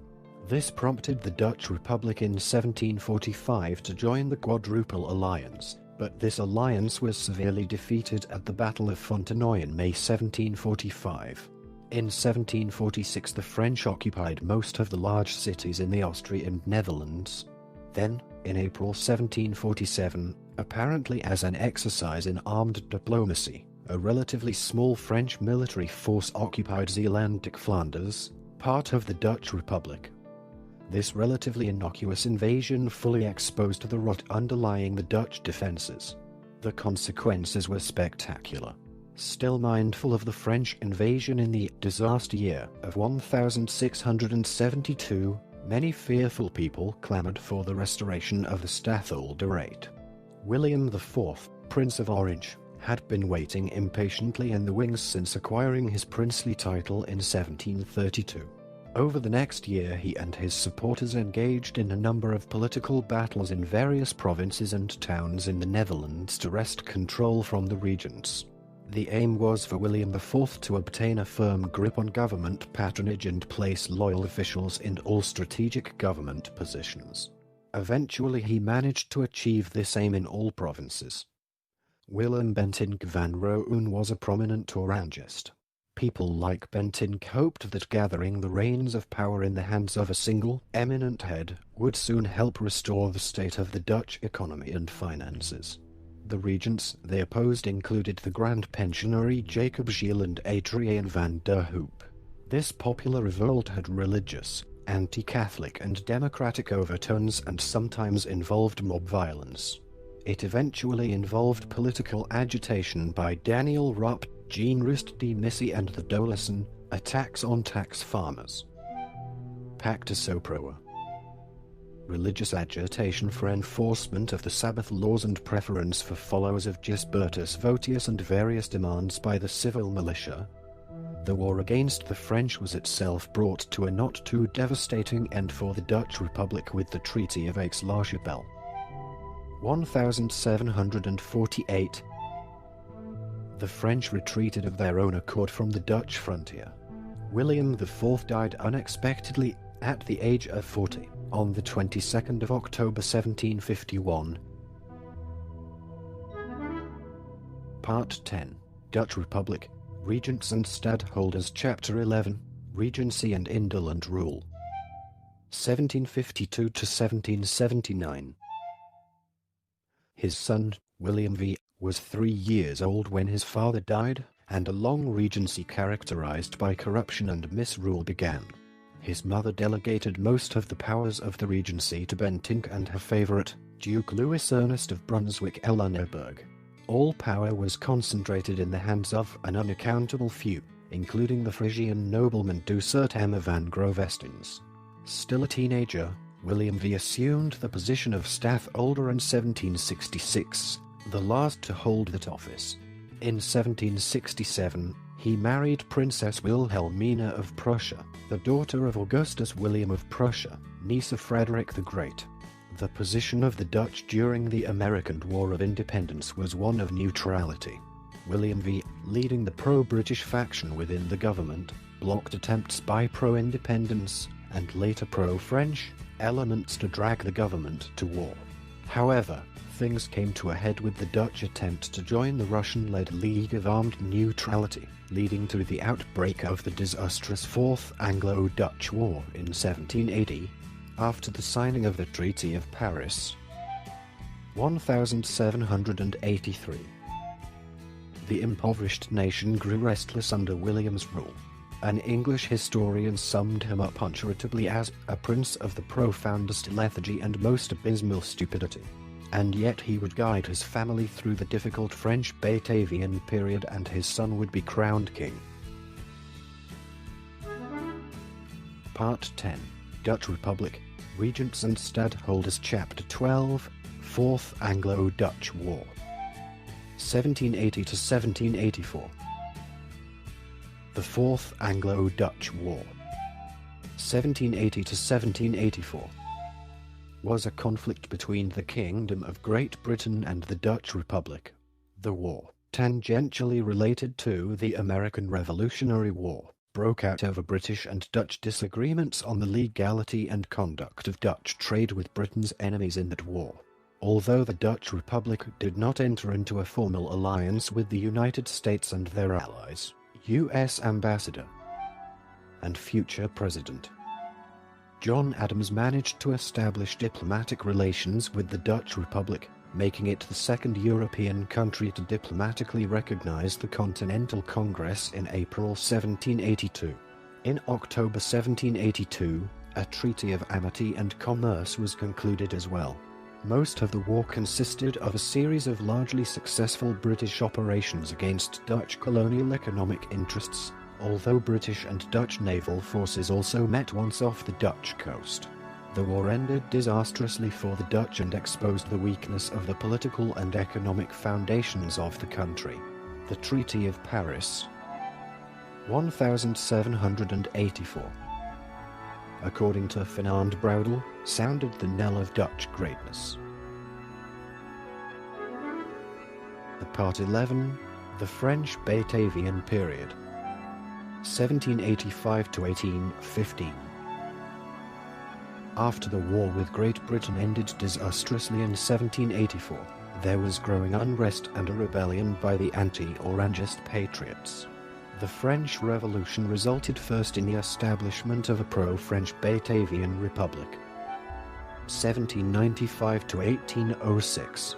This prompted the Dutch Republic in 1745 to join the Quadruple Alliance, but this alliance was severely defeated at the Battle of Fontenoy in May 1745. In 1746 the French occupied most of the large cities in the Austrian Netherlands. Then, in April 1747, apparently as an exercise in armed diplomacy, a relatively small French military force occupied Zeelandic Flanders, part of the Dutch Republic. This relatively innocuous invasion fully exposed the rot underlying the Dutch defences. The consequences were spectacular. Still mindful of the French invasion in the disaster year of 1672, many fearful people clamoured for the restoration of the Stadtholderate. William IV, Prince of Orange, had been waiting impatiently in the wings since acquiring his princely title in 1732. Over the next year he and his supporters engaged in a number of political battles in various provinces and towns in the Netherlands to wrest control from the regents. The aim was for William IV to obtain a firm grip on government patronage and place loyal officials in all strategic government positions. Eventually he managed to achieve this aim in all provinces. Willem Bentinck van Roon was a prominent Orangist. People like Bentinck hoped that gathering the reins of power in the hands of a single, eminent head would soon help restore the state of the Dutch economy and finances. The regents they opposed included the Grand Pensionary Jacob Giel and Adriaan van der Hoop. This popular revolt had religious, anti-Catholic and democratic overtones and sometimes involved mob violence. It eventually involved political agitation by Daniel Rupp, Jean Rust de Missy and the Dolassen, attacks on tax farmers. Pacta Soproa. Religious agitation for enforcement of the Sabbath laws and preference for followers of Gisbertus Votius and various demands by the civil militia. The war against the French was itself brought to a not too devastating end for the Dutch Republic with the Treaty of Aix-la-Chapelle. 1748. The French retreated of their own accord from the Dutch frontier. William IV died unexpectedly at the age of 40 on the 22nd of October 1751. Part 10. Dutch Republic, Regents and Stadtholders. Chapter 11. Regency and Indolent Rule. 1752 to 1779. His son, William V, was 3 years old when his father died, and a long regency characterized by corruption and misrule began. His mother delegated most of the powers of the regency to Bentinck and her favorite, Duke Louis Ernest of Brunswick-Helleneberg. All power was concentrated in the hands of an unaccountable few, including the Frisian nobleman Ducertem van Grovestins. Still a teenager, William V assumed the position of Stadtholder in 1766, the last to hold that office. In 1767, he married Princess Wilhelmina of Prussia, the daughter of Augustus William of Prussia, niece of Frederick the Great. The position of the Dutch during the American War of Independence was one of neutrality. William V, leading the pro-British faction within the government, blocked attempts by pro-independence and later pro-French elements to drag the government to war. However, things came to a head with the Dutch attempt to join the Russian-led League of Armed Neutrality, leading to the outbreak of the disastrous Fourth Anglo-Dutch War in 1780, after the signing of the Treaty of Paris. 1783. The impoverished nation grew restless under William's rule. An English historian summed him up uncharitably as a prince of the profoundest lethargy and most abysmal stupidity. And yet he would guide his family through the difficult French Batavian period, and his son would be crowned king. Part 10. Dutch Republic, Regents and Stadtholders. Chapter 12. Fourth Anglo-Dutch War. 1780 to 1784. The Fourth Anglo-Dutch War, 1780 to 1784, was a conflict between the Kingdom of Great Britain and the Dutch Republic. The war, tangentially related to the American Revolutionary War, broke out over British and Dutch disagreements on the legality and conduct of Dutch trade with Britain's enemies in that war. Although the Dutch Republic did not enter into a formal alliance with the United States and their allies, U.S. Ambassador and future President John Adams managed to establish diplomatic relations with the Dutch Republic, making it the second European country to diplomatically recognize the Continental Congress in April 1782. In October 1782, A treaty of amity and commerce was concluded as well. Most of the war consisted of a series of largely successful British operations against Dutch colonial economic interests, although British and Dutch naval forces also met once off the Dutch coast. The war ended disastrously for the Dutch and exposed the weakness of the political and economic foundations of the country. The Treaty of Paris, 1784, according to Fernand Braudel, sounded the knell of Dutch greatness. The Part 11, the French Batavian period, 1785 to 1815. After the war with Great Britain ended disastrously in 1784, there was growing unrest and a rebellion by the anti-Orangist patriots. The French Revolution resulted first in the establishment of a pro-French Batavian Republic, 1795 to 1806.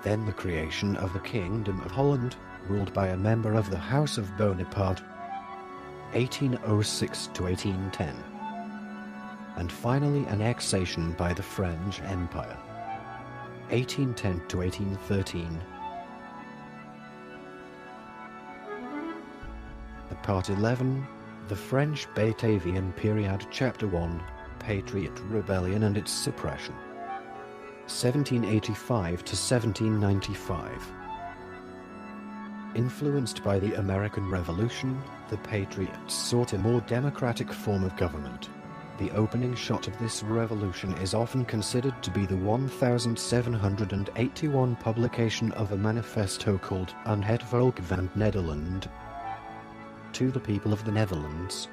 Then the creation of the Kingdom of Holland, ruled by a member of the House of Bonaparte, 1806 to 1810. And finally annexation by the French Empire, 1810 to 1813. The Part 11, the French Batavian period, Chapter 1, Patriot Rebellion and its suppression, 1785 to 1795. Influenced by the American Revolution, the Patriots sought a more democratic form of government. The opening shot of this revolution is often considered to be the 1781 publication of a manifesto called Aan het Volk van Nederland, to the people of the Netherlands,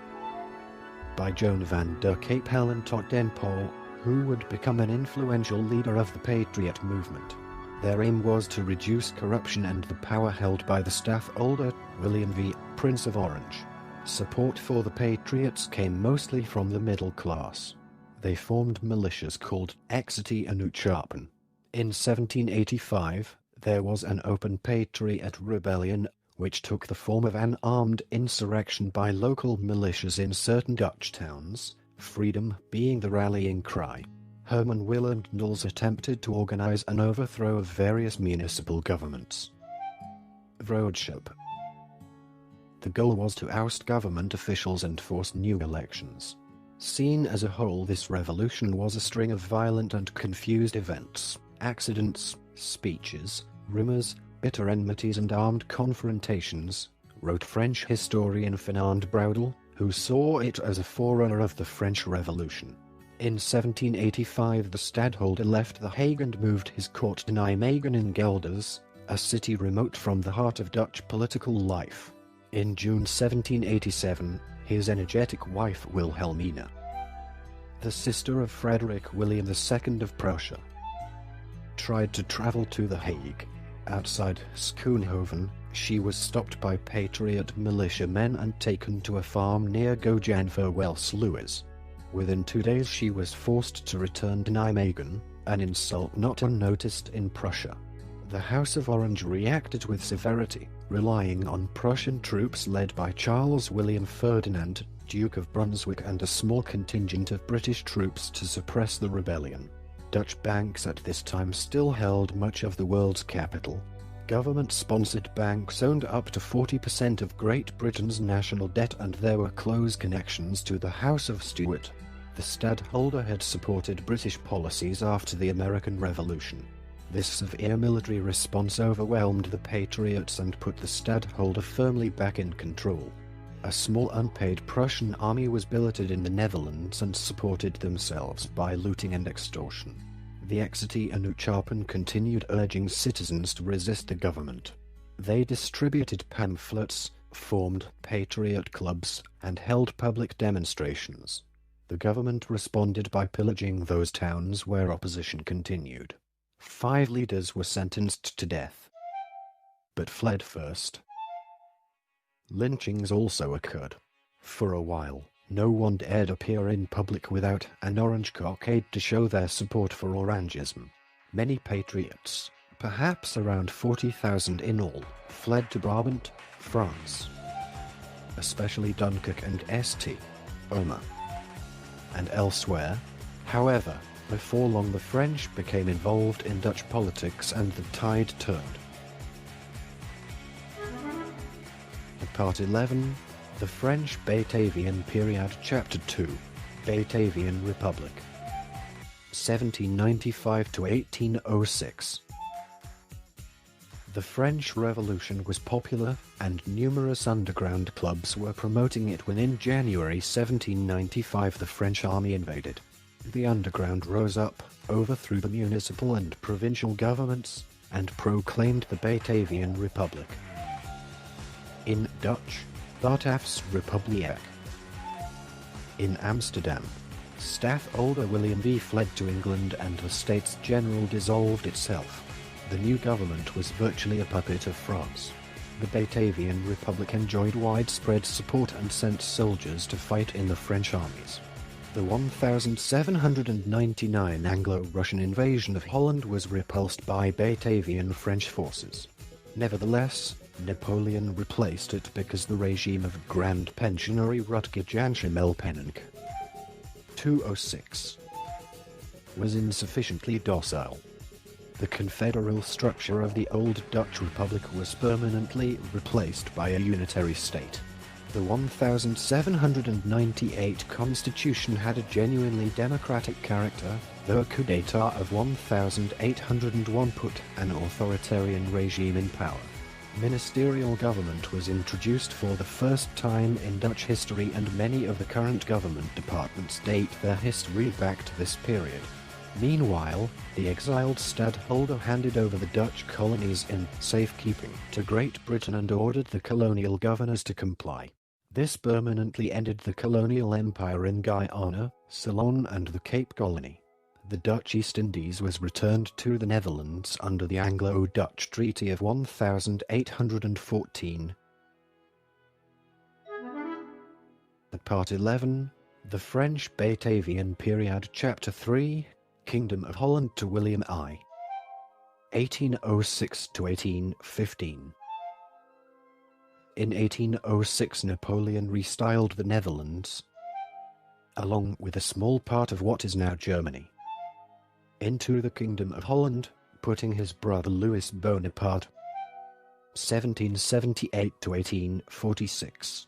by Joan van der Capellen tot den Pol, who would become an influential leader of the Patriot movement. Their aim was to reduce corruption and the power held by the stafholder, William V, Prince of Orange. Support for the Patriots came mostly from the middle class. They formed militias called Exeter and Uchapen. In 1785, there was an open Patriot rebellion, which took the form of an armed insurrection by local militias in certain Dutch towns, freedom being the rallying cry. Herman Willem Knowles attempted to organize an overthrow of various municipal governments. Vroedschap. The goal was to oust government officials and force new elections. Seen as a whole, this revolution was a string of violent and confused events, accidents, speeches, rumors, bitter enmities and armed confrontations, wrote French historian Fernand Braudel, who saw it as a forerunner of the French Revolution. In 1785 the stadholder left The Hague and moved his court to Nijmegen in Gelders, a city remote from the heart of Dutch political life. In June 1787, his energetic wife Wilhelmina, the sister of Frederick William II of Prussia, tried to travel to The Hague. Outside Schoonhoven, she was stopped by Patriot militiamen and taken to a farm near Gojanver-Wels-Lewis. Within 2 days she was forced to return to Nijmegen, an insult not unnoticed in Prussia. The House of Orange reacted with severity, relying on Prussian troops led by Charles William Ferdinand, Duke of Brunswick, and a small contingent of British troops to suppress the rebellion. Dutch banks at this time still held much of the world's capital. Government-sponsored banks owned up to 40% of Great Britain's national debt, and there were close connections to the House of Stuart. The stadholder had supported British policies after the American Revolution. This severe military response overwhelmed the Patriots and put the stadholder firmly back in control. A small unpaid Prussian army was billeted in the Netherlands and supported themselves by looting and extortion. The Exeter and Uchapen continued urging citizens to resist the government. They distributed pamphlets, formed patriot clubs, and held public demonstrations. The government responded by pillaging those towns where opposition continued. 5 leaders were sentenced to death, but fled first. Lynchings also occurred. For a while, no one dared appear in public without an orange cockade to show their support for Orangism. Many patriots, perhaps around 40,000 in all, fled to Brabant, France, especially Dunkirk and St. Omer. and elsewhere. However, before long the French became involved in Dutch politics and the tide turned. Part 11. The French Batavian Period. Chapter 2. Batavian Republic. 1795 to 1806. The French Revolution was popular, and numerous underground clubs were promoting it when in January 1795 the French army invaded. The underground rose up, overthrew the municipal and provincial governments, and proclaimed the Batavian Republic. In Dutch, Bataafsrepubliek. In Amsterdam, stadholder William V fled to England and the States General dissolved itself. The new government was virtually a puppet of France. The Batavian Republic enjoyed widespread support and sent soldiers to fight in the French armies. The 1799 Anglo-Russian invasion of Holland was repulsed by Batavian French forces. Nevertheless, Napoleon replaced it because the regime of Grand Pensionary Rutger Janschemel-Penninck 206 was insufficiently docile. The confederal structure of the old Dutch Republic was permanently replaced by a unitary state. The 1798 constitution had a genuinely democratic character, though a coup d'état of 1801 put an authoritarian regime in power. Ministerial government was introduced for the first time in Dutch history, and many of the current government departments date their history back to this period. Meanwhile, the exiled stadholder handed over the Dutch colonies in safekeeping to Great Britain and ordered the colonial governors to comply. This permanently ended the colonial empire in Guyana, Ceylon and the Cape Colony. The Dutch East Indies was returned to the Netherlands under the Anglo-Dutch Treaty of 1814. Part 11. The French Batavian Period. Chapter 3. Kingdom of Holland to William I. 1806 to 1815. In 1806 Napoleon restyled the Netherlands, along with a small part of what is now Germany, into the Kingdom of Holland, putting his brother Louis Bonaparte 1778 to 1846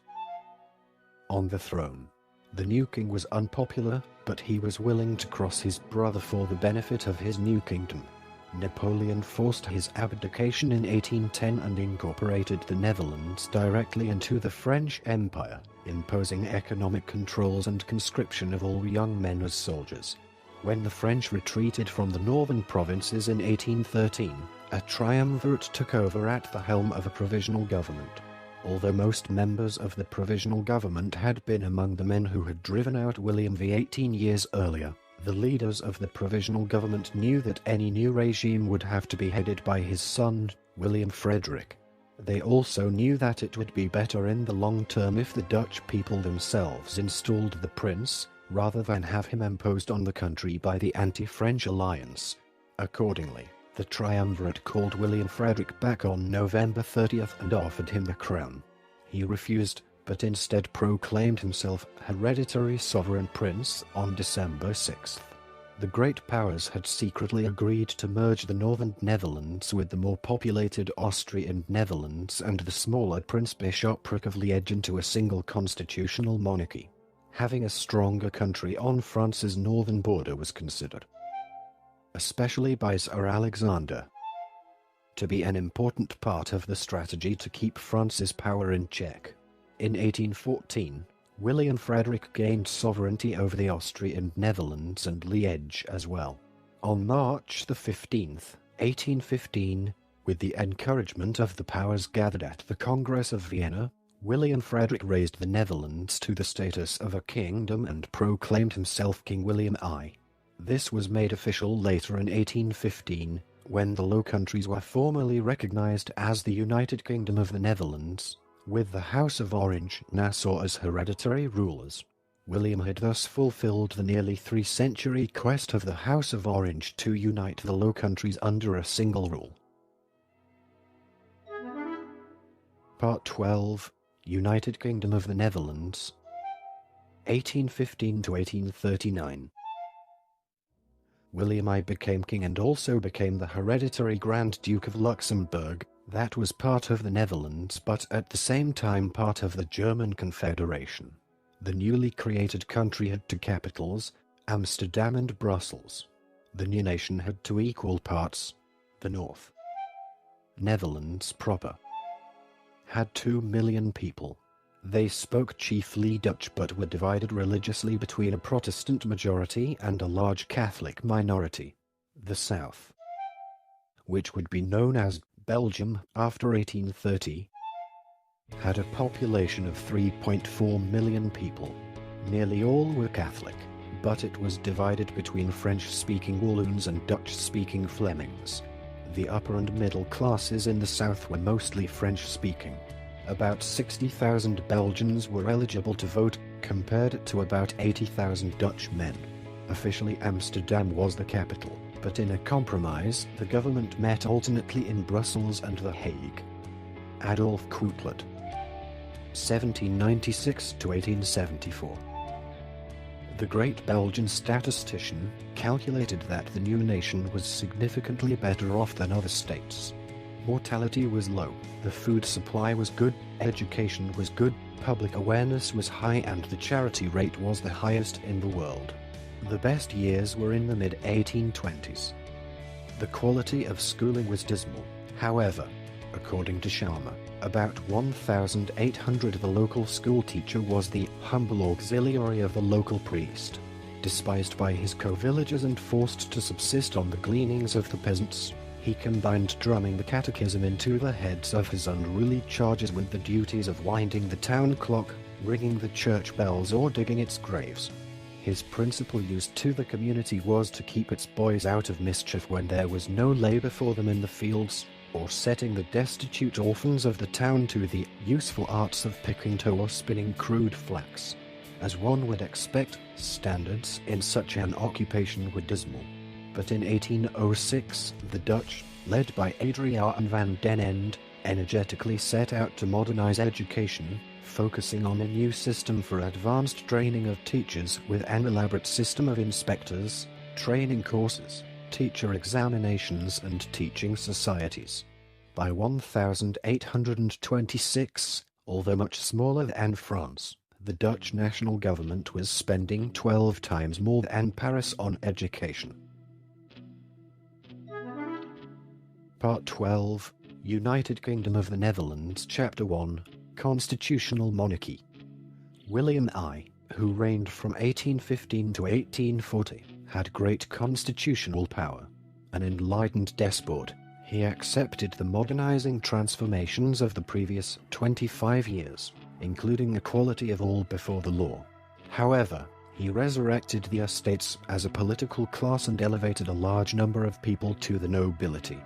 on the throne. The new king was unpopular, but he was willing to cross his brother for the benefit of his new kingdom. Napoleon forced his abdication in 1810 and incorporated the Netherlands directly into the French Empire, imposing economic controls and conscription of all young men as soldiers. When the French retreated from the northern provinces in 1813, a triumvirate took over at the helm of a provisional government. Although most members of the provisional government had been among the men who had driven out William V 18 years earlier, the leaders of the provisional government knew that any new regime would have to be headed by his son, William Frederick. They also knew that it would be better in the long term if the Dutch people themselves installed the prince, rather than have him imposed on the country by the anti-French alliance. Accordingly, the triumvirate called William Frederick back on November 30th and offered him the crown. He refused, but instead proclaimed himself hereditary sovereign prince on December 6th. The great powers had secretly agreed to merge the northern Netherlands with the more populated Austrian Netherlands and the smaller Prince-Bishopric of Liège into a single constitutional monarchy. Having a stronger country on France's northern border was considered, especially by Sir Alexander, to be an important part of the strategy to keep France's power in check. In 1814, William Frederick gained sovereignty over the Austrian Netherlands and Liège as well. On March the 15th, 1815, with the encouragement of the powers gathered at the Congress of Vienna, William Frederick raised the Netherlands to the status of a kingdom and proclaimed himself King William I. This was made official later in 1815, when the Low Countries were formally recognized as the United Kingdom of the Netherlands, with the House of Orange-Nassau as hereditary rulers. William had thus fulfilled the nearly 3-century quest of the House of Orange to unite the Low Countries under a single rule. Part 12. United Kingdom of the Netherlands. 1815 to 1839. William I became king and also became the hereditary Grand Duke of Luxembourg. That was part of the Netherlands, but at the same time part of the German Confederation. The newly created country had two capitals, Amsterdam and Brussels. The new nation had two equal parts. The North, Netherlands proper, had 2 million people. They spoke chiefly Dutch but were divided religiously between a Protestant majority and a large Catholic minority. The South, which would be known as Belgium after 1830, had a population of 3.4 million people. Nearly all were Catholic, but it was divided between French-speaking Walloons and Dutch-speaking Flemings. The upper and middle classes in the south were mostly French-speaking. About 60,000 Belgians were eligible to vote, compared to about 80,000 Dutchmen. Officially Amsterdam was the capital, but in a compromise, the government met alternately in Brussels and The Hague. Adolf Couplet, 1796 to 1874. The great Belgian statistician calculated that the new nation was significantly better off than other states. Mortality was low, the food supply was good, education was good, public awareness was high, and the charity rate was the highest in the world. The best years were in the mid-1820s. The quality of schooling was dismal, however. According to Sharma, about 1,800 the local school teacher was the humble auxiliary of the local priest, despised by his co-villagers and forced to subsist on the gleanings of the peasants. He combined drumming the catechism into the heads of his unruly charges with the duties of winding the town clock, ringing the church bells, or digging its graves. His principal use to the community was to keep its boys out of mischief when there was no labor for them in the fields, or setting the destitute orphans of the town to the useful arts of picking tow or spinning crude flax. As one would expect, standards in such an occupation were dismal. But in 1806, the Dutch, led by Adriaan van den Ende, energetically set out to modernize education, focusing on a new system for advanced training of teachers with an elaborate system of inspectors, training courses, teacher examinations, and teaching societies. By 1826, although much smaller than France, the Dutch national government was spending 12 times more than Paris on education. Part 12, United Kingdom of the Netherlands, Chapter 1, Constitutional Monarchy. William I, who reigned from 1815 to 1840, had great constitutional power. An enlightened despot, he accepted the modernizing transformations of the previous 25 years, including equality of all before the law. However, he resurrected the estates as a political class and elevated a large number of people to the nobility.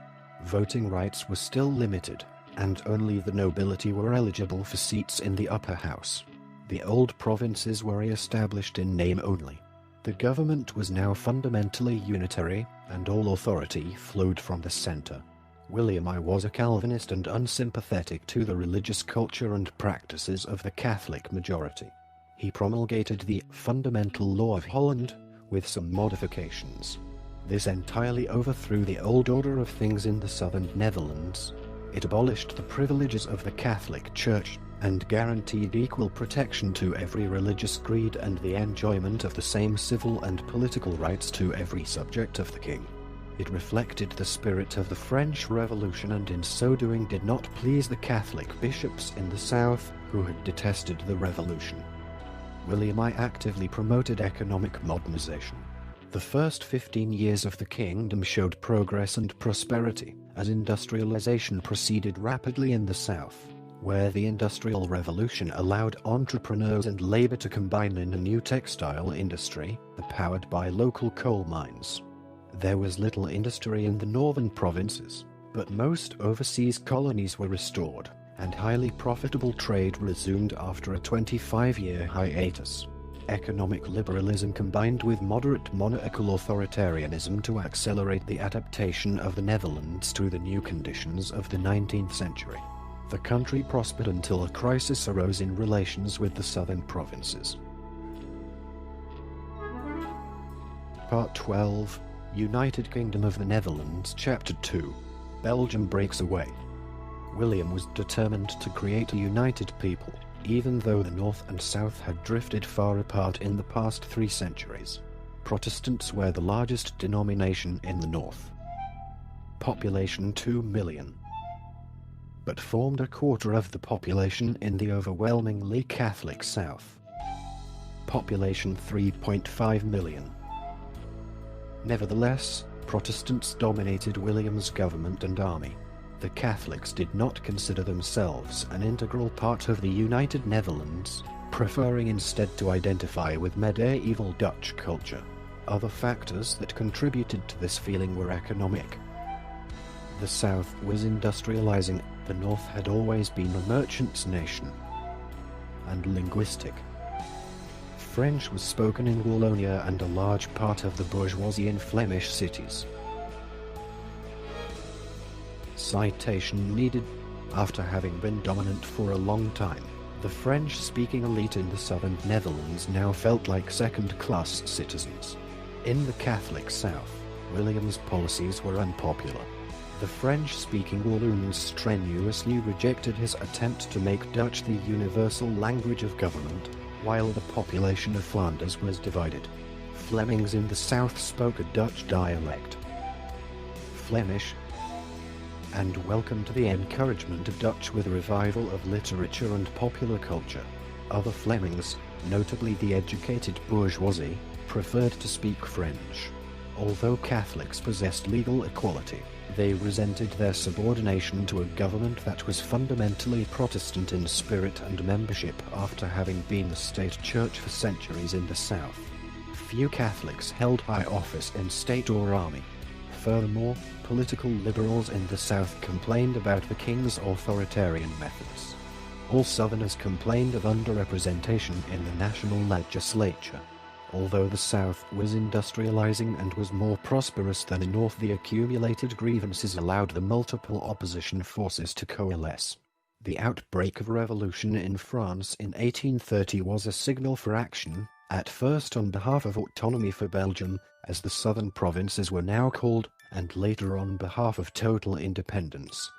Voting rights were still limited, and only the nobility were eligible for seats in the upper house. The old provinces were re-established in name only. The government was now fundamentally unitary, and all authority flowed from the center. William I was a Calvinist and unsympathetic to the religious culture and practices of the Catholic majority. He promulgated the Fundamental Law of Holland, with some modifications. This entirely overthrew the old order of things in the southern Netherlands. It abolished the privileges of the Catholic Church, and guaranteed equal protection to every religious creed and the enjoyment of the same civil and political rights to every subject of the king. It reflected the spirit of the French Revolution, and in so doing did not please the Catholic bishops in the south, who had detested the revolution. William I actively promoted economic modernization. The first 15 years of the kingdom showed progress and prosperity, as industrialization proceeded rapidly in the south, where the Industrial Revolution allowed entrepreneurs and labor to combine in a new textile industry, powered by local coal mines. There was little industry in the northern provinces, but most overseas colonies were restored, and highly profitable trade resumed after a 25-year hiatus. Economic liberalism combined with moderate monarchical authoritarianism to accelerate the adaptation of the Netherlands to the new conditions of the 19th century. The country prospered until a crisis arose in relations with the southern provinces. Part 12, United Kingdom of the Netherlands, Chapter 2. Belgium breaks away. William was determined to create a united people, even though the North and South had drifted far apart in the past 3 centuries. Protestants were the largest denomination in the North. Population 2 million. But formed a quarter of the population in the overwhelmingly Catholic South. Population 3.5 million. Nevertheless, Protestants dominated William's government and army. The Catholics did not consider themselves an integral part of the United Netherlands, preferring instead to identify with medieval Dutch culture. Other factors that contributed to this feeling were economic. The South was industrializing, the North had always been a merchant's nation. And linguistic. French was spoken in Wallonia and a large part of the bourgeoisie in Flemish cities. Citation needed. After having been dominant for a long time, the French-speaking elite in the southern Netherlands now felt like second-class citizens. In the Catholic South, William's policies were unpopular. The French-speaking Walloons strenuously rejected his attempt to make Dutch the universal language of government, while the population of Flanders was divided. Flemings in the south spoke a Dutch dialect, Flemish, and welcomed the encouragement of Dutch with a revival of literature and popular culture. Other Flemings, notably the educated bourgeoisie, preferred to speak French. Although Catholics possessed legal equality, they resented their subordination to a government that was fundamentally Protestant in spirit and membership after having been the state church for centuries in the South. Few Catholics held high office in state or army. Furthermore, political liberals in the South complained about the king's authoritarian methods. All Southerners complained of underrepresentation in the national legislature. Although the South was industrializing and was more prosperous than the North, the accumulated grievances allowed the multiple opposition forces to coalesce. The outbreak of revolution in France in 1830 was a signal for action, at first on behalf of autonomy for Belgium, as the southern provinces were now called, and later on behalf of total independence.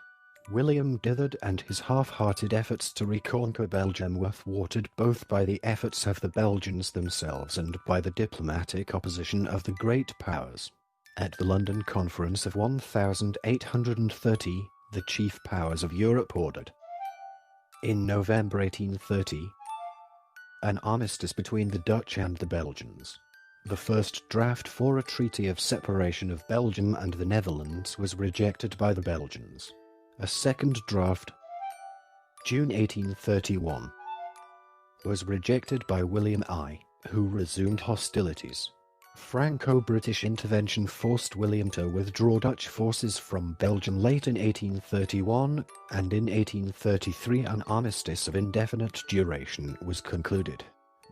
William dithered, and his half-hearted efforts to reconquer Belgium were thwarted both by the efforts of the Belgians themselves and by the diplomatic opposition of the great powers. At the London Conference of 1830, the chief powers of Europe ordered, in November 1830, an armistice between the Dutch and the Belgians. The first draft for a treaty of separation of Belgium and the Netherlands was rejected by the Belgians. A second draft, June 1831, was rejected by William I, who resumed hostilities. Franco-British intervention forced William to withdraw Dutch forces from Belgium late in 1831, and in 1833 an armistice of indefinite duration was concluded.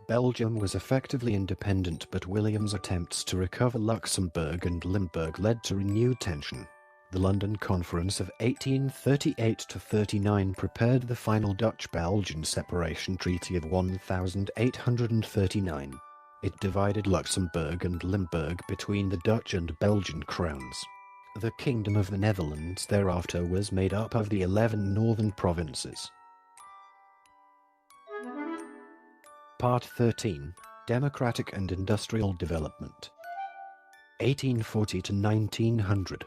Belgium was effectively independent, but William's attempts to recover Luxembourg and Limburg led to renewed tension. The London Conference of 1838–39 prepared the final Dutch-Belgian separation treaty of 1839. It divided Luxembourg and Limburg between the Dutch and Belgian crowns. The Kingdom of the Netherlands thereafter was made up of the 11 northern provinces. Part 13, Democratic and Industrial Development. 1840 to 1900.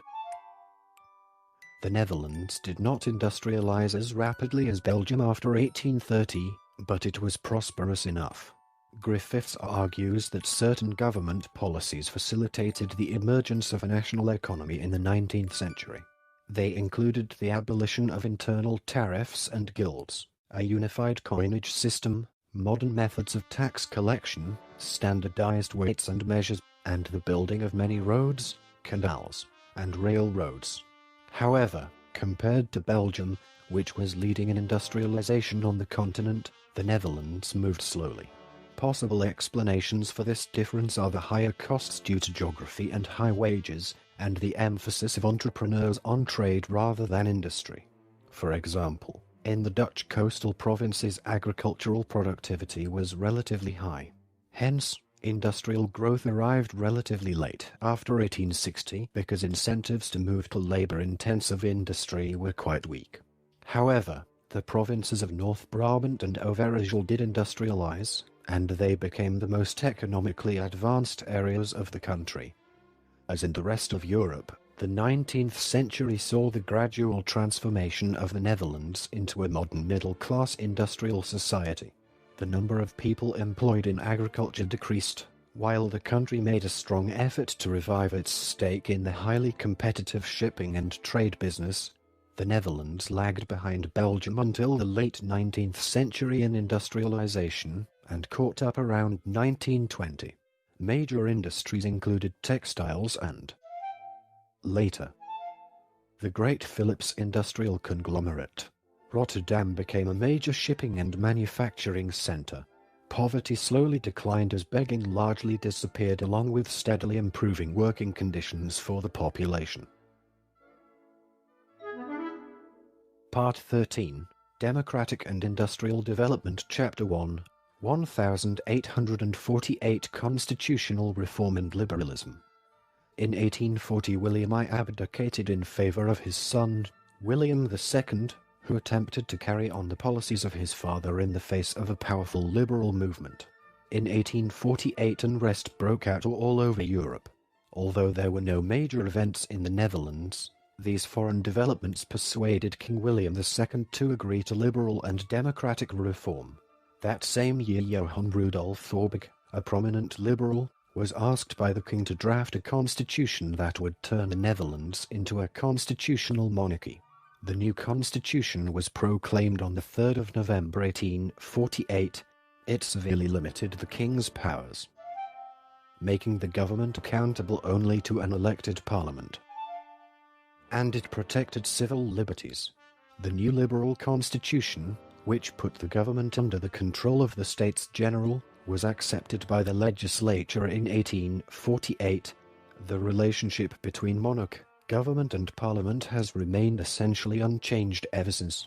The Netherlands did not industrialize as rapidly as Belgium after 1830, but it was prosperous enough. Griffiths argues that certain government policies facilitated the emergence of a national economy in the 19th century. They included the abolition of internal tariffs and guilds, a unified coinage system, modern methods of tax collection, standardized weights and measures, and the building of many roads, canals, and railroads. However, compared to Belgium, which was leading in industrialization on the continent, the Netherlands moved slowly. Possible explanations for this difference are the higher costs due to geography and high wages, and the emphasis of entrepreneurs on trade rather than industry. For example, in the Dutch coastal provinces agricultural productivity was relatively high. Hence, Industrial growth arrived relatively late after 1860 because incentives to move to labor-intensive industry were quite weak. However, the provinces of North Brabant and Overijssel did industrialize, and they became the most economically advanced areas of the country. As in the rest of Europe, the 19th century saw the gradual transformation of the Netherlands into a modern middle-class industrial society. The number of people employed in agriculture decreased, while the country made a strong effort to revive its stake in the highly competitive shipping and trade business. The Netherlands lagged behind Belgium until the late 19th century in industrialization, and caught up around 1920. Major industries included textiles and, later, the Great Philips industrial conglomerate. Rotterdam became a major shipping and manufacturing center. Poverty slowly declined as begging largely disappeared, along with steadily improving working conditions for the population. Part 13, Democratic and Industrial Development, Chapter 1, 1848 Constitutional Reform and Liberalism. In 1840 William I abdicated in favor of his son, William II, who attempted to carry on the policies of his father in the face of a powerful liberal movement. In 1848 unrest broke out all over Europe. Although there were no major events in the Netherlands, these foreign developments persuaded King William II to agree to liberal and democratic reform. That same year Johann Rudolf Thorbecke, a prominent liberal, was asked by the king to draft a constitution that would turn the Netherlands into a constitutional monarchy. The new constitution was proclaimed on the 3rd of November 1848. It severely limited the king's powers, making the government accountable only to an elected parliament. And it protected civil liberties. The new liberal constitution, which put the government under the control of the States General, was accepted by the legislature in 1848. The relationship between monarch, government and parliament has remained essentially unchanged ever since.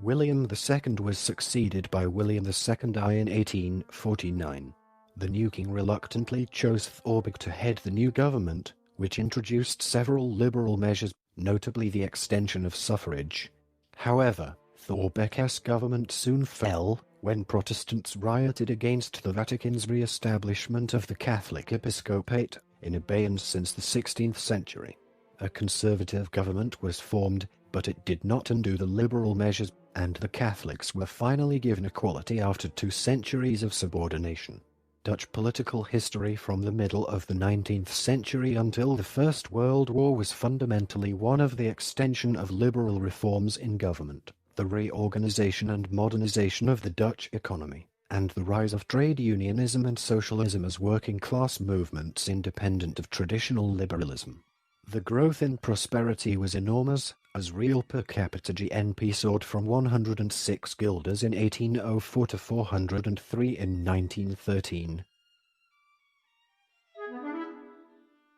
William II was succeeded by William II I in 1849. The new king reluctantly chose Thorbecke to head the new government, which introduced several liberal measures, notably the extension of suffrage. However, Thorbecke's government soon fell when Protestants rioted against the Vatican's re-establishment of the Catholic episcopate, in abeyance since the 16th century. A conservative government was formed, but it did not undo the liberal measures, and the Catholics were finally given equality after 2 centuries of subordination. Dutch political history from the middle of the 19th century until the First World War was fundamentally one of the extension of liberal reforms in government, the reorganization and modernization of the Dutch economy, and the rise of trade unionism and socialism as working-class movements independent of traditional liberalism. The growth in prosperity was enormous, as real per capita GNP soared from 106 guilders in 1804 to 403 in 1913.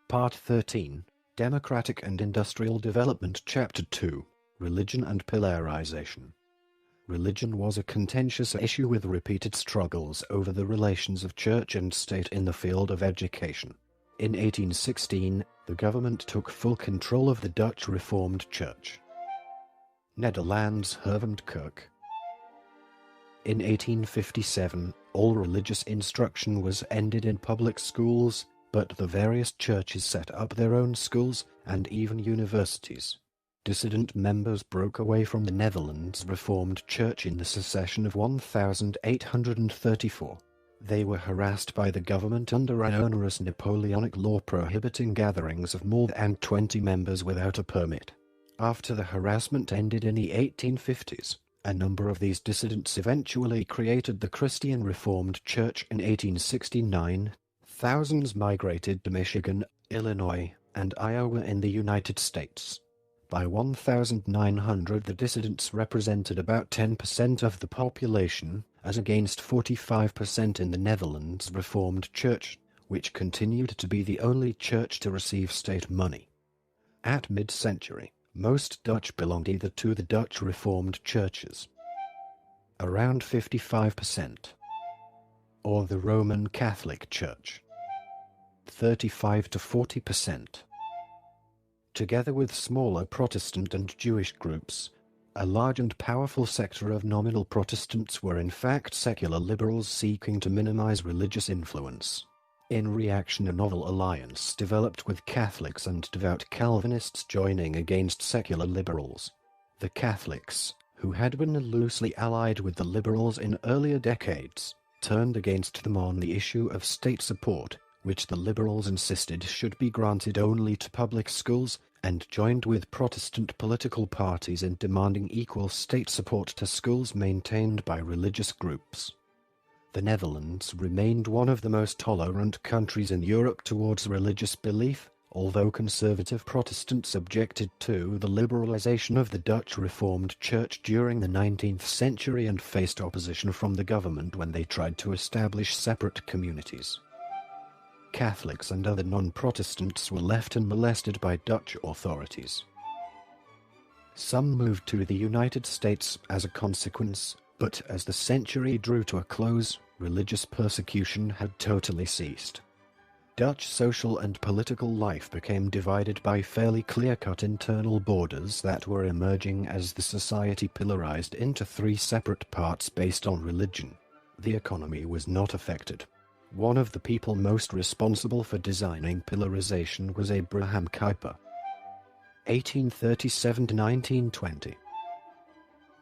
Part 13, Democratic and Industrial Development, Chapter 2, Religion and Pillarization. Religion was a contentious issue with repeated struggles over the relations of church and state in the field of education. In 1816, the government took full control of the Dutch Reformed Church. Netherlands Hervormde Kerk. In 1857, all religious instruction was ended in public schools, but the various churches set up their own schools and even universities. Dissident members broke away from the Netherlands Reformed Church in the secession of 1834. They were harassed by the government under an onerous Napoleonic law prohibiting gatherings of more than 20 members without a permit. After the harassment ended in the 1850s, a number of these dissidents eventually created the Christian Reformed Church in 1869. Thousands migrated to Michigan, Illinois, and Iowa in the United States. By 1900, the dissidents represented about 10% of the population, as against 45% in the Netherlands Reformed Church, which continued to be the only church to receive state money. At mid-century, most Dutch belonged either to the Dutch Reformed churches, around 55%, or the Roman Catholic Church, 35 to 40%. Together with smaller Protestant and Jewish groups, a large and powerful sector of nominal Protestants were in fact secular liberals seeking to minimize religious influence. In reaction, a novel alliance developed with Catholics and devout Calvinists joining against secular liberals. The Catholics, who had been loosely allied with the liberals in earlier decades, turned against them on the issue of state support, which the liberals insisted should be granted only to public schools, and joined with Protestant political parties in demanding equal state support to schools maintained by religious groups. The Netherlands remained one of the most tolerant countries in Europe towards religious belief, although conservative Protestants objected to the liberalization of the Dutch Reformed Church during the 19th century and faced opposition from the government when they tried to establish separate communities. Catholics and other non-Protestants were left unmolested by Dutch authorities. Some moved to the United States as a consequence, but as the century drew to a close, religious persecution had totally ceased. Dutch social and political life became divided by fairly clear-cut internal borders that were emerging as the society pillarized into three separate parts based on religion. The economy was not affected. One of the people most responsible for designing pillarization was Abraham Kuyper, 1837 to 1920.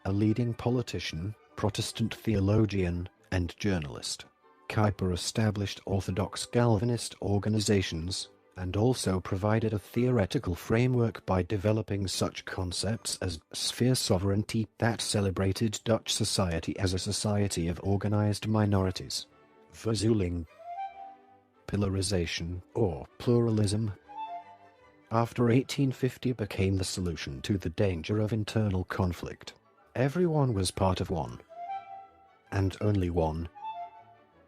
A leading politician, Protestant theologian, and journalist, Kuyper established Orthodox Calvinist organizations, and also provided a theoretical framework by developing such concepts as sphere sovereignty that celebrated Dutch society as a society of organized minorities. Verzuiling, pillarization, or pluralism, after 1850 became the solution to the danger of internal conflict. Everyone was part of one, and only one,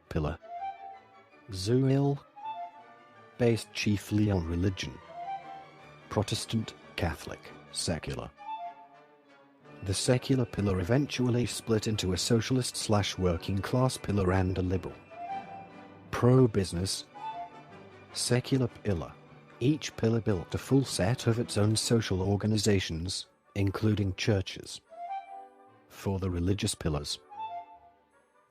pillar. Zuil, based chiefly on religion. Protestant, Catholic, secular. The secular pillar eventually split into a socialist/working-class pillar and a liberal. Pro-business, secular pillar. Each pillar built a full set of its own social organizations, including churches. For the religious pillars,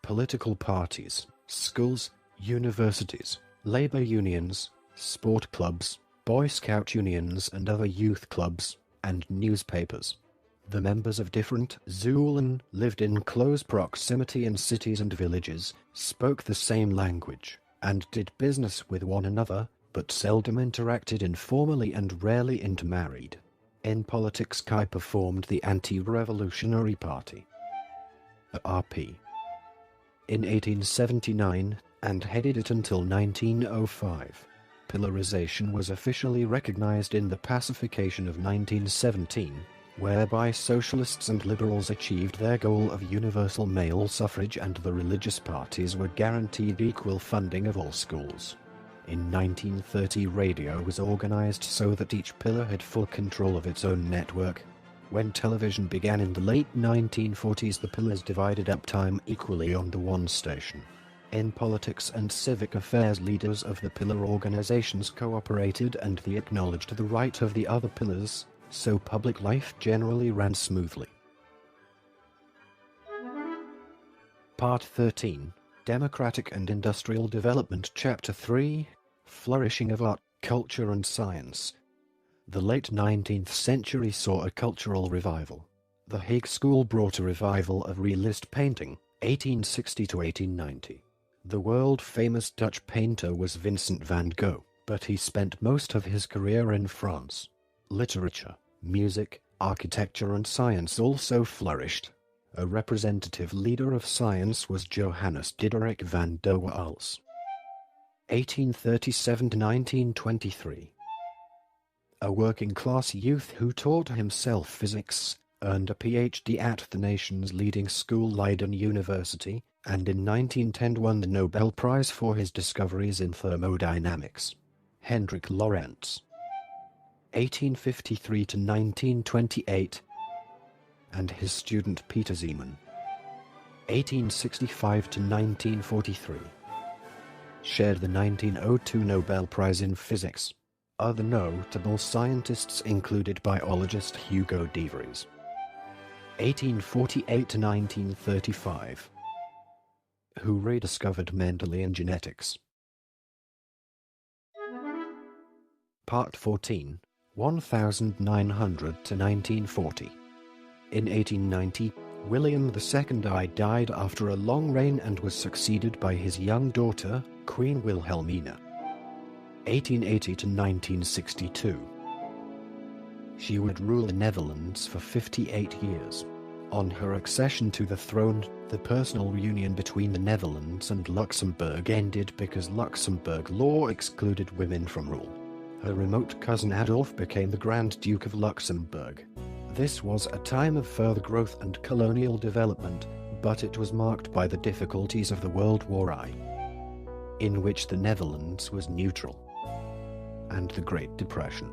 political parties, schools, universities, labor unions, sport clubs, Boy Scout unions and other youth clubs, and newspapers. The members of different Zuilen lived in close proximity in cities and villages, spoke the same language, and did business with one another, but seldom interacted informally and rarely intermarried. In politics, Kuyper formed the Anti-Revolutionary Party, RP, in 1879, and headed it until 1905. Pillarization was officially recognized in the Pacification of 1917, whereby socialists and liberals achieved their goal of universal male suffrage and the religious parties were guaranteed equal funding of all schools. In 1930, radio was organized so that each pillar had full control of its own network. When television began in the late 1940s, the pillars divided up time equally on the one station. In politics and civic affairs, leaders of the pillar organizations cooperated and they acknowledged the right of the other pillars, so public life generally ran smoothly. Part 13, Democratic and Industrial Development, Chapter 3, Flourishing of Art, Culture and Science. The late 19th century saw a cultural revival. The Hague School brought a revival of realist painting, 1860 to 1890. The world-famous Dutch painter was Vincent van Gogh, but he spent most of his career in France. Literature, music, architecture and science also flourished. A representative leader of science was Johannes Diderik van der Waals, 1837 to 1923. A working-class youth who taught himself physics, earned a PhD at the nation's leading school Leiden University, and in 1910 won the Nobel Prize for his discoveries in thermodynamics. Hendrik Lorentz, 1853 to 1928, and his student Peter Zeeman, 1865 to 1943. Shared the 1902 Nobel Prize in Physics. Other notable scientists included biologist Hugo de Vries. 1848 to 1935. Who rediscovered Mendelian genetics. Part 14, 1900 to 1940. In 1890, William II died after a long reign and was succeeded by his young daughter, Queen Wilhelmina. 1880 to 1962. She would rule the Netherlands for 58 years. On her accession to the throne, the personal union between the Netherlands and Luxembourg ended because Luxembourg law excluded women from rule. Her remote cousin Adolf became the Grand Duke of Luxembourg. This was a time of further growth and colonial development, but it was marked by the difficulties of the World War I, in which the Netherlands was neutral, and the Great Depression.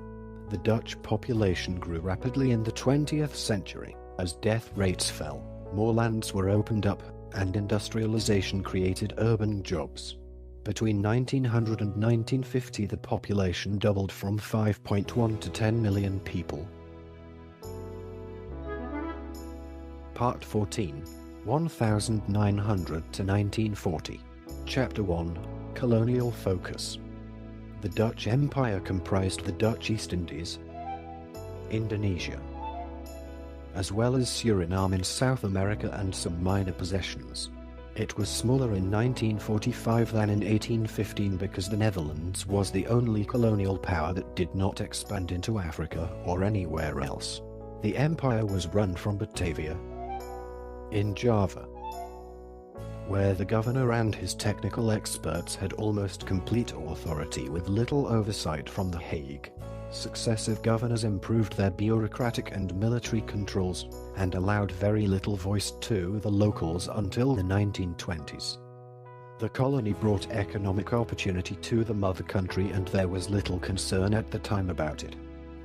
The Dutch population grew rapidly in the 20th century. As death rates fell, more lands were opened up, and industrialization created urban jobs. Between 1900 and 1950, the population doubled from 5.1 to 10 million people. Part 14, 1900 to 1940. Chapter 1, Colonial Focus. The Dutch Empire comprised the Dutch East Indies, Indonesia, as well as Suriname in South America and some minor possessions. It was smaller in 1945 than in 1815 because the Netherlands was the only colonial power that did not expand into Africa or anywhere else. The empire was run from Batavia, in Java, where the governor and his technical experts had almost complete authority with little oversight from The Hague. Successive governors improved their bureaucratic and military controls, and allowed very little voice to the locals until the 1920s. The colony brought economic opportunity to the mother country, and there was little concern at the time about it.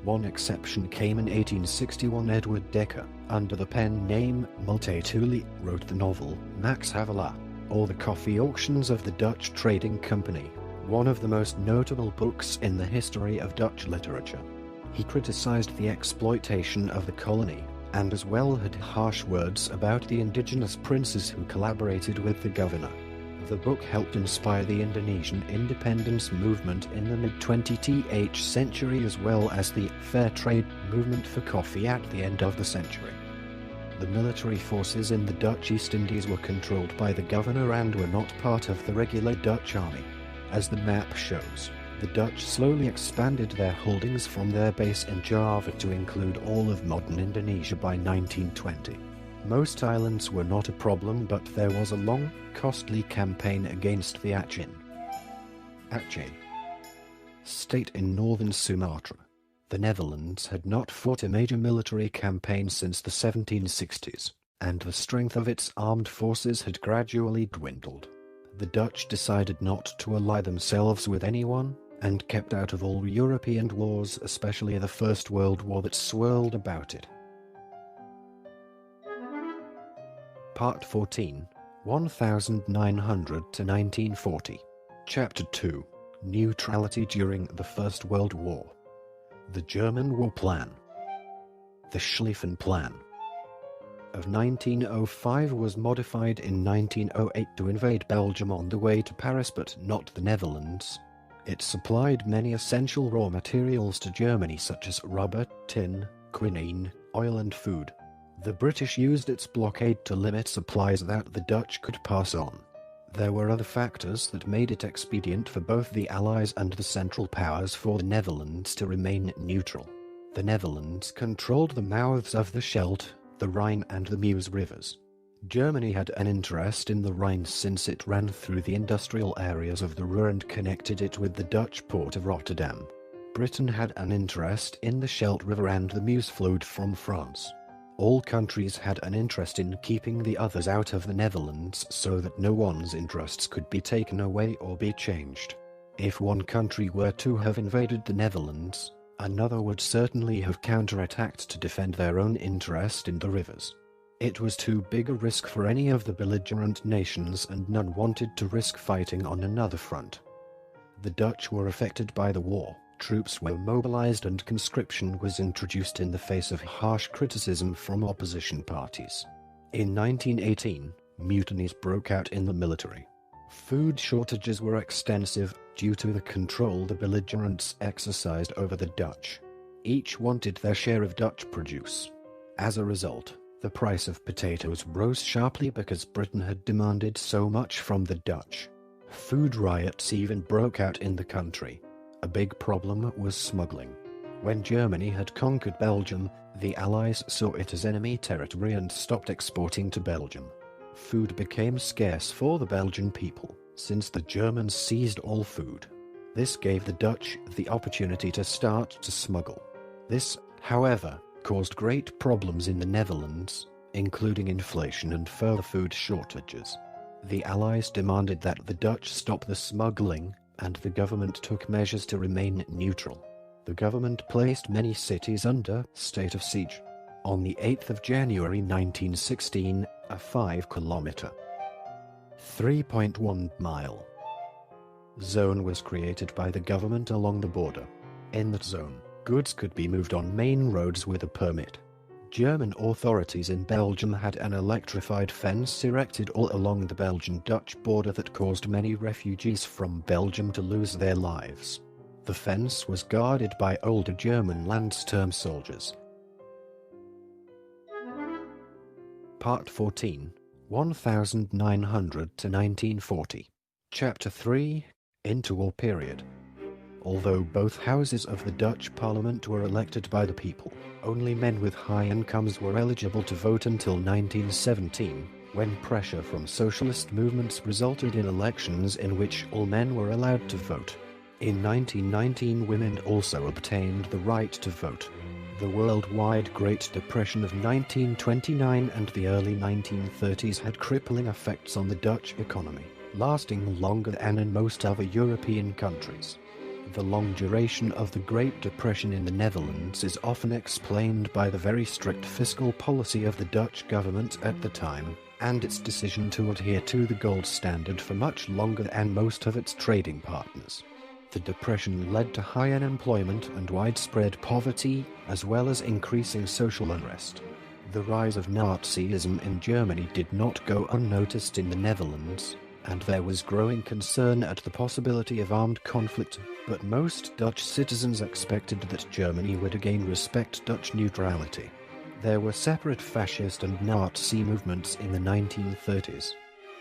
One exception came in 1861. Edward Dekker, under the pen name Multatuli, wrote the novel Max Havelaar, or The Coffee Auctions of the Dutch Trading Company, one of the most notable books in the history of Dutch literature. He criticized the exploitation of the colony, and as well had harsh words about the indigenous princes who collaborated with the governor. The book helped inspire the Indonesian independence movement in the mid-20th century, as well as the fair trade movement for coffee at the end of the century. The military forces in the Dutch East Indies were controlled by the governor and were not part of the regular Dutch army. As the map shows, the Dutch slowly expanded their holdings from their base in Java to include all of modern Indonesia by 1920. Most islands were not a problem, but there was a long, costly campaign against the Aceh state in northern Sumatra. The Netherlands had not fought a major military campaign since the 1760s, and the strength of its armed forces had gradually dwindled. The Dutch decided not to ally themselves with anyone, and kept out of all European wars, especially the First World War that swirled about it. Part 14, 1900 to 1940. Chapter 2, Neutrality during the First World War. The German War Plan. The Schlieffen Plan of 1905 was modified in 1908 to invade Belgium on the way to Paris, but not the Netherlands. It supplied many essential raw materials to Germany, such as rubber, tin, quinine, oil and food. The British used its blockade to limit supplies that the Dutch could pass on. There were other factors that made it expedient for both the Allies and the Central Powers for the Netherlands to remain neutral. The Netherlands controlled the mouths of the Scheldt, the Rhine and the Meuse rivers. Germany had an interest in the Rhine since it ran through the industrial areas of the Ruhr and connected it with the Dutch port of Rotterdam. Britain had an interest in the Scheldt River, and the Meuse flowed from France. All countries had an interest in keeping the others out of the Netherlands so that no one's interests could be taken away or be changed. If one country were to have invaded the Netherlands, another would certainly have counterattacked to defend their own interest in the rivers. It was too big a risk for any of the belligerent nations, and none wanted to risk fighting on another front. The Dutch were affected by the war. Troops were mobilized and conscription was introduced in the face of harsh criticism from opposition parties. In 1918, mutinies broke out in the military. Food shortages were extensive due to the control the belligerents exercised over the Dutch. Each wanted their share of Dutch produce. As a result, the price of potatoes rose sharply because Britain had demanded so much from the Dutch. Food riots even broke out in the country. A big problem was smuggling. When Germany had conquered Belgium, the Allies saw it as enemy territory and stopped exporting to Belgium. Food became scarce for the Belgian people, since the Germans seized all food. This gave the Dutch the opportunity to start to smuggle. This, however, caused great problems in the Netherlands, including inflation and further food shortages. The Allies demanded that the Dutch stop the smuggling, and the government took measures to remain neutral. The government placed many cities under state of siege. On the 8th of January 1916, a 5-kilometer, 3.1-mile zone was created by the government along the border. In that zone, goods could be moved on main roads with a permit. German authorities in Belgium had an electrified fence erected all along the Belgian-Dutch border that caused many refugees from Belgium to lose their lives. The fence was guarded by older German Landsturm soldiers. Part 14, 1900 to 1940. Chapter 3, Interwar Period. Although both houses of the Dutch Parliament were elected by the people, only men with high incomes were eligible to vote until 1917, when pressure from socialist movements resulted in elections in which all men were allowed to vote. In 1919, women also obtained the right to vote. The worldwide Great Depression of 1929 and the early 1930s had crippling effects on the Dutch economy, lasting longer than in most other European countries. The long duration of the Great Depression in the Netherlands is often explained by the very strict fiscal policy of the Dutch government at the time, and its decision to adhere to the gold standard for much longer than most of its trading partners. The Depression led to high unemployment and widespread poverty, as well as increasing social unrest. The rise of Nazism in Germany did not go unnoticed in the Netherlands, and there was growing concern at the possibility of armed conflict, but most Dutch citizens expected that Germany would again respect Dutch neutrality. There were separate fascist and Nazi movements in the 1930s.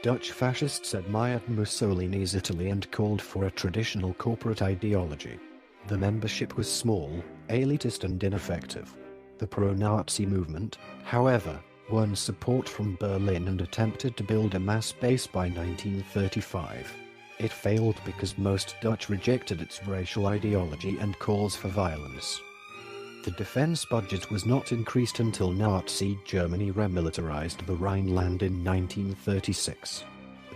Dutch fascists admired Mussolini's Italy and called for a traditional corporate ideology. The membership was small, elitist and ineffective. The pro-Nazi movement, however, won support from Berlin and attempted to build a mass base by 1935. It failed because most Dutch rejected its racial ideology and calls for violence. The defense budget was not increased until Nazi Germany remilitarized the Rhineland in 1936.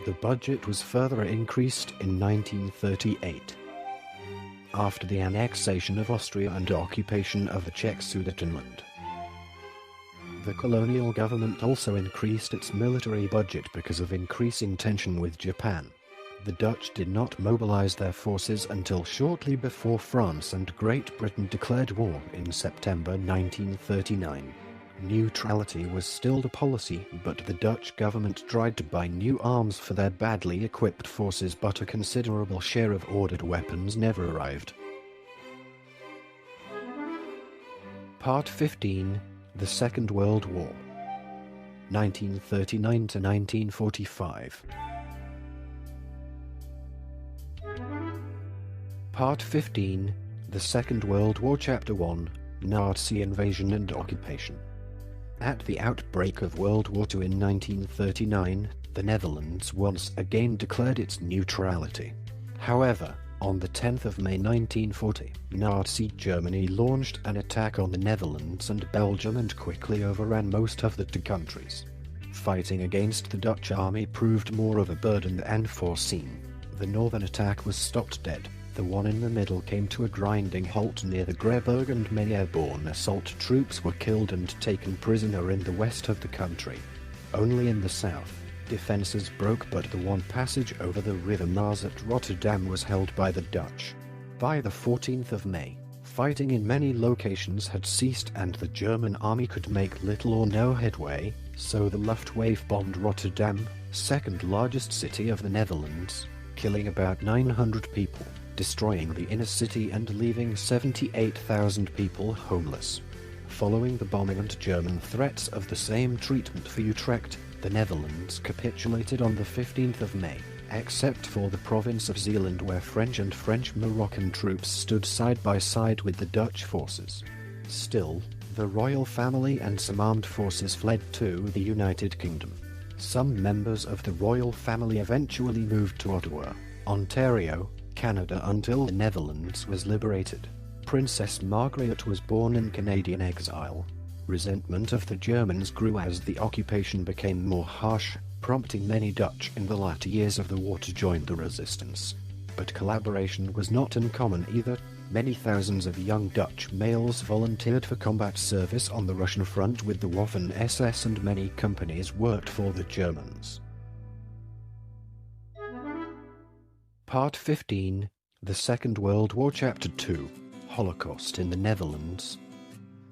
The budget was further increased in 1938. After the annexation of Austria and occupation of the Czech Sudetenland, the colonial government also increased its military budget because of increasing tension with Japan. The Dutch did not mobilize their forces until shortly before France and Great Britain declared war in September 1939. Neutrality was still the policy, but the Dutch government tried to buy new arms for their badly equipped forces, but a considerable share of ordered weapons never arrived. Part 15, The Second World War, 1939 to 1945. Part 15, The Second World War, Chapter 1, Nazi Invasion and Occupation. At the outbreak of World War II in 1939, the Netherlands once again declared its neutrality. However, on the 10th of May 1940, Nazi Germany launched an attack on the Netherlands and Belgium and quickly overran most of the two countries. Fighting against the Dutch army proved more of a burden than foreseen. The northern attack was stopped dead. The one in the middle came to a grinding halt near the Greberg, and many airborne assault troops were killed and taken prisoner in the west of the country. Only in the south, defences broke, but the one passage over the River Maas at Rotterdam was held by the Dutch. By the 14th of May, fighting in many locations had ceased and the German army could make little or no headway, so the Luftwaffe bombed Rotterdam, second largest city of the Netherlands, killing about 900 people, destroying the inner city and leaving 78,000 people homeless. Following the bombing and German threats of the same treatment for Utrecht, the Netherlands capitulated on the 15th of May, except for the province of Zeeland, where French and French-Moroccan troops stood side by side with the Dutch forces. Still, the royal family and some armed forces fled to the United Kingdom. Some members of the royal family eventually moved to Ottawa, Ontario, Canada, until the Netherlands was liberated. Princess Margaret was born in Canadian exile. Resentment of the Germans grew as the occupation became more harsh, prompting many Dutch in the latter years of the war to join the resistance. But collaboration was not uncommon either. Many thousands of young Dutch males volunteered for combat service on the Russian front with the Waffen-SS, and many companies worked for the Germans. Part 15, The Second World War, Chapter 2, Holocaust in the Netherlands.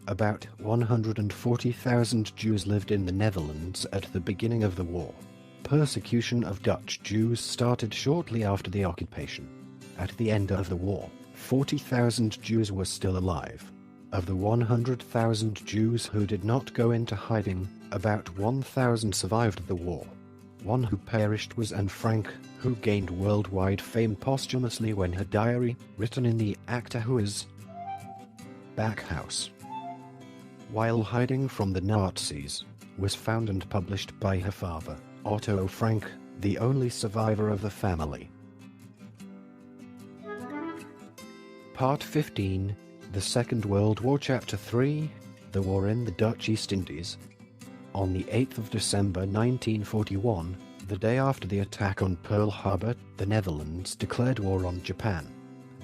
About 140,000 Jews lived in the Netherlands at the beginning of the war. Persecution of Dutch Jews started shortly after the occupation. At the end of the war, 40,000 Jews were still alive. Of the 100,000 Jews who did not go into hiding, about 1,000 survived the war. One who perished was Anne Frank, who gained worldwide fame posthumously when her diary, written in the Achterhuis backhouse, while hiding from the Nazis, was found and published by her father, Otto Frank, the only survivor of the family. Part 15, The Second World War, Chapter 3, The War in the Dutch East Indies. On the 8th of December 1941, the day after the attack on Pearl Harbor, the Netherlands declared war on Japan.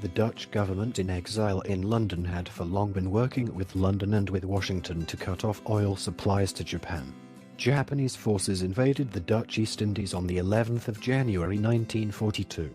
The Dutch government in exile in London had for long been working with London and with Washington to cut off oil supplies to Japan. Japanese forces invaded the Dutch East Indies on the 11th of January 1942.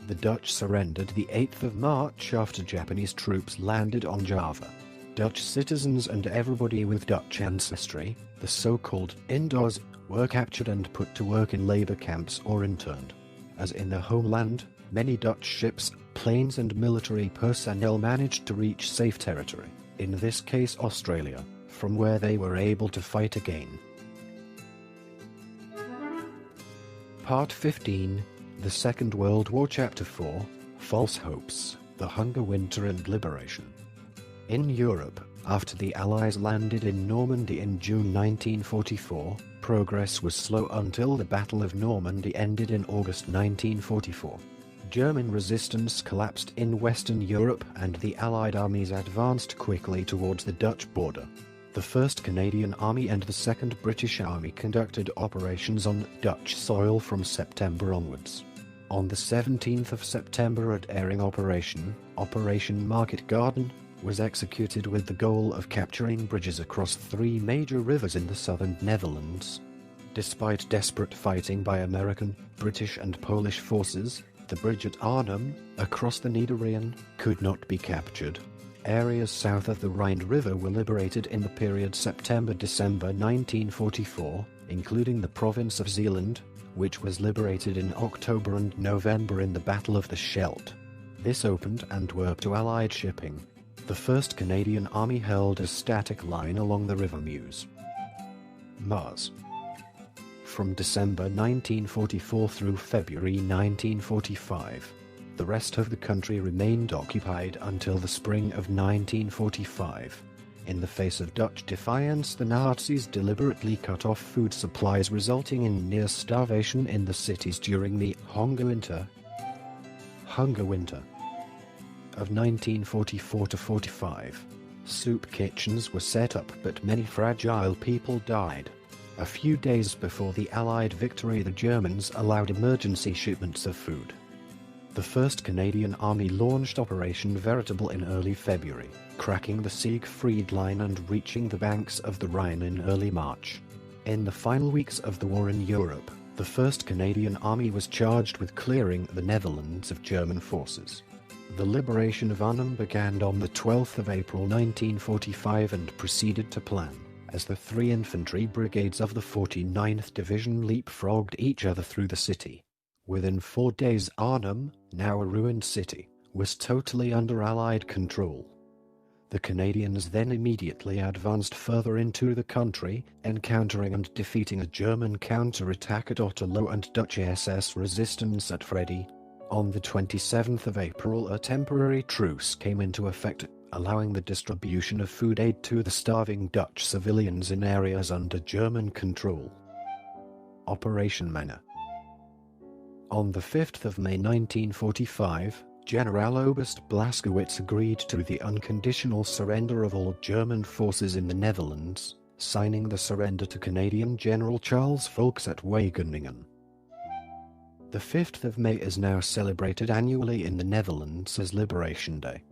The Dutch surrendered the 8th of March after Japanese troops landed on Java. Dutch citizens and everybody with Dutch ancestry, the so-called Indoors, were captured and put to work in labor camps or interned. As in their homeland, many Dutch ships, planes and military personnel managed to reach safe territory, in this case Australia, from where they were able to fight again. Part 15, The Second World War, Chapter 4, False Hopes, The Hunger Winter and Liberation. In Europe, after the Allies landed in Normandy in June 1944, progress was slow until the Battle of Normandy ended in August 1944. German resistance collapsed in Western Europe and the Allied armies advanced quickly towards the Dutch border. The 1st Canadian Army and the 2nd British Army conducted operations on Dutch soil from September onwards. On the 17th of September, a daring Operation Market Garden, was executed with the goal of capturing bridges across 3 major rivers in the southern Netherlands. Despite desperate fighting by American, British and Polish forces, the bridge at Arnhem, across the Niederrhein, could not be captured. Areas south of the Rhine River were liberated in the period September-December 1944, including the province of Zeeland, which was liberated in October and November in the Battle of the Scheldt. This opened Antwerp to Allied shipping. The 1st Canadian Army held a static line along the River Meuse. Maas. From December 1944 through February 1945. The rest of the country remained occupied until the spring of 1945. In the face of Dutch defiance, the Nazis deliberately cut off food supplies, resulting in near starvation in the cities during the Hunger Winter of 1944-45. Soup kitchens were set up, but many fragile people died. A few days before the Allied victory, the Germans allowed emergency shipments of food. The 1st Canadian Army launched Operation Veritable in early February, cracking the Siegfried Line and reaching the banks of the Rhine in early March. In the final weeks of the war in Europe, the 1st Canadian Army was charged with clearing the Netherlands of German forces. The liberation of Arnhem began on the 12th of April 1945 and proceeded to plan, as the 3 infantry brigades of the 49th Division leapfrogged each other through the city. Within 4 days, Arnhem, now a ruined city, was totally under Allied control. The Canadians then immediately advanced further into the country, encountering and defeating a German counterattack at Otterlo and Dutch SS resistance at Freddy. On the 27th of April, a temporary truce came into effect, allowing the distribution of food aid to the starving Dutch civilians in areas under German control. Operation Manna. On the 5th of May 1945, Generaloberst Blaskowitz agreed to the unconditional surrender of all German forces in the Netherlands, signing the surrender to Canadian General Charles Foulkes at Wageningen. The 5th of May is now celebrated annually in the Netherlands as Liberation Day.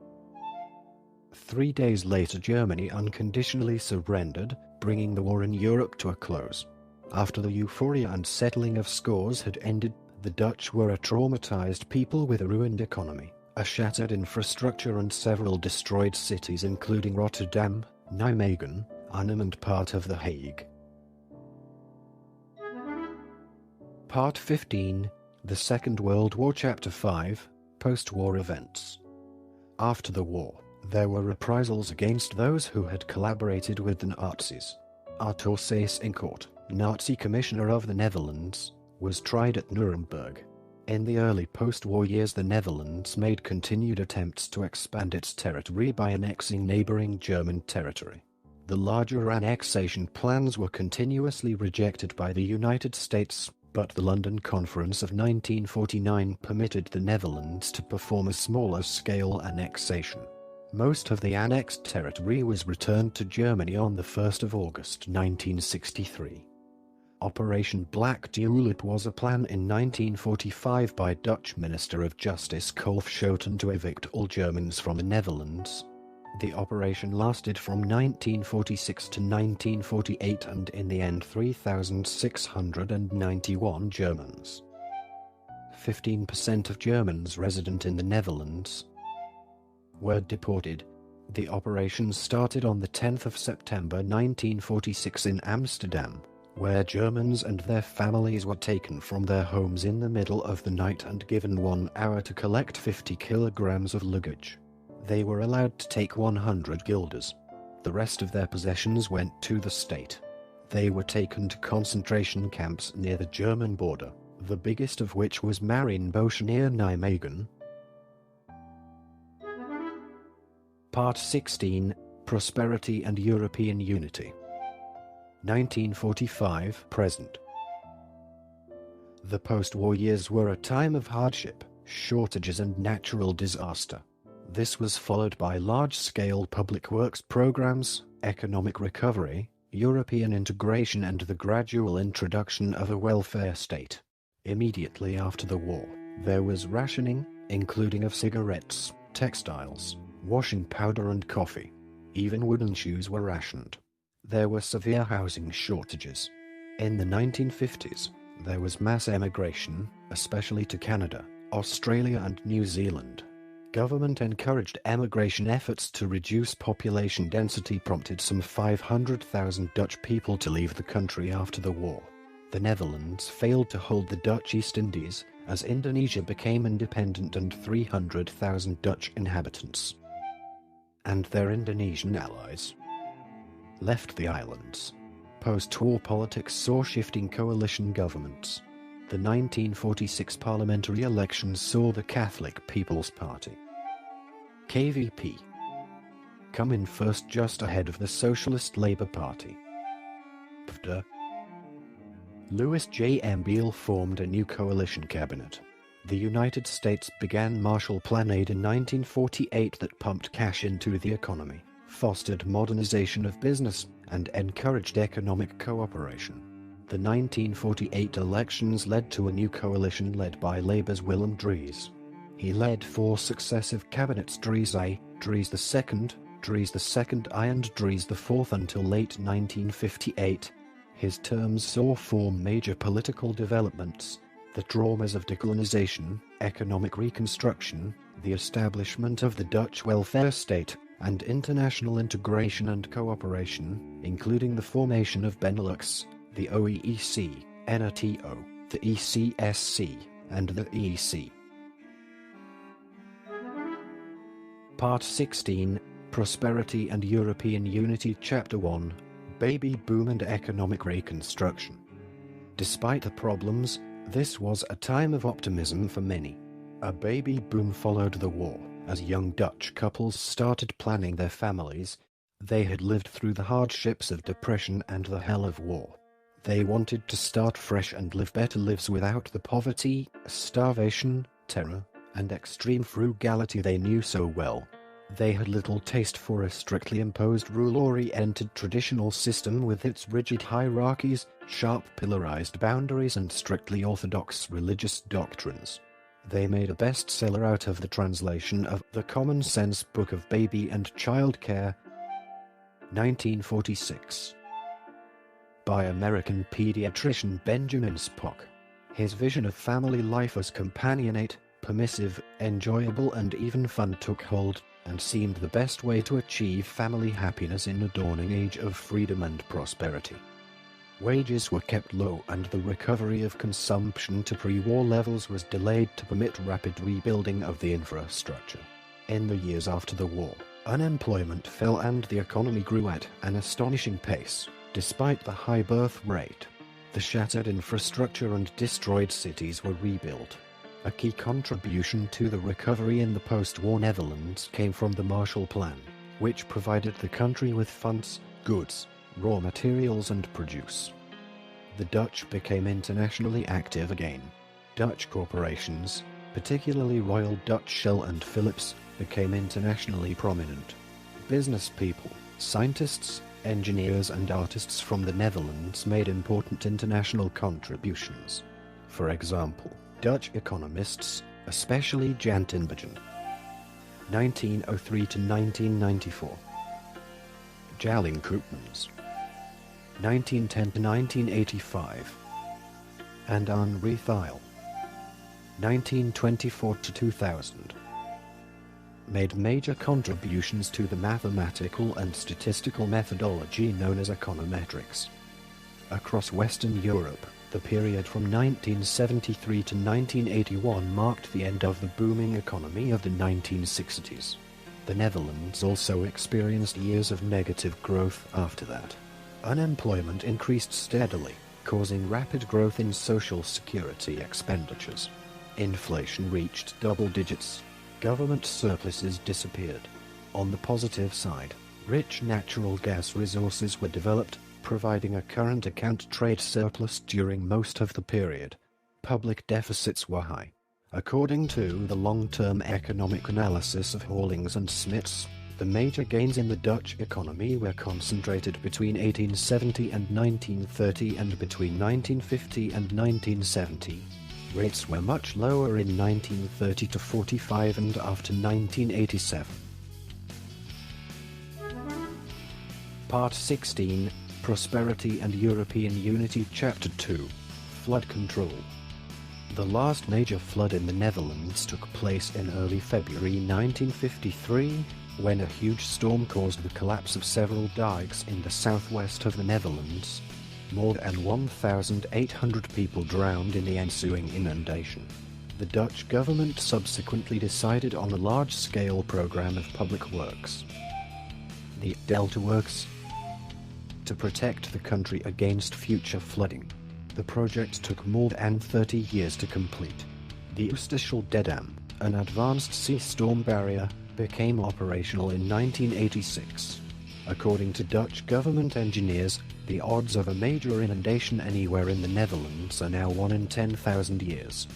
3 days later, Germany unconditionally surrendered, bringing the war in Europe to a close. After the euphoria and settling of scores had ended, the Dutch were a traumatized people with a ruined economy, a shattered infrastructure and several destroyed cities including Rotterdam, Nijmegen, Arnhem and part of The Hague. Part 15, The Second World War, Chapter 5, Post-War Events. After the war, there were reprisals against those who had collaborated with the Nazis. Arthur Seyss-Incourt, Nazi Commissioner of the Netherlands, was tried at Nuremberg. In the early post-war years, the Netherlands made continued attempts to expand its territory by annexing neighboring German territory. The larger annexation plans were continuously rejected by the United States, but the London Conference of 1949 permitted the Netherlands to perform a smaller-scale annexation. Most of the annexed territory was returned to Germany on the 1st of August 1963. Operation Black Tulip was a plan in 1945 by Dutch Minister of Justice Kolf Schouten to evict all Germans from the Netherlands. The operation lasted from 1946 to 1948 and in the end 3,691 Germans. 15% of Germans resident in the Netherlands were deported. The operation started on the 10th of September 1946 in Amsterdam, where Germans and their families were taken from their homes in the middle of the night and given 1 hour to collect 50 kilograms of luggage. They were allowed to take 100 guilders. The rest of their possessions went to the state. They were taken to concentration camps near the German border, the biggest of which was Marienbosch near Nijmegen. Part 16, Prosperity and European Unity. 1945-present. The post-war years were a time of hardship, shortages and natural disaster. This was followed by large-scale public works programs, economic recovery, European integration and the gradual introduction of a welfare state. Immediately after the war, there was rationing, including of cigarettes, textiles, washing powder and coffee. Even wooden shoes were rationed. There were severe housing shortages. In the 1950s, there was mass emigration, especially to Canada, Australia and New Zealand. Government encouraged emigration efforts to reduce population density prompted some 500,000 Dutch people to leave the country after the war. The Netherlands failed to hold the Dutch East Indies, as Indonesia became independent and 300,000 Dutch inhabitants and their Indonesian allies left the islands. Post-war politics saw shifting coalition governments. The 1946 parliamentary elections saw the Catholic People's Party, KVP, come in first, just ahead of the Socialist Labour Party, PvdA. Louis J. Mbiel formed a new coalition cabinet. The United States began Marshall Plan aid in 1948 that pumped cash into the economy, fostered modernization of business, and encouraged economic cooperation. The 1948 elections led to a new coalition led by Labour's Willem Drees. He led 4 successive cabinets Dries I, Dries II, Dries II I and Dries IV until late 1958. His terms saw 4 major political developments: the traumas of decolonization, economic reconstruction, the establishment of the Dutch welfare state, and international integration and cooperation, including the formation of Benelux, the OEEC, NATO, the ECSC, and the EEC. Part 16, Prosperity and European Unity Chapter 1, Baby Boom and Economic Reconstruction. Despite the problems, this was a time of optimism for many. A baby boom followed the war, as young Dutch couples started planning their families. They had lived through the hardships of depression and the hell of war. They wanted to start fresh and live better lives without the poverty, starvation, terror, and extreme frugality they knew so well. They had little taste for a strictly imposed rule-oriented traditional system with its rigid hierarchies, sharp pillarized boundaries and strictly orthodox religious doctrines. They made a bestseller out of the translation of The Common Sense Book of Baby and Child Care, 1946, by American pediatrician Benjamin Spock. His vision of family life as companionate, permissive, enjoyable and even fun took hold, and seemed the best way to achieve family happiness in a dawning age of freedom and prosperity. Wages were kept low and the recovery of consumption to pre-war levels was delayed to permit rapid rebuilding of the infrastructure. In the years after the war, unemployment fell and the economy grew at an astonishing pace, despite the high birth rate. The shattered infrastructure and destroyed cities were rebuilt. A key contribution to the recovery in the post-war Netherlands came from the Marshall Plan, which provided the country with funds, goods, raw materials and produce. The Dutch became internationally active again. Dutch corporations, particularly Royal Dutch Shell and Philips, became internationally prominent. Business people, scientists, engineers and artists from the Netherlands made important international contributions. For example, Dutch economists, especially Jan Tinbergen, 1903 to 1994, Jalling Koopmans, 1910 to 1985, and Henri Thiel, 1924 to 2000, made major contributions to the mathematical and statistical methodology known as econometrics. Across Western Europe, the period from 1973 to 1981 marked the end of the booming economy of the 1960s. The Netherlands also experienced years of negative growth after that. Unemployment increased steadily, causing rapid growth in social security expenditures. Inflation reached double digits. Government surpluses disappeared. On the positive side, rich natural gas resources were developed, providing a current account trade surplus during most of the period. Public deficits were high. According to the long-term economic analysis of Hollings and Smits, the major gains in the Dutch economy were concentrated between 1870 and 1930 and between 1950 and 1970. Rates were much lower in 1930 to 45 and after 1987. Part 16, Prosperity and European Unity Chapter 2, Flood Control. The last major flood in the Netherlands took place in early February 1953, when a huge storm caused the collapse of several dikes in the southwest of the Netherlands. More than 1,800 people drowned in the ensuing inundation. The Dutch government subsequently decided on a large-scale program of public works, the Delta Works, to protect the country against future flooding. The project took more than 30 years to complete. The Oosterschelde Dam, an advanced sea storm barrier, became operational in 1986. According to Dutch government engineers, the odds of a major inundation anywhere in the Netherlands are now 1 in 10,000 years.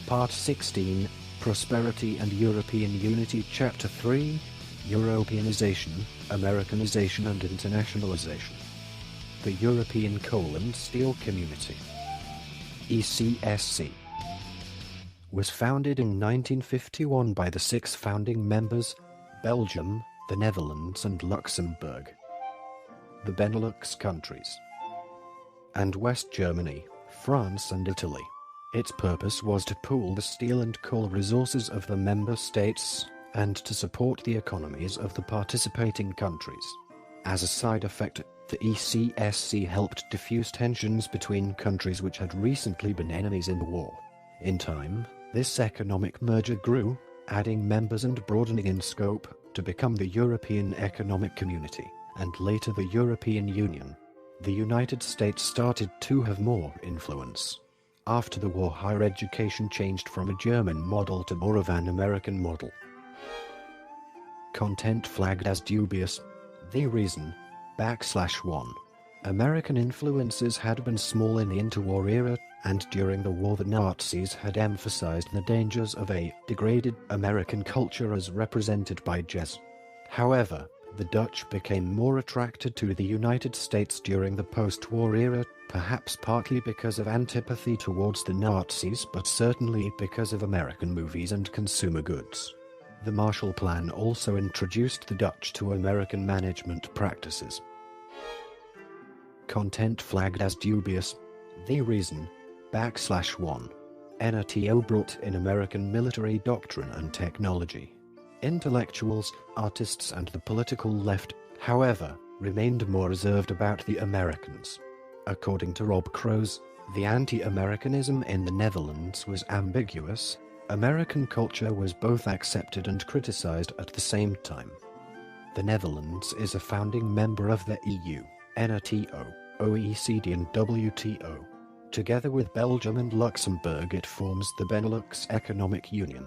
Part 16, Prosperity and European Unity Chapter 3, Europeanization, Americanization and Internationalization. The European Coal and Steel Community, ECSC. was founded in 1951 by the 6 founding members: Belgium, the Netherlands and Luxembourg, the Benelux countries, and West Germany, France and Italy. Its purpose was to pool the steel and coal resources of the member states and to support the economies of the participating countries. As a side effect, the ECSC helped diffuse tensions between countries which had recently been enemies in the war. In time, this economic merger grew, adding members and broadening in scope to become the European Economic Community, and later the European Union. The United States started to have more influence. After the war, higher education changed from a German model to more of an American model. Content flagged as dubious. The reason: /1. American influences had been small in the interwar era, and during the war the Nazis had emphasized the dangers of a degraded American culture as represented by jazz. However, the Dutch became more attracted to the United States during the post-war era, perhaps partly because of antipathy towards the Nazis, but certainly because of American movies and consumer goods. The Marshall Plan also introduced the Dutch to American management practices. Content flagged as dubious. The reason: /1. NATO brought in American military doctrine and technology. Intellectuals, artists and the political left, however, remained more reserved about the Americans. According to Rob Crows, the anti-Americanism in the Netherlands was ambiguous. American culture was both accepted and criticized at the same time. The Netherlands is a founding member of the EU, NATO, OECD and WTO. Together with Belgium and Luxembourg, it forms the Benelux Economic Union.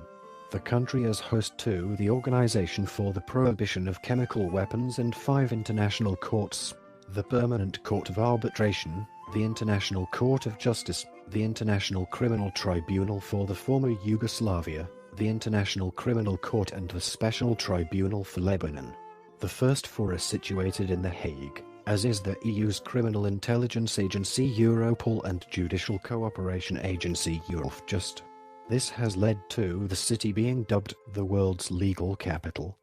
The country is host to the Organization for the Prohibition of Chemical Weapons and 5 international courts: the Permanent Court of Arbitration, the International Court of Justice, the International Criminal Tribunal for the former Yugoslavia, the International Criminal Court and the Special Tribunal for Lebanon. The first 4 are situated in The Hague, as is the EU's Criminal Intelligence Agency Europol and Judicial Cooperation Agency Eurojust. This has led to the city being dubbed the world's legal capital.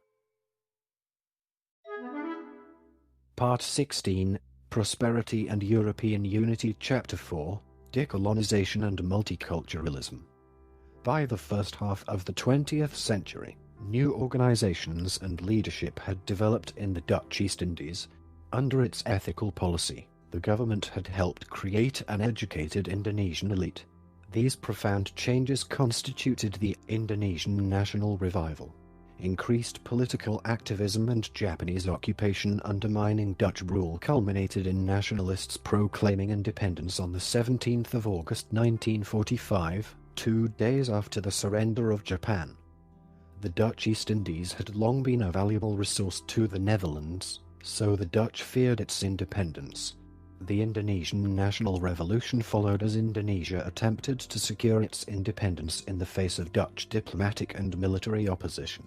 Part 16, Prosperity and European Unity, Chapter 4, Decolonization and Multiculturalism. By the first half of the 20th century, new organizations and leadership had developed in the Dutch East Indies. Under its ethical policy, the government had helped create an educated Indonesian elite. These profound changes constituted the Indonesian national revival. Increased political activism and Japanese occupation undermining Dutch rule culminated in nationalists proclaiming independence on the 17th of August 1945, 2 days after the surrender of Japan. The Dutch East Indies had long been a valuable resource to the Netherlands, so the Dutch feared its independence. The Indonesian National Revolution followed as Indonesia attempted to secure its independence in the face of Dutch diplomatic and military opposition,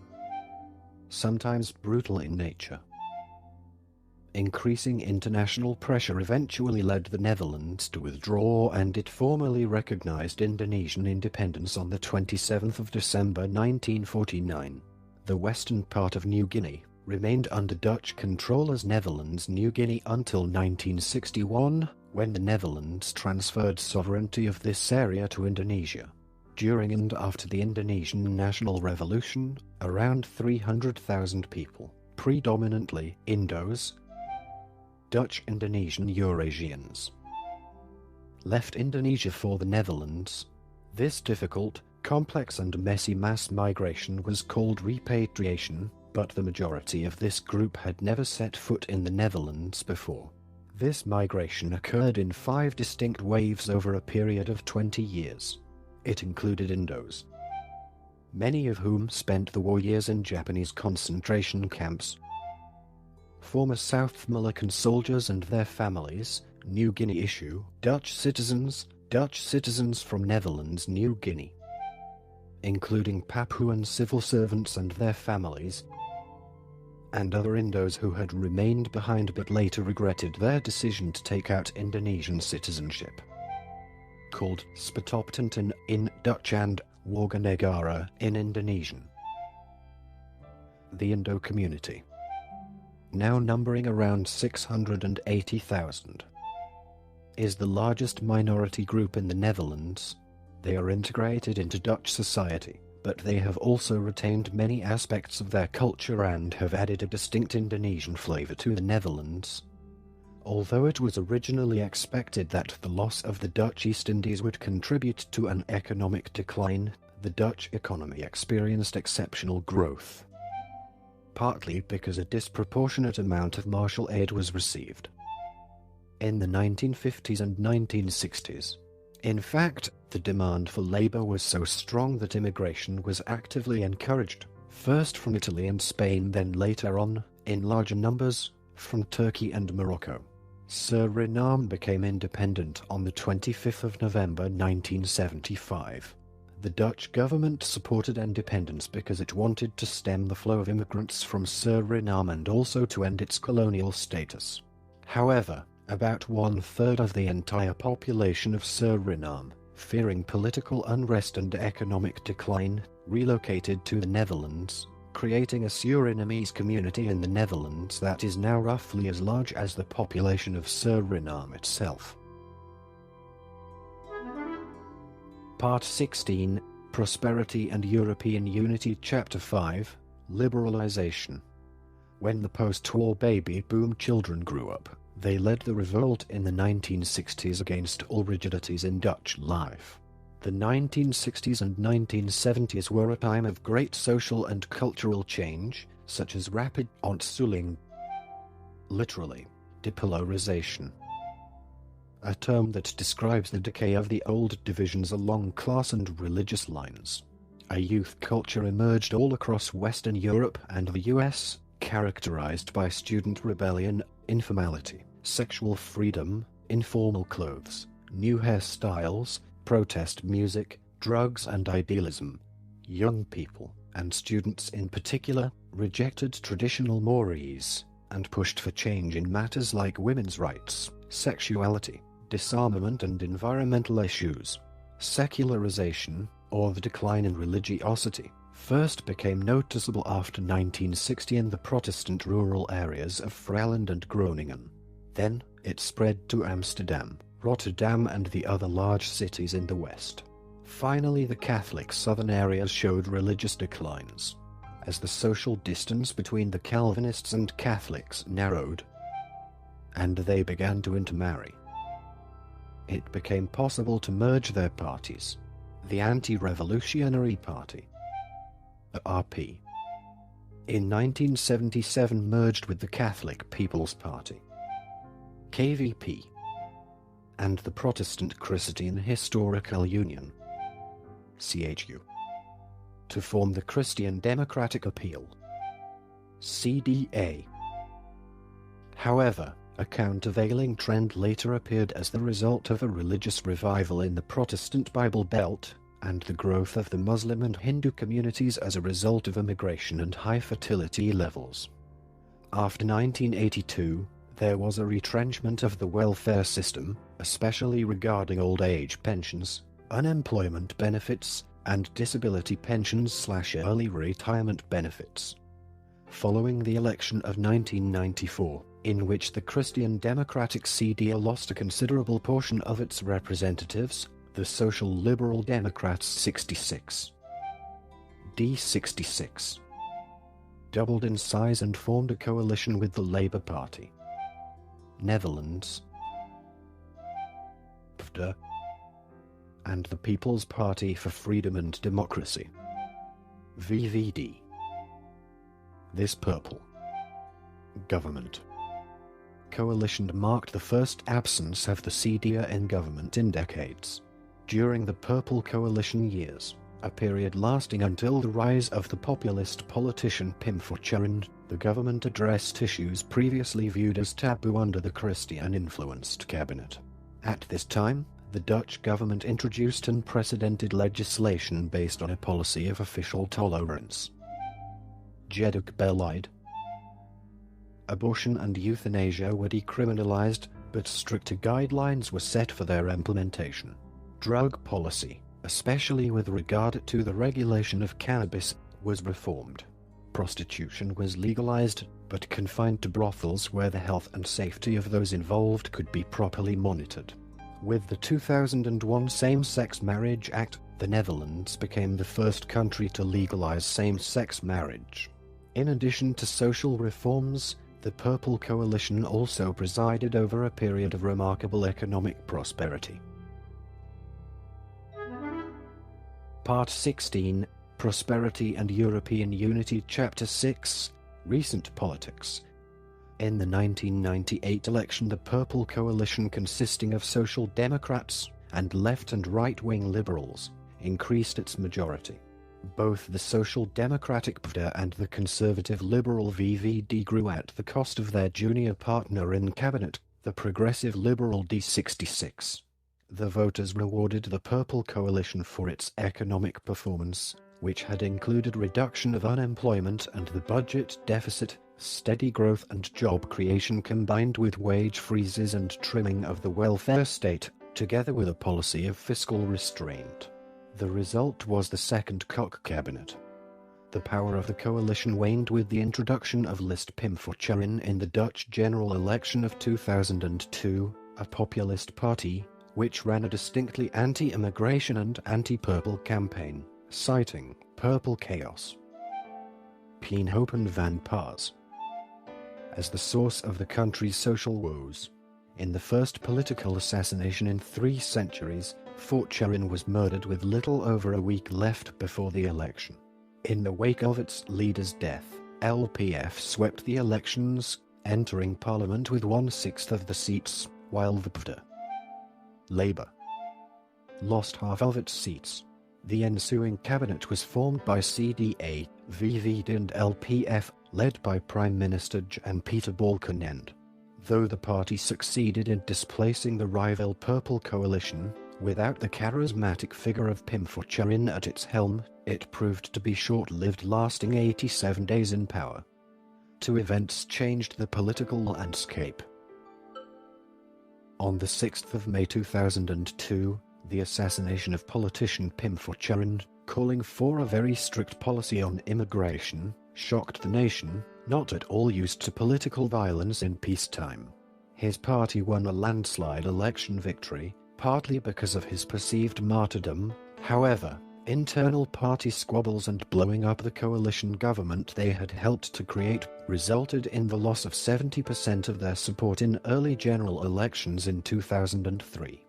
sometimes brutal in nature. Increasing international pressure eventually led the Netherlands to withdraw, and it formally recognized Indonesian independence on the 27th of December 1949. The western part of New Guinea remained under Dutch control as Netherlands New Guinea until 1961, when the Netherlands transferred sovereignty of this area to Indonesia. During and after the Indonesian National Revolution, around 300,000 people, predominantly Indos, Dutch Indonesian Eurasians, left Indonesia for the Netherlands. This difficult, complex and messy mass migration was called repatriation, but the majority of this group had never set foot in the Netherlands before. This migration occurred in 5 distinct waves over a period of 20 years. It included Indos, many of whom spent the war years in Japanese concentration camps, former South Moluccan soldiers and their families, New Guinea issue, Dutch citizens from Netherlands New Guinea, including Papuan civil servants and their families, and other Indos who had remained behind but later regretted their decision to take out Indonesian citizenship. called Spetoptanten in Dutch and Warganegara in Indonesian. The Indo community, now numbering around 680,000, is the largest minority group in the Netherlands. They are integrated into Dutch society, but they have also retained many aspects of their culture and have added a distinct Indonesian flavor to the Netherlands. Although it was originally expected that the loss of the Dutch East Indies would contribute to an economic decline, the Dutch economy experienced exceptional growth, partly because a disproportionate amount of martial aid was received in the 1950s and 1960s. In fact, the demand for labor was so strong that immigration was actively encouraged, first from Italy and Spain, then later on, in larger numbers, from Turkey and Morocco. Suriname became independent on the 25th of November 1975. The Dutch government supported independence because it wanted to stem the flow of immigrants from Suriname and also to end its colonial status. However, about one-third of the entire population of Suriname, fearing political unrest and economic decline, relocated to the Netherlands, creating a Surinamese community in the Netherlands that is now roughly as large as the population of Suriname itself. Part 16, Prosperity and European Unity, Chapter 5, Liberalization. When the post-war baby boom children grew up, they led the revolt in the 1960s against all rigidities in Dutch life. The 1960s and 1970s were a time of great social and cultural change, such as rapid ontwikkeling, literally, depolarization, a term that describes the decay of the old divisions along class and religious lines. A youth culture emerged all across Western Europe and the US, characterized by student rebellion, informality, sexual freedom, informal clothes, new hairstyles, protest music, drugs and idealism. Young people, and students in particular, rejected traditional mores and pushed for change in matters like women's rights, sexuality, disarmament and environmental issues. Secularization, or the decline in religiosity, first became noticeable after 1960 in the Protestant rural areas of Friesland and Groningen. Then, it spread to Amsterdam, Rotterdam and the other large cities in the west. Finally, the Catholic southern areas showed religious declines, as the social distance between the Calvinists and Catholics narrowed, and they began to intermarry. It became possible to merge their parties. The Anti-Revolutionary Party, RP, in 1977 merged with the Catholic People's Party, KVP, and the Protestant Christian Historical Union, CHU, to form the Christian Democratic Appeal, CDA. However, a countervailing trend later appeared as the result of a religious revival in the Protestant Bible Belt and the growth of the Muslim and Hindu communities as a result of immigration and high fertility levels. After 1982, there was a retrenchment of the welfare system, especially regarding old age pensions, unemployment benefits, and disability pensions/early retirement benefits. Following the election of 1994, in which the Christian Democratic CDA lost a considerable portion of its representatives, the Social Liberal Democrats 66, D66, doubled in size and formed a coalition with the Labour Party, Netherlands, PvdA, and the People's Party for Freedom and Democracy, VVD. This purple government coalition marked the first absence of the CDA in government in decades. During the Purple Coalition years, a period lasting until the rise of the populist politician Pim Fortuyn, the government addressed issues previously viewed as taboo under the Christian-influenced cabinet. At this time, the Dutch government introduced unprecedented legislation based on a policy of official tolerance. Jeugdbeleid. Abortion and euthanasia were decriminalized, but stricter guidelines were set for their implementation. Drug policy, especially with regard to the regulation of cannabis, was reformed. Prostitution was legalized, but confined to brothels where the health and safety of those involved could be properly monitored. With the 2001 Same-Sex Marriage Act, the Netherlands became the first country to legalize same-sex marriage. In addition to social reforms, the Purple Coalition also presided over a period of remarkable economic prosperity. Part 16, Prosperity and European Unity, Chapter 6, Recent Politics. In the 1998 election, the Purple Coalition, consisting of Social Democrats and left and right-wing liberals, increased its majority. Both the Social Democratic PvdA and the Conservative Liberal VVD grew at the cost of their junior partner in cabinet, the Progressive Liberal D66. The voters rewarded the Purple Coalition for its economic performance, which had included reduction of unemployment and the budget deficit, steady growth and job creation combined with wage freezes and trimming of the welfare state, together with a policy of fiscal restraint. The result was the second Koch cabinet. The power of the coalition waned with the introduction of List Pim Fortuyn in the Dutch general election of 2002, a populist party, which ran a distinctly anti-immigration and anti-purple campaign, citing purple chaos. Pien Hopen van Paas as the source of the country's social woes. In the first political assassination in 3 centuries, Fortuyn was murdered with little over a week left before the election. In the wake of its leader's death, LPF swept the elections, entering parliament with 1/6 of the seats, while the PvdA, Labour, lost half of its seats. The ensuing cabinet was formed by CDA, VVD and LPF, led by Prime Minister Jan-Peter Balkenende. Though the party succeeded in displacing the rival Purple Coalition, without the charismatic figure of Pim Fortuyn at its helm, it proved to be short-lived, lasting 87 days in power. 2 events changed the political landscape. On the 6th of May 2002, the assassination of politician Pim Fortuyn, calling for a very strict policy on immigration, shocked the nation, not at all used to political violence in peacetime. His party won a landslide election victory, partly because of his perceived martyrdom. However, internal party squabbles and blowing up the coalition government they had helped to create resulted in the loss of 70% of their support in early general elections in 2003.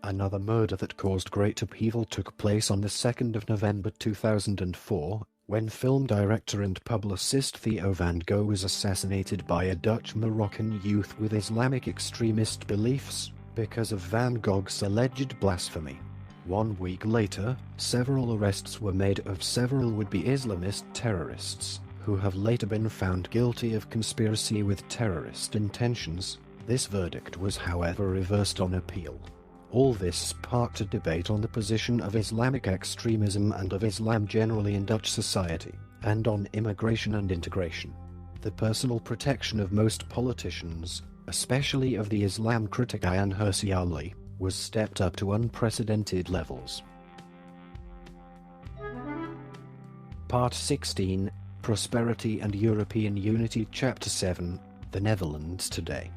Another murder that caused great upheaval took place on the 2nd of November 2004, when film director and publicist Theo van Gogh was assassinated by a Dutch-Moroccan youth with Islamic extremist beliefs, because of Van Gogh's alleged blasphemy. 1 week later, several arrests were made of several would-be Islamist terrorists, who have later been found guilty of conspiracy with terrorist intentions. This verdict was however reversed on appeal. All this sparked a debate on the position of Islamic extremism and of Islam generally in Dutch society, and on immigration and integration. The personal protection of most politicians, especially of the Islam critic Ayaan Hirsi Ali, was stepped up to unprecedented levels. Part 16, Prosperity and European Unity, Chapter 7, The Netherlands Today.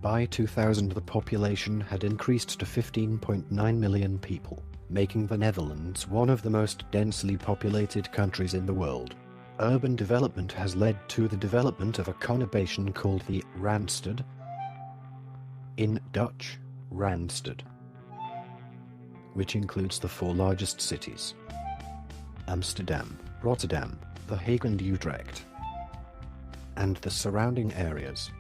By 2000 the population had increased to 15.9 million people, making the Netherlands one of the most densely populated countries in the world. Urban development has led to the development of a conurbation called the Randstad, in Dutch, Randstad, which includes the 4 largest cities: Amsterdam, Rotterdam, The Hague and Utrecht, and the surrounding areas.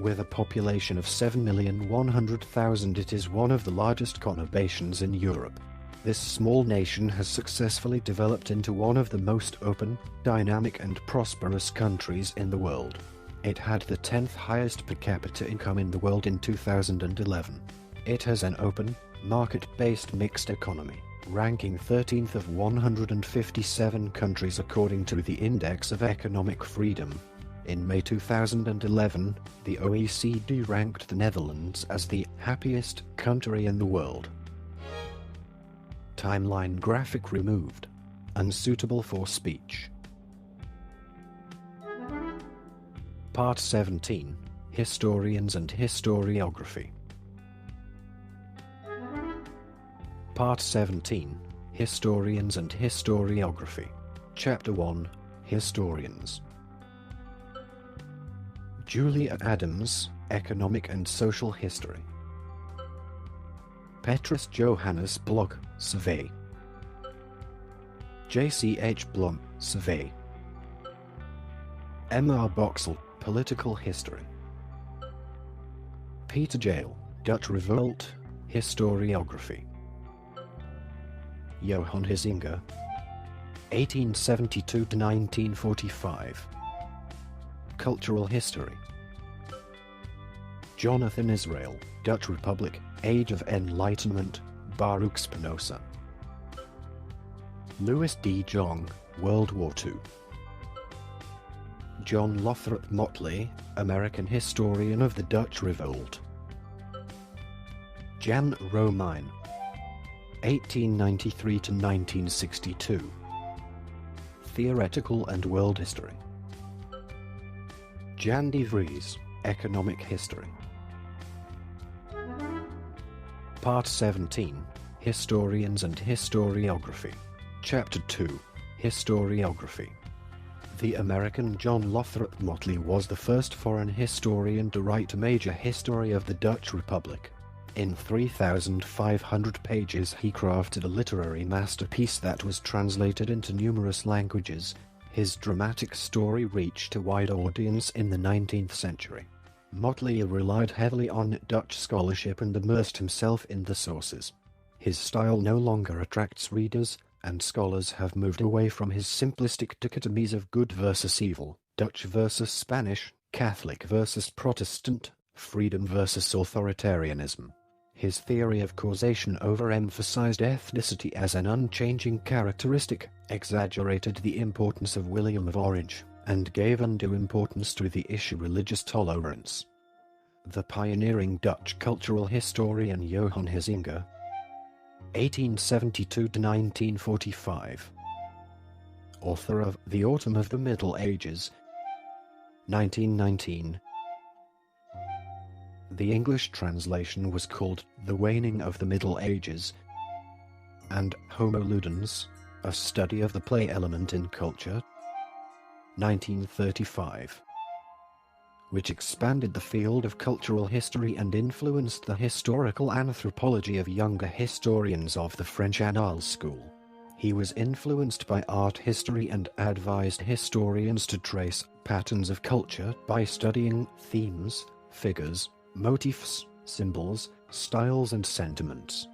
With a population of 7,100,000, it is one of the largest conurbations in Europe. This small nation has successfully developed into one of the most open, dynamic and prosperous countries in the world. It had the 10th highest per capita income in the world in 2011. It has an open, market-based mixed economy, ranking 13th of 157 countries according to the Index of Economic Freedom. In May 2011, the OECD ranked the Netherlands as the happiest country in the world. Timeline graphic removed. Unsuitable for speech. Part 17. Historians and Historiography. Part 17. Historians and Historiography. Chapter 1. Historians. Julia Adams, Economic and Social History. Petrus Johannes Bloch, Survey. J.C.H. Blum, Survey. M.R. Boxall, Political History. Peter Jael, Dutch Revolt, Historiography. Johan Huizinga, 1872 to 1945. Cultural History. Jonathan Israel, Dutch Republic, Age of Enlightenment, Baruch Spinoza. Louis D. Jong, World War II. John Lothrop Motley, American historian of the Dutch Revolt. Jan Romijn, 1893 to 1962. Theoretical and World History. Jan de Vries, Economic History. Part 17. Historians and Historiography. Chapter 2. Historiography. The American John Lothrop Motley was the first foreign historian to write a major history of the Dutch Republic. In 3,500 pages he crafted a literary masterpiece that was translated into numerous languages. His dramatic story reached a wide audience in the 19th century. Motley relied heavily on Dutch scholarship and immersed himself in the sources. His style no longer attracts readers, and scholars have moved away from his simplistic dichotomies of good versus evil, Dutch versus Spanish, Catholic versus Protestant, freedom versus authoritarianism. His theory of causation overemphasized ethnicity as an unchanging characteristic, exaggerated the importance of William of Orange, and gave undue importance to the issue religious tolerance. The pioneering Dutch cultural historian Johan Huizinga, 1872 to 1945. Author of The Autumn of the Middle Ages, 1919. The English translation was called The Waning of the Middle Ages, and Homo Ludens, A Study of the Play Element in Culture, 1935, which expanded the field of cultural history and influenced the historical anthropology of younger historians of the French Annales School. He was influenced by art history and advised historians to trace patterns of culture by studying themes, figures, motifs, symbols, styles and sentiments.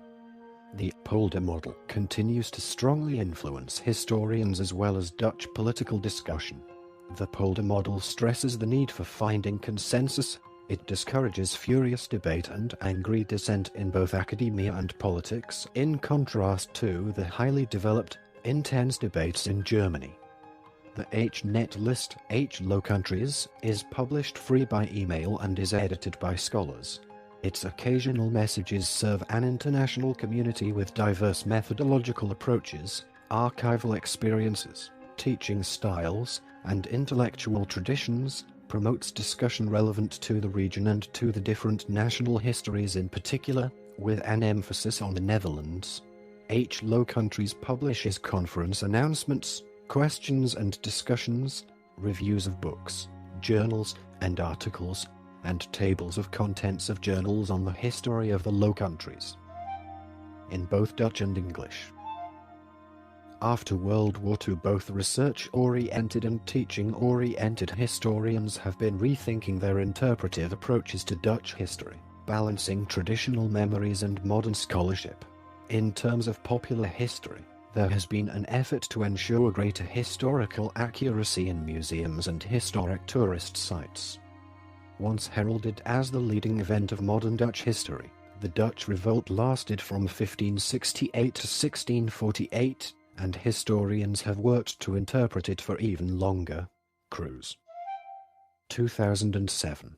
The Polder model continues to strongly influence historians as well as Dutch political discussion. The Polder model stresses the need for finding consensus. It discourages furious debate and angry dissent in both academia and politics, in contrast to the highly developed, intense debates in Germany. The H-Net list, H-Low countries, is published free by email and is edited by scholars. Its occasional messages serve an international community with diverse methodological approaches, archival experiences, teaching styles, and intellectual traditions, promotes discussion relevant to the region and to the different national histories in particular, with an emphasis on the Netherlands. H-Low countries publishes conference announcements, questions and discussions, reviews of books, journals, and articles, and tables of contents of journals on the history of the Low Countries, in both Dutch and English. After World War II, both research-oriented and teaching-oriented historians have been rethinking their interpretive approaches to Dutch history, balancing traditional memories and modern scholarship. In terms of popular history, there has been an effort to ensure greater historical accuracy in museums and historic tourist sites. Once heralded as the leading event of modern Dutch history, the Dutch Revolt lasted from 1568 to 1648, and historians have worked to interpret it for even longer. Cruz. 2007,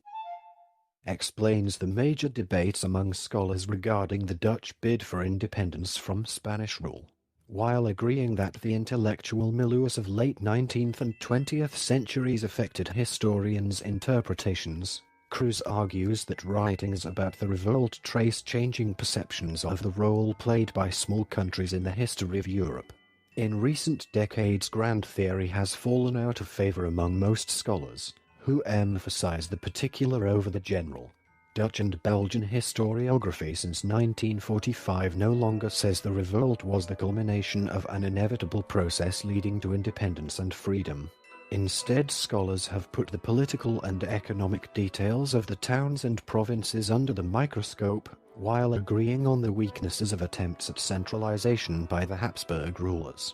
explains the major debates among scholars regarding the Dutch bid for independence from Spanish rule. While agreeing that the intellectual milieux of late 19th and 20th centuries affected historians' interpretations, Cruz argues that writings about the revolt trace changing perceptions of the role played by small countries in the history of Europe. In recent decades, grand theory has fallen out of favor among most scholars, who emphasize the particular over the general. Dutch and Belgian historiography since 1945 no longer says the revolt was the culmination of an inevitable process leading to independence and freedom. Instead, scholars have put the political and economic details of the towns and provinces under the microscope, while agreeing on the weaknesses of attempts at centralization by the Habsburg rulers.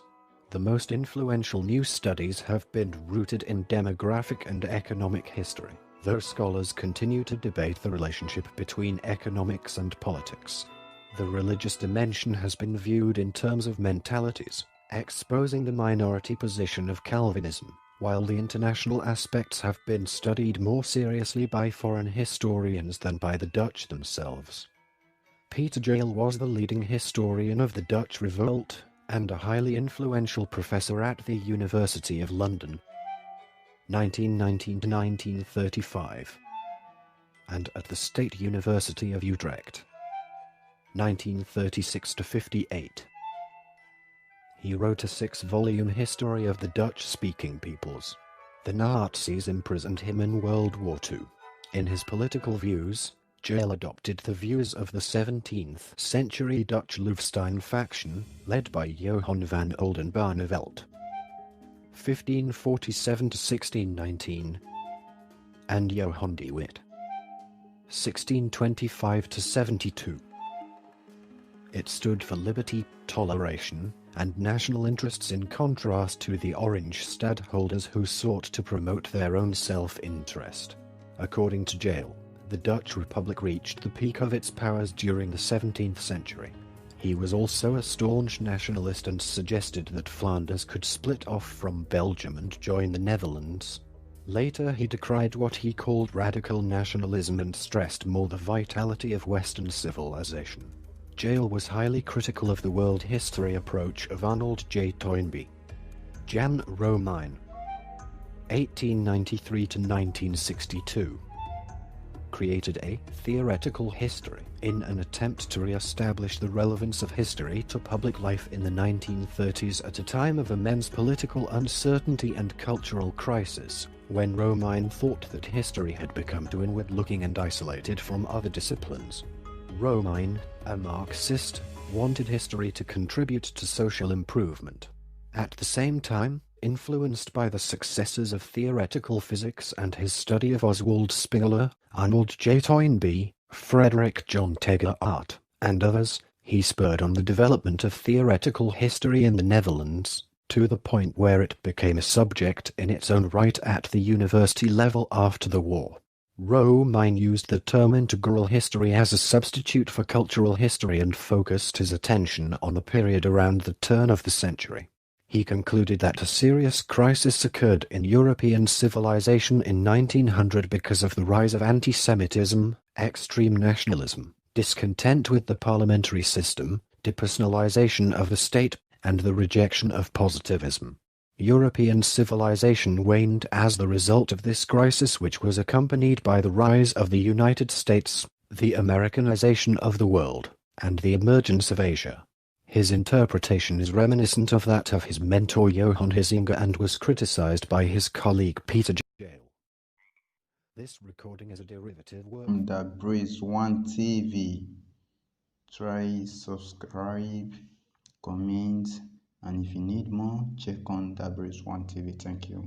The most influential new studies have been rooted in demographic and economic history, though scholars continue to debate the relationship between economics and politics. The religious dimension has been viewed in terms of mentalities, exposing the minority position of Calvinism, while the international aspects have been studied more seriously by foreign historians than by the Dutch themselves. Peter Jale was the leading historian of the Dutch Revolt, and a highly influential professor at the University of London, 1919 to 1935, and at the State University of Utrecht, 1936 to 58. He wrote a 6-volume history of the Dutch-speaking peoples. The Nazis imprisoned him in World War II. In his political views, Jale adopted the views of the 17th century Dutch Loevestein faction, led by Johan van Oldenbarnevelt, 1547 to 1619, and Johan de Witt, 1625 to 72. It stood for liberty, toleration, and national interests, in contrast to the Orange stadholders who sought to promote their own self-interest. According to Jale, the Dutch Republic reached the peak of its powers during the 17th century. He was also a staunch nationalist and suggested that Flanders could split off from Belgium and join the Netherlands. Later he decried what he called radical nationalism and stressed more the vitality of Western civilization. Jale was highly critical of the world history approach of Arnold J. Toynbee. Jan Romein, 1893 to 1962, created a theoretical history in an attempt to re-establish the relevance of history to public life in the 1930s at a time of immense political uncertainty and cultural crisis, when Romein thought that history had become too inward-looking and isolated from other disciplines. Romein, a Marxist, wanted history to contribute to social improvement. At the same time, influenced by the successes of theoretical physics and his study of Oswald Spengler, Arnold J. Toynbee, Frederick John Tegenaert, and others, he spurred on the development of theoretical history in the Netherlands, to the point where it became a subject in its own right at the university level after the war. Romein used the term integral history as a substitute for cultural history and focused his attention on the period around the turn of the century. He concluded that a serious crisis occurred in European civilization in 1900 because of the rise of anti-Semitism, extreme nationalism, discontent with the parliamentary system, depersonalization of the state, and the rejection of positivism. European civilization waned as the result of this crisis, which was accompanied by the rise of the United States, the Americanization of the world, and the emergence of Asia. His interpretation is reminiscent of that of his mentor Johann Huizinga and was criticized by his colleague Peter Jale. This recording is a derivative work from the Breeze One TV. Try, subscribe, comment, and if you need more, check on the Breeze One TV. Thank you.